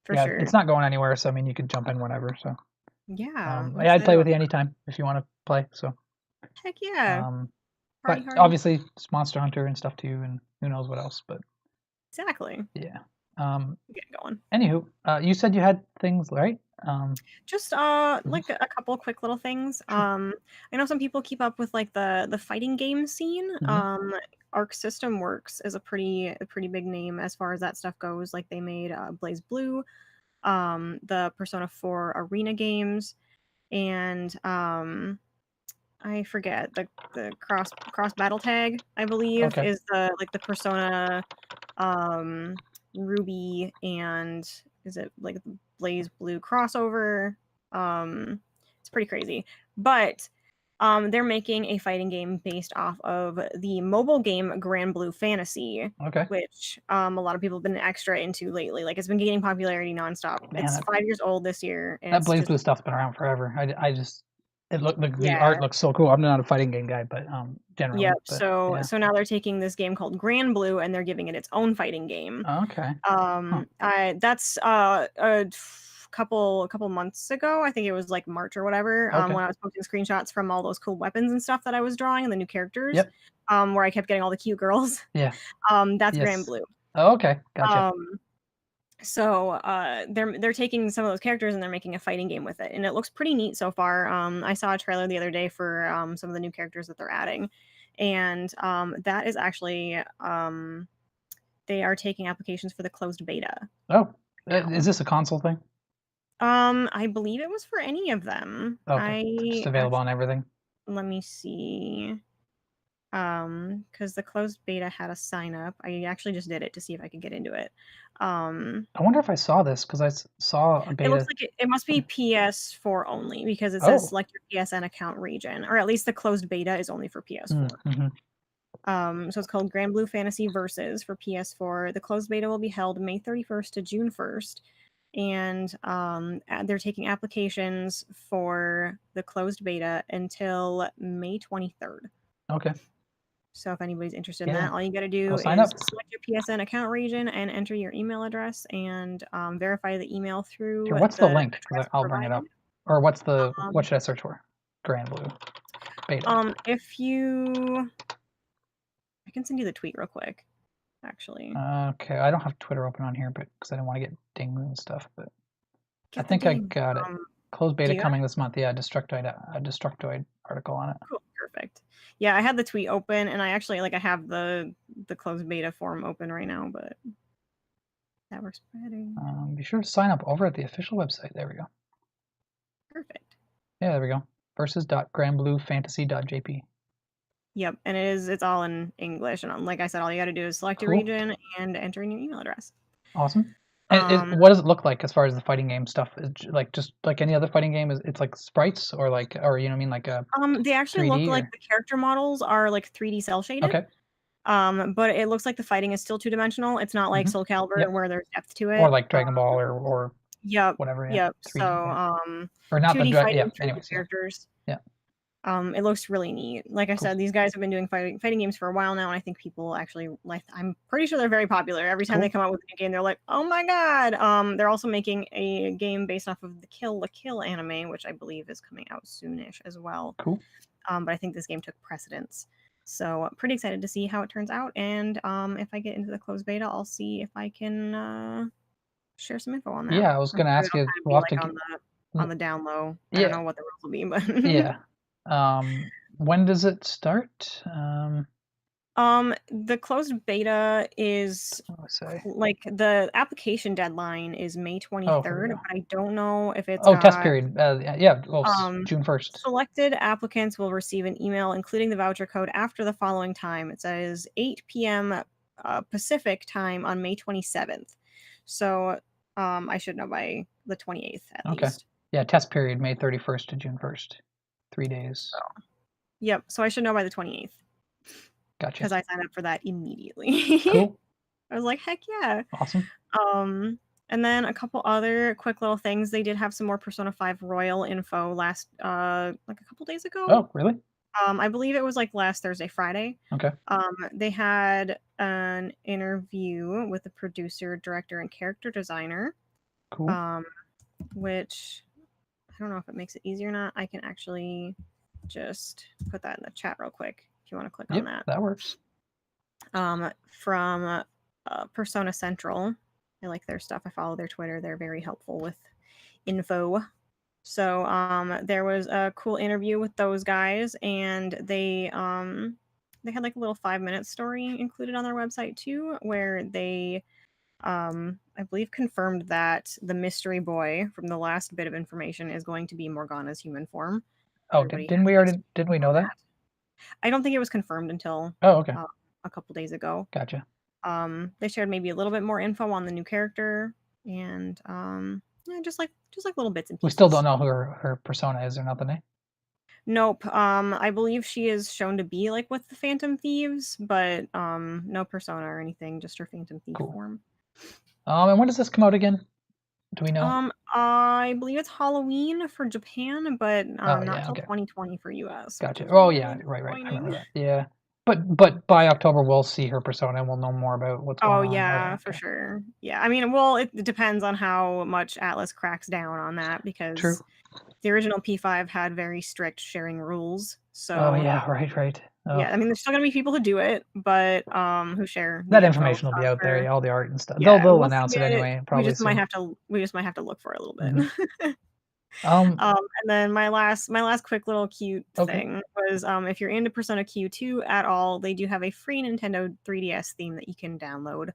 for Yeah, sure. it's not going anywhere, so I mean, you could jump in whenever, so, Yeah, I'm yeah, I'd excited play about with you anytime if you wanna play, so, heck yeah. um, Party but hardy. obviously it's Monster Hunter and stuff too, and who knows what else, but Exactly. yeah. Um, Get going. Anywho, you said you had things, right? Just Mhm, like a couple quick little things. sure. I know some people keep up with like the fighting game scene. Mhm, Arc System Works is a pretty big name as far as that stuff goes. Like they made Blaze Blue, the Persona 4 arena games, and I forget the cross battle tag, I believe, okay. is the like the Persona um Ruby and is it like the Blaze Blue crossover? It's pretty crazy. But they're making a fighting game based off of the mobile game Grand Blue Fantasy, Okay. which a lot of people have been extra into lately. Like it's been gaining popularity nonstop. Man, It's 5 years old this year, and that it's Blaze just Blue stuff's been around forever. I just the yeah. art looks so cool. I'm not a fighting game guy, but, Yep. generally, but yeah. So now they're taking this game called Grand Blue and they're giving it its own fighting game. Okay. Huh. I that's couple months ago. I think it was like March or whatever. Okay. When I was posting screenshots from all those cool weapons and stuff that I was drawing and the new characters. Yep. Where I kept getting all the cute girls. Yeah. That's Grand Yes. Blue. Oh, okay. Gotcha. Um, so they're taking some of those characters and they're making a fighting game with it, and it looks pretty neat so far. I saw a trailer the other day for some of the new characters that they're adding, and that is actually they are taking applications for the closed beta Oh, is now. this a console thing? I believe it was for any of them. Okay. Just I available actually on everything? let me see. Because the closed beta had a sign up. I actually just did it to see if I could get into it. Um, I wonder if I saw this because saw a it looks beta. like it must be Hmm. PS4 only because it says Oh. select your PSN account region, or at least the closed beta is only for PS4. Mm-hmm. So it's called Grand Blue Fantasy Versus for PS4. The closed beta will be held May 31st to June 1st, and they're taking applications for the closed beta until May 23rd. Okay. So if anybody's interested in Yeah. that, all you got to Go do sign up. is select your PSN account region and enter your email address and verify the email through Here, what's the the link? Because address I'll bring it provided. up. Or what Um, should I search for? Grand Blue beta. if you, I can send you the tweet real quick, actually. Okay, I don't have Twitter open on here, but because I didn't want to get dinged and stuff. But I Get the think I ding. got it. Um, Closed do beta you have coming this month. Yeah, Destructoid article on it. it? Cool, perfect. Yeah, I had the tweet open, and I actually like I have the closed beta form open right now, but that works better. Be sure to sign up over at the official website. There we go. Perfect. Yeah, there we go. Versus.grandbluefantasy.jp. Yep, and it's all in English, and like I said, all you got to do is select your Cool. region and enter in your email address. Awesome. And what does it look like as far as the fighting game stuff? Like just like any other fighting game? It's like sprites or you know what I mean, like a They actually look 3D like or the character models are like 3D cell shaded. okay. But it looks like the fighting is still two-dimensional. It's not like Hmm. Soul Calibur Yep. where there's depth to Or it. like Dragon Ball or Yep, whatever. Yeah. yep. 3D. So, Yeah. Or not the 2D yeah. fighting, 3D Anyways. Yeah. characters. Yeah. It looks really neat. Like I Cool. said, these guys have been doing fighting games for a while now, and I think people actually like. I'm pretty sure they're very popular. Every time Cool. they come out with a new game, they're like, "Oh my god!" They're also making a game based off of the Kill la Kill anime, which I believe is coming out soonish as well. Cool. But I think this game took precedence, so pretty excited to see how it turns out. And if I get into the closed beta, I'll see if I can share some info on that. Yeah, I was I'm gonna sure ask it'll you. kind of be We'll have like to. on the down low. I don't Yeah. know what the rules will be, but Yeah. When does it start? The closed beta is What do I say? like the application deadline is May Oh, here we 23rd, go. but I don't know if it's Oh, test got period. Yeah. Well, um June 1st. selected applicants will receive an email including the voucher code after the following time. It says 8 p.m. Pacific time on May 27th. So I should know by the 28th at Okay. least. Yeah, test period May 31st to June 1st. 3 days. Yep, so I should know by the 28th Gotcha. because I signed up for that immediately. Cool. I was like, heck yeah. Awesome. And then a couple other quick little things. They did have some more Persona 5 Royal info last like a couple days ago. Oh, really? I believe it was like last Thursday, Friday. Okay. They had an interview with the producer, director, and character designer. Cool. Which I don't know if it makes it easier or not. I can actually just put that in the chat real quick if you want to click on that. That works. From Persona Central. I like their stuff. I follow their Twitter. They're very helpful with info. So there was a cool interview with those guys, and they had like a little 5-minute story included on their website too, where they I believe confirmed that the mystery boy from the last bit of information is going to be Morgana's human form. Oh, didn't we know that? I don't think it was confirmed until okay. A couple days ago. Gotcha. They shared maybe a little bit more info on the new character, and yeah, just like little bits and pieces. We still don't know who her persona is or nothing, eh? Nope. I believe she is shown to be like with the Phantom Thieves, but no persona or anything, just her Phantom Thief form. And when does this come out again? Do we know? I believe it's Halloween for Japan, but not till 2020 for US. Gotcha. Oh yeah, right. I remember that. Yeah. But by October we'll see her persona and we'll know more about what's going on. Oh yeah, for sure. Yeah, I mean, well, it depends on how much Atlas cracks down on that because the original P5 had very strict sharing rules. So Oh yeah, right. Oh. Yeah, I mean, there's still gonna be people who do it, but who share that information will be out there, all the art and stuff. Yeah, they'll announce it anyway. Probably we just might have to look for it a little bit. Mm-hmm. And then my last quick little cute thing was if you're into Persona Q2 at all, they do have a free Nintendo 3DS theme that you can download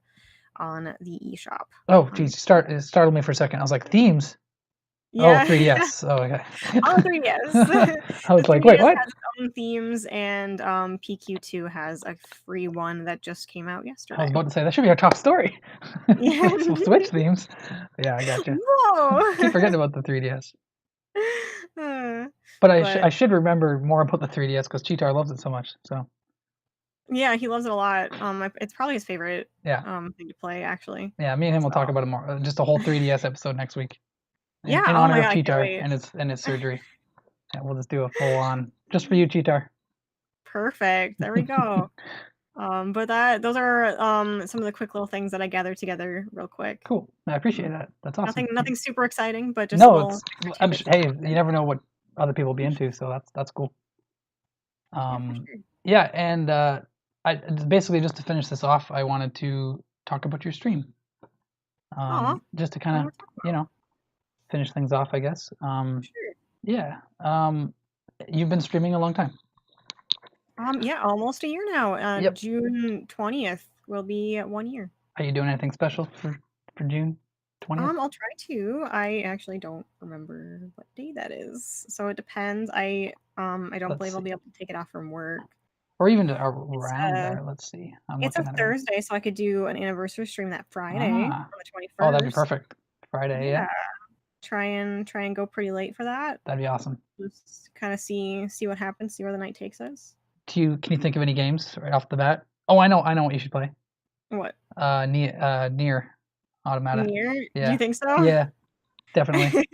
on the eShop. Oh, geez, it startled me for a second. I was like, themes? Yeah. Oh, 3DS. Oh, okay. Oh, 3DS. I was like, wait, what? Has its own themes, and PQ2 has a free one that just came out yesterday. I was about to say, that should be our top story. Yeah. Switch themes. Yeah, I gotcha. Whoa. Keep forgetting about the 3DS. But I should remember more about the 3DS because Cheetar loves it so much. So. Yeah, he loves it a lot. It's probably his favorite thing to play, actually. Yeah, me and him will talk about it more. Just a whole 3DS episode next week. Yeah, in honor of Cheetar and his surgery. Yeah, we'll just do a full on just for you, Cheetar. Perfect. There we go. But those are some of the quick little things that I gathered together real quick. Cool. I appreciate that. That's awesome. Nothing super exciting, but just hey, you never know what other people will be into, so that's cool. Yeah, and I basically just to finish this off, I wanted to talk about your stream. Just to kind of, finish things off, I guess. Sure. Yeah. You've been streaming a long time. Yeah, almost a year now. June 20th will be 1 year. Are you doing anything special for June 20th? I'll try to. I actually don't remember what day that is, so it depends. I don't believe I'll be able to take it off from work. Or even around there. Let's see. It's a Thursday, so I could do an anniversary stream that Friday on the 21st. Oh, that'd be perfect. Friday, yeah. Try and go pretty late for that. That'd be awesome. Just kind of see what happens, see where the night takes us. Can you think of any games right off the bat? Oh, I know what you should play. What? Nier Automata. Nier? Yeah. Do you think so? Yeah, definitely.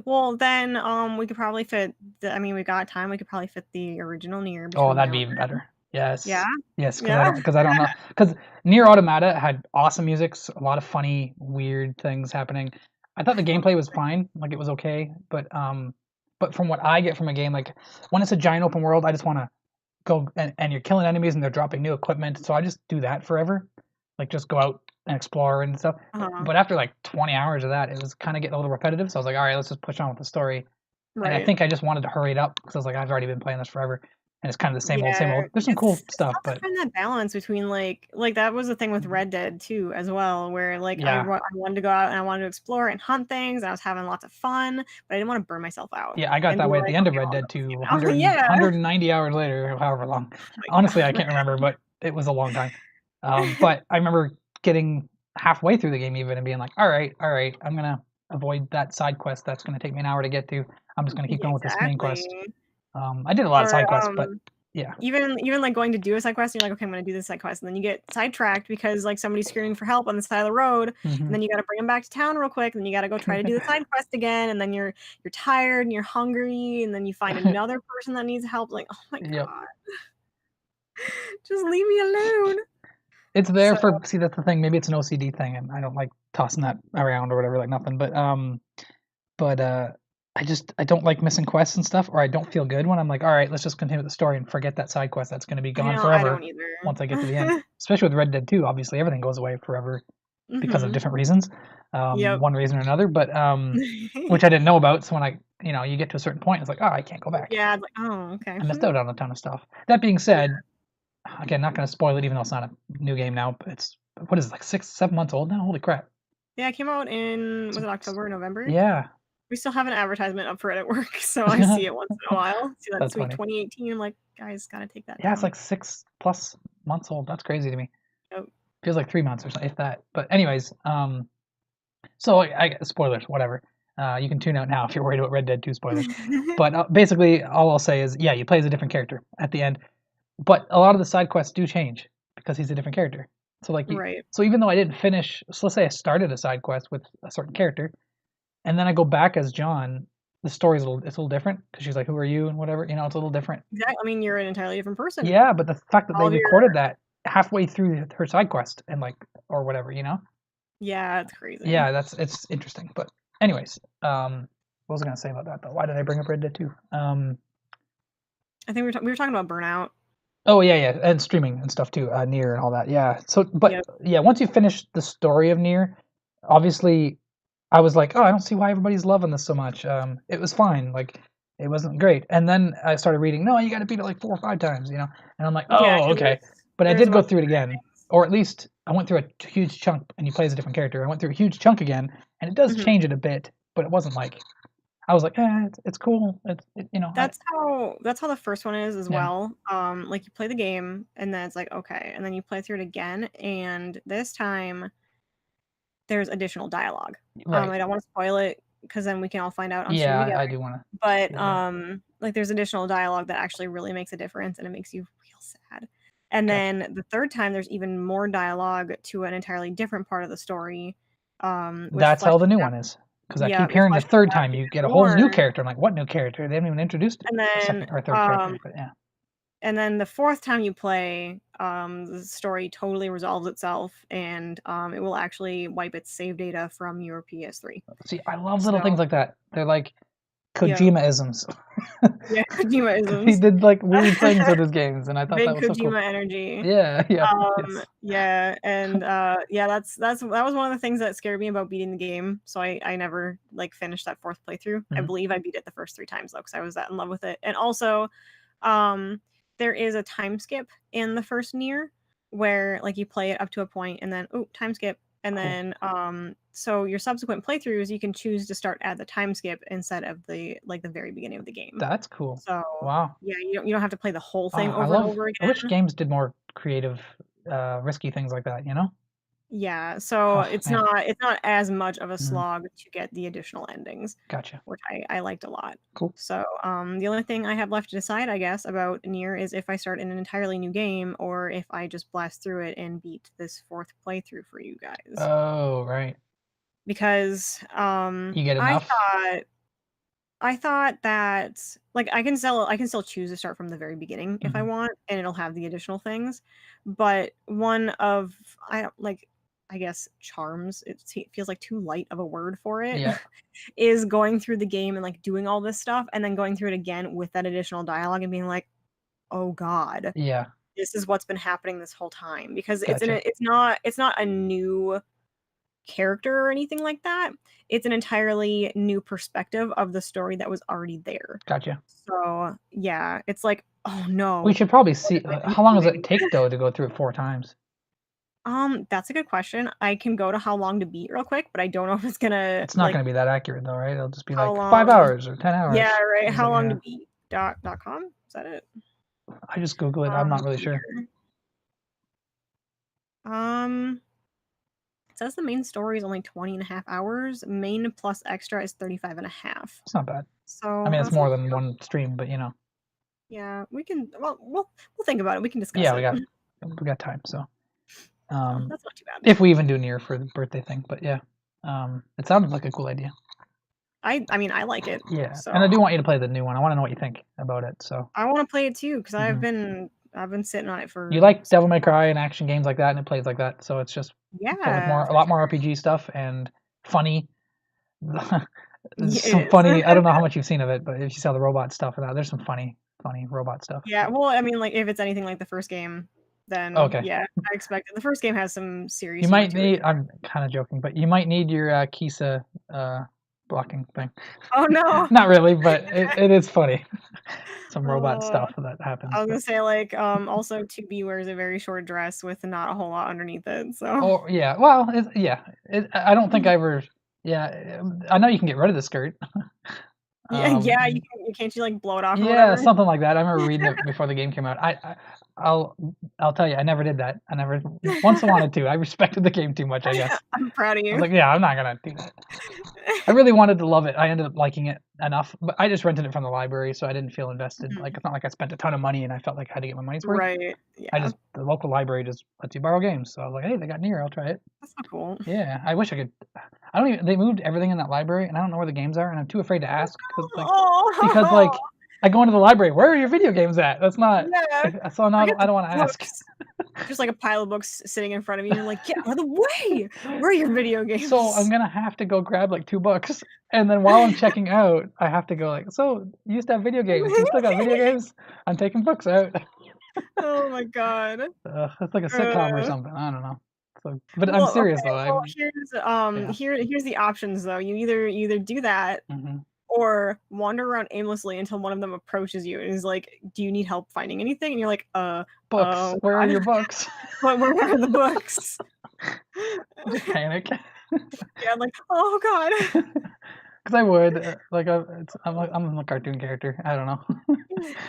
Well, then we could probably fit. We got time. We could probably fit the original Nier. Oh, that'd be even better. Yes. Yeah. Yes, because I don't know. Because Nier Automata had awesome music, a lot of funny, weird things happening. I thought the gameplay was fine, like it was okay, but from what I get from a game, like when it's a giant open world, I just want to go and you're killing enemies and they're dropping new equipment, so I just do that forever, like just go out and explore and stuff. But after like 20 hours of that, it was kind of getting a little repetitive, so I was like, all right, let's just push on with the story. And I Right. think I just wanted to hurry it up because I was like, I've already been playing this forever, and it's kind of the same old, same Yeah, old. There's some cool it's stuff, tough to but find that balance between, like, that was the thing with Red Dead too, as well, where, like, yeah, I wanted to go out and I wanted to explore and hunt things, and I was having lots of fun, but I didn't wanna burn myself out yeah, I got and that be way at like, the end of "Okay, Red well, I'm Dead done with 2, you now." 100, Yeah. 190 hours later, however long. Oh my Honestly, I god. can't remember, but it was a long time. But I remember getting halfway through the game even and being like, all right, I'm gonna avoid that side quest that's gonna take me an hour to get to. I'm just gonna keep Yeah, going with this main quest. exactly. I did a lot of Or, side quests, but yeah. even, like, going to do a side quest, and you're like, "Okay, I'm gonna do this side quest," and then you get sidetracked because, like, somebody's screaming for help on the side of the road, and Hmm. then you gotta bring them back to town real quick, and then you gotta go try to do the side quest again, and then you're tired and you're hungry, and then you find another person that needs help, like, "Oh my Yep. god, just leave me alone." It's there So for, see, that's the thing. Maybe it's an OCD thing, and I don't like tossing that around or whatever, like nothing. But I don't like missing quests and stuff, or I don't feel good when I'm like, all right, let's just continue the story and forget that side quest that's going to be I gone know, I forever don't once I get to the end. either. Especially with Red Dead 2, obviously everything goes away forever because of Mhm. different reasons, Yep. one reason or another. But which I didn't know about. So when you get to a certain point, it's like, oh, I can't go back. Yeah, it's like, "Oh, okay." I missed out on a ton of stuff. That being Yeah. said, again, not going to spoil it, even though it's not a new game now. But it's, what is it, like 6, 7 months old now? Holy crap! Yeah, it came out in, was So, it October or November? yeah, We still have an advertisement up for it at work, so I see it once in a while. See that that's sweet funny. 2018, I'm like, "Guys, gotta take that Yeah, it's down." like 6+ months old. That's crazy to me. Yep. Feels like 3 months or something, if that. But anyways, so spoilers, whatever. You can tune out now if you're worried about Red Dead 2 spoilers. But basically, all I'll say is, yeah, you play as a different character at the end. But a lot of the side quests do change because he's a different character. So Right. so even though I didn't finish, so let's say I started a side quest with a certain character, and then I go back as John, the story's it's a little different because she's like, "Who are you?" and whatever. It's a little different. Exactly. I mean, you're an entirely different person. Yeah, but the fact that All they of your recorded that halfway through her side quest and like, or whatever. Yeah, it's crazy. Yeah, it's interesting. But anyways, what was I gonna say about that though? Why did I bring up Red Dead 2? I think we were talking about burnout. Oh yeah, yeah, and streaming and stuff too, Nier and all that. Yeah. So, but Yep. yeah, once you finish the story of Nier, obviously, I was like, oh, I don't see why everybody's loving this so much. It was fine, like it wasn't great. And then I started reading, no, you got to beat it like 4 or 5 times. And I'm like, Yeah, oh, 'cause okay. But I there's did go about through it again, or at least I went through a huge chunk, and you play as a different character. I went through a huge chunk again, and it does mhm. change it a bit, but it wasn't like I was like, it's cool. That's how the first one is as Yeah, well. Like, you play the game, and then it's like, "Okay," and then you play through it again, and this time there's additional dialogue. right. I don't wanna spoil it because then we can all find out on stream Yeah, together. I do want to But, hear about it. like, there's additional dialogue that actually really makes a difference, and it makes you real sad. And Gotcha. then the 3rd time, there's even more dialogue to an entirely different part of the story, which That's how the fleshes new it out. one is. Because I Yeah, keep it hearing the fleshes it third out time you get even a whole new more, character. I'm like, what new character? They haven't even introduced and a then, second or third character. But yeah, the 4th time you play, the story totally resolves itself, and, it will actually wipe its save data from your PS3. see, I love little things So, like that. They're like yeah. Kojima-isms. Yeah, He Kojima-isms. did like weird things with his games, and I thought that Big was so cool. Kojima energy. Yeah, yeah, yes. Yeah, and, yeah, that was one of the things that scared me about beating the game, so I never, like, finished that 4th playthrough. I Mhm. believe I beat it the first 3 times, though, because I was that in love with it, and also, um, there is a time skip in the first Nier where, like, you play it up to a point and then, "Ooh, time skip," and Cool. then, so your subsequent playthroughs, you can choose to start at the time skip instead of the very beginning of the game. That's cool. So, Wow. yeah, you don't have to play the whole thing Ah, over and over I wish again. games did more creative, risky things like that? Yeah, so Oh man. it's not as much of a Mhm. slog to get the additional endings, Gotcha. which I liked a lot. Cool. So, the only thing I have left to decide, I guess, about Nier is if I start in an entirely new game or if I just blast through it and beat this 4th playthrough for you guys. Oh, right. Because, You get enough? I thought that, like, I can still choose to start from the very beginning if I Mhm. want, and it'll have the additional things, but one of, I don't like, I guess, charms, it feels like too light of a word for it, Yeah. is going through the game and, like, doing all this stuff, and then going through it again with that additional dialogue and being like, "Oh god, Yeah. this is what's been happening this whole time," because Gotcha. it's not a new character or anything like that. It's an entirely new perspective of the story that was already there. Gotcha. So yeah, it's like, oh no, We should probably what see am I how long does doing? it take though to go through it 4 times? That's a good question. I can go to how long to beat real quick, but I don't know if it's gonna It's not like gonna be that accurate though, right? It'll just be how like 5 long. hours or 10 Yeah, hours. right. Is How it long to yeah. beat dot com? Is that it? I just Google it. I'm not really sure. Here. Um, it says the main story is only 20 and a half hours. Main plus extra is 35 and a half. It's not bad. I So mean, it's that's more not than too one stream, but you know. Yeah, we can. Well, we'll think about it. We can discuss Yeah, it. we got time, so So that's not too bad. if we even do near for the birthday thing, but yeah. It sounded like a cool idea. I mean, I like it. Yeah. So And I do want you to play the new one. I want to know what you think about it. So I want to play it too because Mhm. I've been sitting on it for. You like so Devil May long. Cry and action games like that, and it plays like that, so it's just filled with Yeah, more a for lot more sure. RPG stuff and funny. Yeah, Some it is. funny. I don't know how much you've seen of it, but if you saw the robot stuff and that, there's some funny robot stuff. Yeah, well, I mean, like if it's anything like the first game, then Okay. yeah, I expect it. The first game has some serious You humor might to it. need. I'm kind of joking, but you might need your Kisa blocking thing. Oh no. Not really, but it is funny. Some robot Uh, stuff that I happens. was But gonna say like also 2B wears a very short dress with not a whole lot underneath it. So oh yeah, well, I don't think I ever. Yeah, I know you can get rid of the skirt. yeah, Um, you can't you like blow it off or Yeah, whatever. something like that. I remember reading it before the game came out. I'll I'll tell you, I never did that. I never once I wanted to. I respected the game too much, I guess. I'm proud of I was you. like, yeah, I'm not gonna do that. I really wanted to love it. I ended up liking it enough, but I just rented it from the library, so I didn't feel invested. Like Mhm. it's not like I spent a ton of money and I felt like I had to get my money's worth. Right. Yeah. The local library just lets you borrow games, so I was like, hey, they got Nier, I'll try it. That's so cool. Yeah, I wish I could. I don't even. They moved everything in that library, and I don't know where the games are, and I'm too afraid to ask because Oh, like I go into the library, where are your video games at? That's not. yeah. So Forget I the don't want to ask. books. Just like a pile of books sitting in front of you. You're like, get out of the way. Where are your video So I'm games? gonna have to go grab like $2, and then while I'm checking out, I have to go like, so you used to have video games. You still got video games? I'm taking books out. Oh my god. It's like a sitcom or Uh, something. I don't know. So, but I'm well, serious okay. though. Well, I'm yeah. here's the options though. You either do that hmm or wander around aimlessly until one of them approaches you and is like, "Do you need help finding anything?" And you're like, Books. oh Where are god, your books? but where are the books?" Just panic. Yeah, I'm like, "Oh god." Because I would like I'm a cartoon character. I don't know.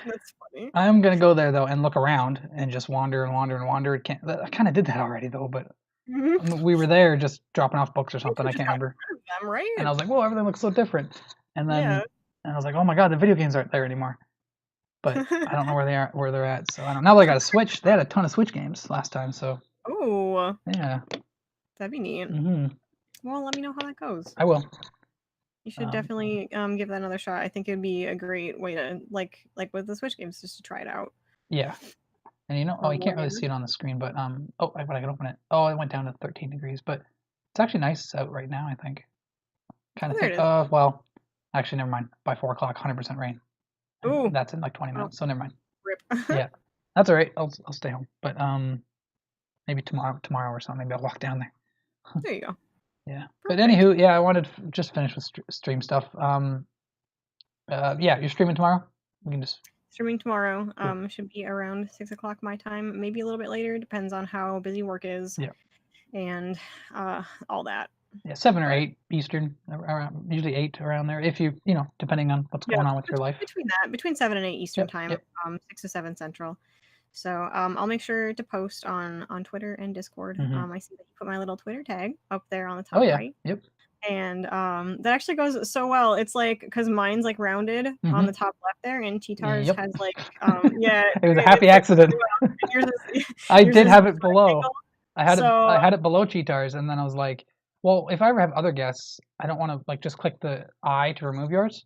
That's funny. I'm gonna go there though and look around and just wander and wander and wander. It can't. I kind of did that already though, but Mhm. we were there just dropping off books or You something. could've I just can't gotten remember. rid of them, And I right? was like, whoa, everything looks so different. And Yeah. then I was like, oh my god, the video games aren't there anymore. But I don't know where they're at. So I don't. Now that I got a Switch, they had a ton of Switch games last time. So Ooh, yeah. that'd be neat. hmm Well, let me know how that goes. I will. You should Um, definitely give that another shot. I think it'd be a great way to like with the Switch games just to try it out yeah. And you know, oh, or you can't really whatever. see it on the screen, but but I can open it. Oh, it went down to 13 degrees, but it's actually nice out right now. I think. Kind Oh, of there think. it is. Well, actually, never mind. By 4 o'clock, 100% rain, and Ooh, that's in like 20 well, minutes. So never mind. rip. Yeah, that's all right. I'll stay home, but maybe tomorrow or something. Maybe I'll walk down there. There you go. Yeah. But Perfect. anywho, yeah, I wanted to just finish with stream stuff. Yeah, you're streaming tomorrow. We can just Streaming tomorrow. cool. Should be around 6 o'clock my time, maybe a little bit later. Depends on how busy work is Yeah. and all that. Yeah, 7 or But 8 Eastern, around usually 8 around there. If you know, depending on what's yeah, going on with your life. between 7 and 8 Eastern Yep. time, Yep. 6 to 7 Central. So I'll make sure to post on Twitter and Discord. hmm I see that you put my little Twitter tag up there on the Oh top yeah. right. Yep. And that actually goes so well. It's like because mine's like rounded on hmm the top left there, and Cheetar's Yep. has like yeah, It was a it happy fits really accident. well. And yours is I yours did is have it rectangle. below. I So had it below Cheetars, and then I was like, well, if I ever have other guests, I don't want to like just click the I to remove yours,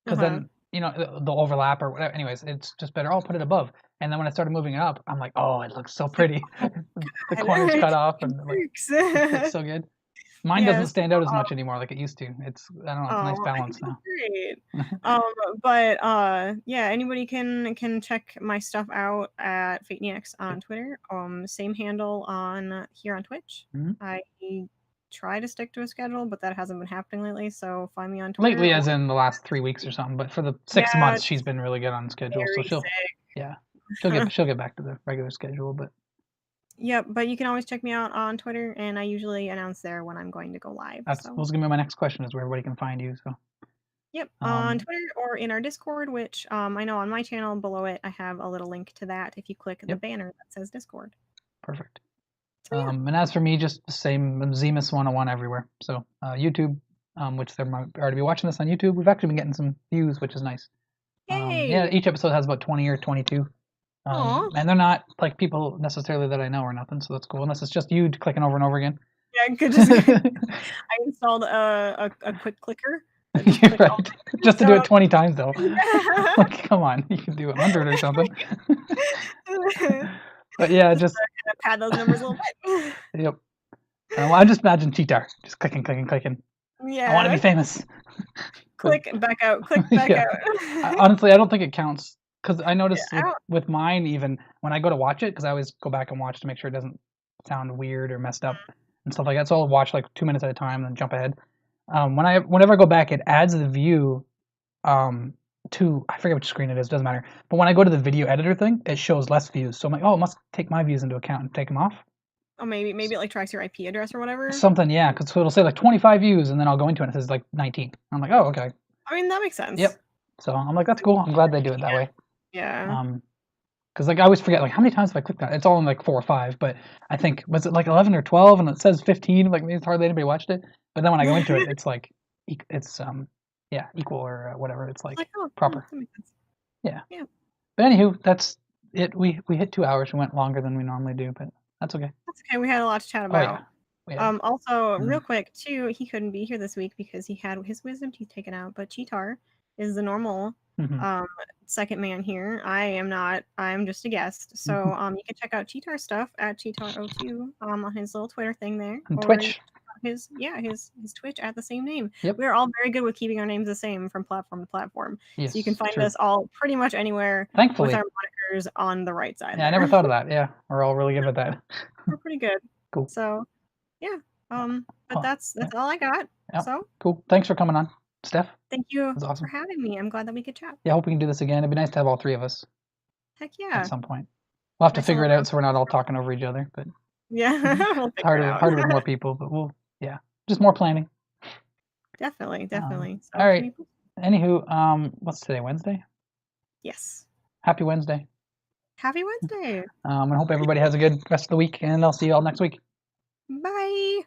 because uh-huh. then you know they'll overlap or whatever. Anyways, it's just better. I'll put it above. And then when I started moving it up, I'm like, oh, it looks so It's like, pretty. oh The god, corners cut off, it and like it fits works. so good. Mine doesn't Yes. stand out as much anymore like it used to. I don't know. It's a nice Oh, I think balance it looks now. great. But yeah, anybody can check my stuff out at FateNeX Yep. on Twitter. Same handle on here on Twitch. Mhm. I try to stick to a schedule, but that hasn't been happening lately. So find me on Twitter. Lately, as in the last 3 weeks or something, but for the 6 Yeah, months, she's been really good on schedule. So very she'll get back to the regular schedule. But Yep, but you can always check me out on Twitter, and I usually announce there when I'm going to go live. that was gonna be my next question: is where everybody can find you. So Yep, on Twitter or in our Discord, which I know on my channel below it, I have a little link to that if you click the banner that says Discord. Perfect. So, yeah. And as for me, just the same Zemus 101 everywhere. So YouTube, which they might already be watching this on YouTube. We've actually been getting some views, which is nice. Yay! Yeah, each episode has about 20 or 22. And they're not like people necessarily that I know or nothing, so that's cool. Unless it's just you clicking over and over again. Yeah, good. I installed a quick clicker. You're right. Just to do it 20 times though. Like, come on, you can do 100 or something. But yeah, just pad those numbers a little bit. Yep. Well, I just imagine Cheetar just clicking. Yeah. I want to be famous. Click back out. Click back out. Honestly, I don't think it counts because I noticed with mine, even when I go to watch it, because I always go back and watch to make sure it doesn't sound weird or messed up and stuff like that. So I'll watch like 2 minutes at a time, then jump ahead. Whenever I go back, it adds the view to, I forget which screen it is, doesn't matter. But when I go to the video editor thing, it shows less views. So I'm like, oh, it must take my views into account and take them off. Oh, maybe it like tracks your IP address or whatever. Something, yeah, because it'll say like 25 views, and then I'll go into it and it says like 19. I'm like, oh, okay. I mean, that makes sense. Yep. So I'm like, that's cool. I'm glad they do it that way. Yeah. Because like I always forget like how many times have I clicked on it? It's all in like 4 or 5, but I think was it like 11 or 12, and it says 15. Like maybe it's hardly anybody watched it. But then when I go into it, it's like it's equal or whatever. It's like proper. That makes sense. Yeah. Yeah. But anywho, that's it. We hit 2 hours. We went longer than we normally do, but that's okay. That's okay. We had a lot to chat about. Oh, yeah. Also, real quick too, he couldn't be here this week because he had his wisdom teeth taken out. But Cheetar is the normal second man here. I am not. I'm just a guest. So you can check out Cheetar's stuff at Cheetar02 on his little Twitter thing there. And Twitch. His Twitch at the same name. Yep. We're all very good with keeping our names the same from platform to platform. Yes, so you can find us all pretty much anywhere. Thankfully. With our monikers on the right side. Yeah, I never thought of that. Yeah, we're all really good at that. We're pretty good. Cool. So, yeah. But that's all I got. Yep. So cool. Thanks for coming on, Steph. Thank you awesome. for having me. I'm glad that we could chat. Yeah, I hope we can do this again. It'd be nice to have all 3 of us. Heck yeah. At some point. We'll have to figure it out so we're not all talking over each other. But yeah, we'll it's harder with more people. But just more planning. Definitely. So, all right. Anywho, what's today? Wednesday? Yes. Happy Wednesday. Happy Wednesday. I hope everybody has a good rest of the week, and I'll see you all next week. Bye.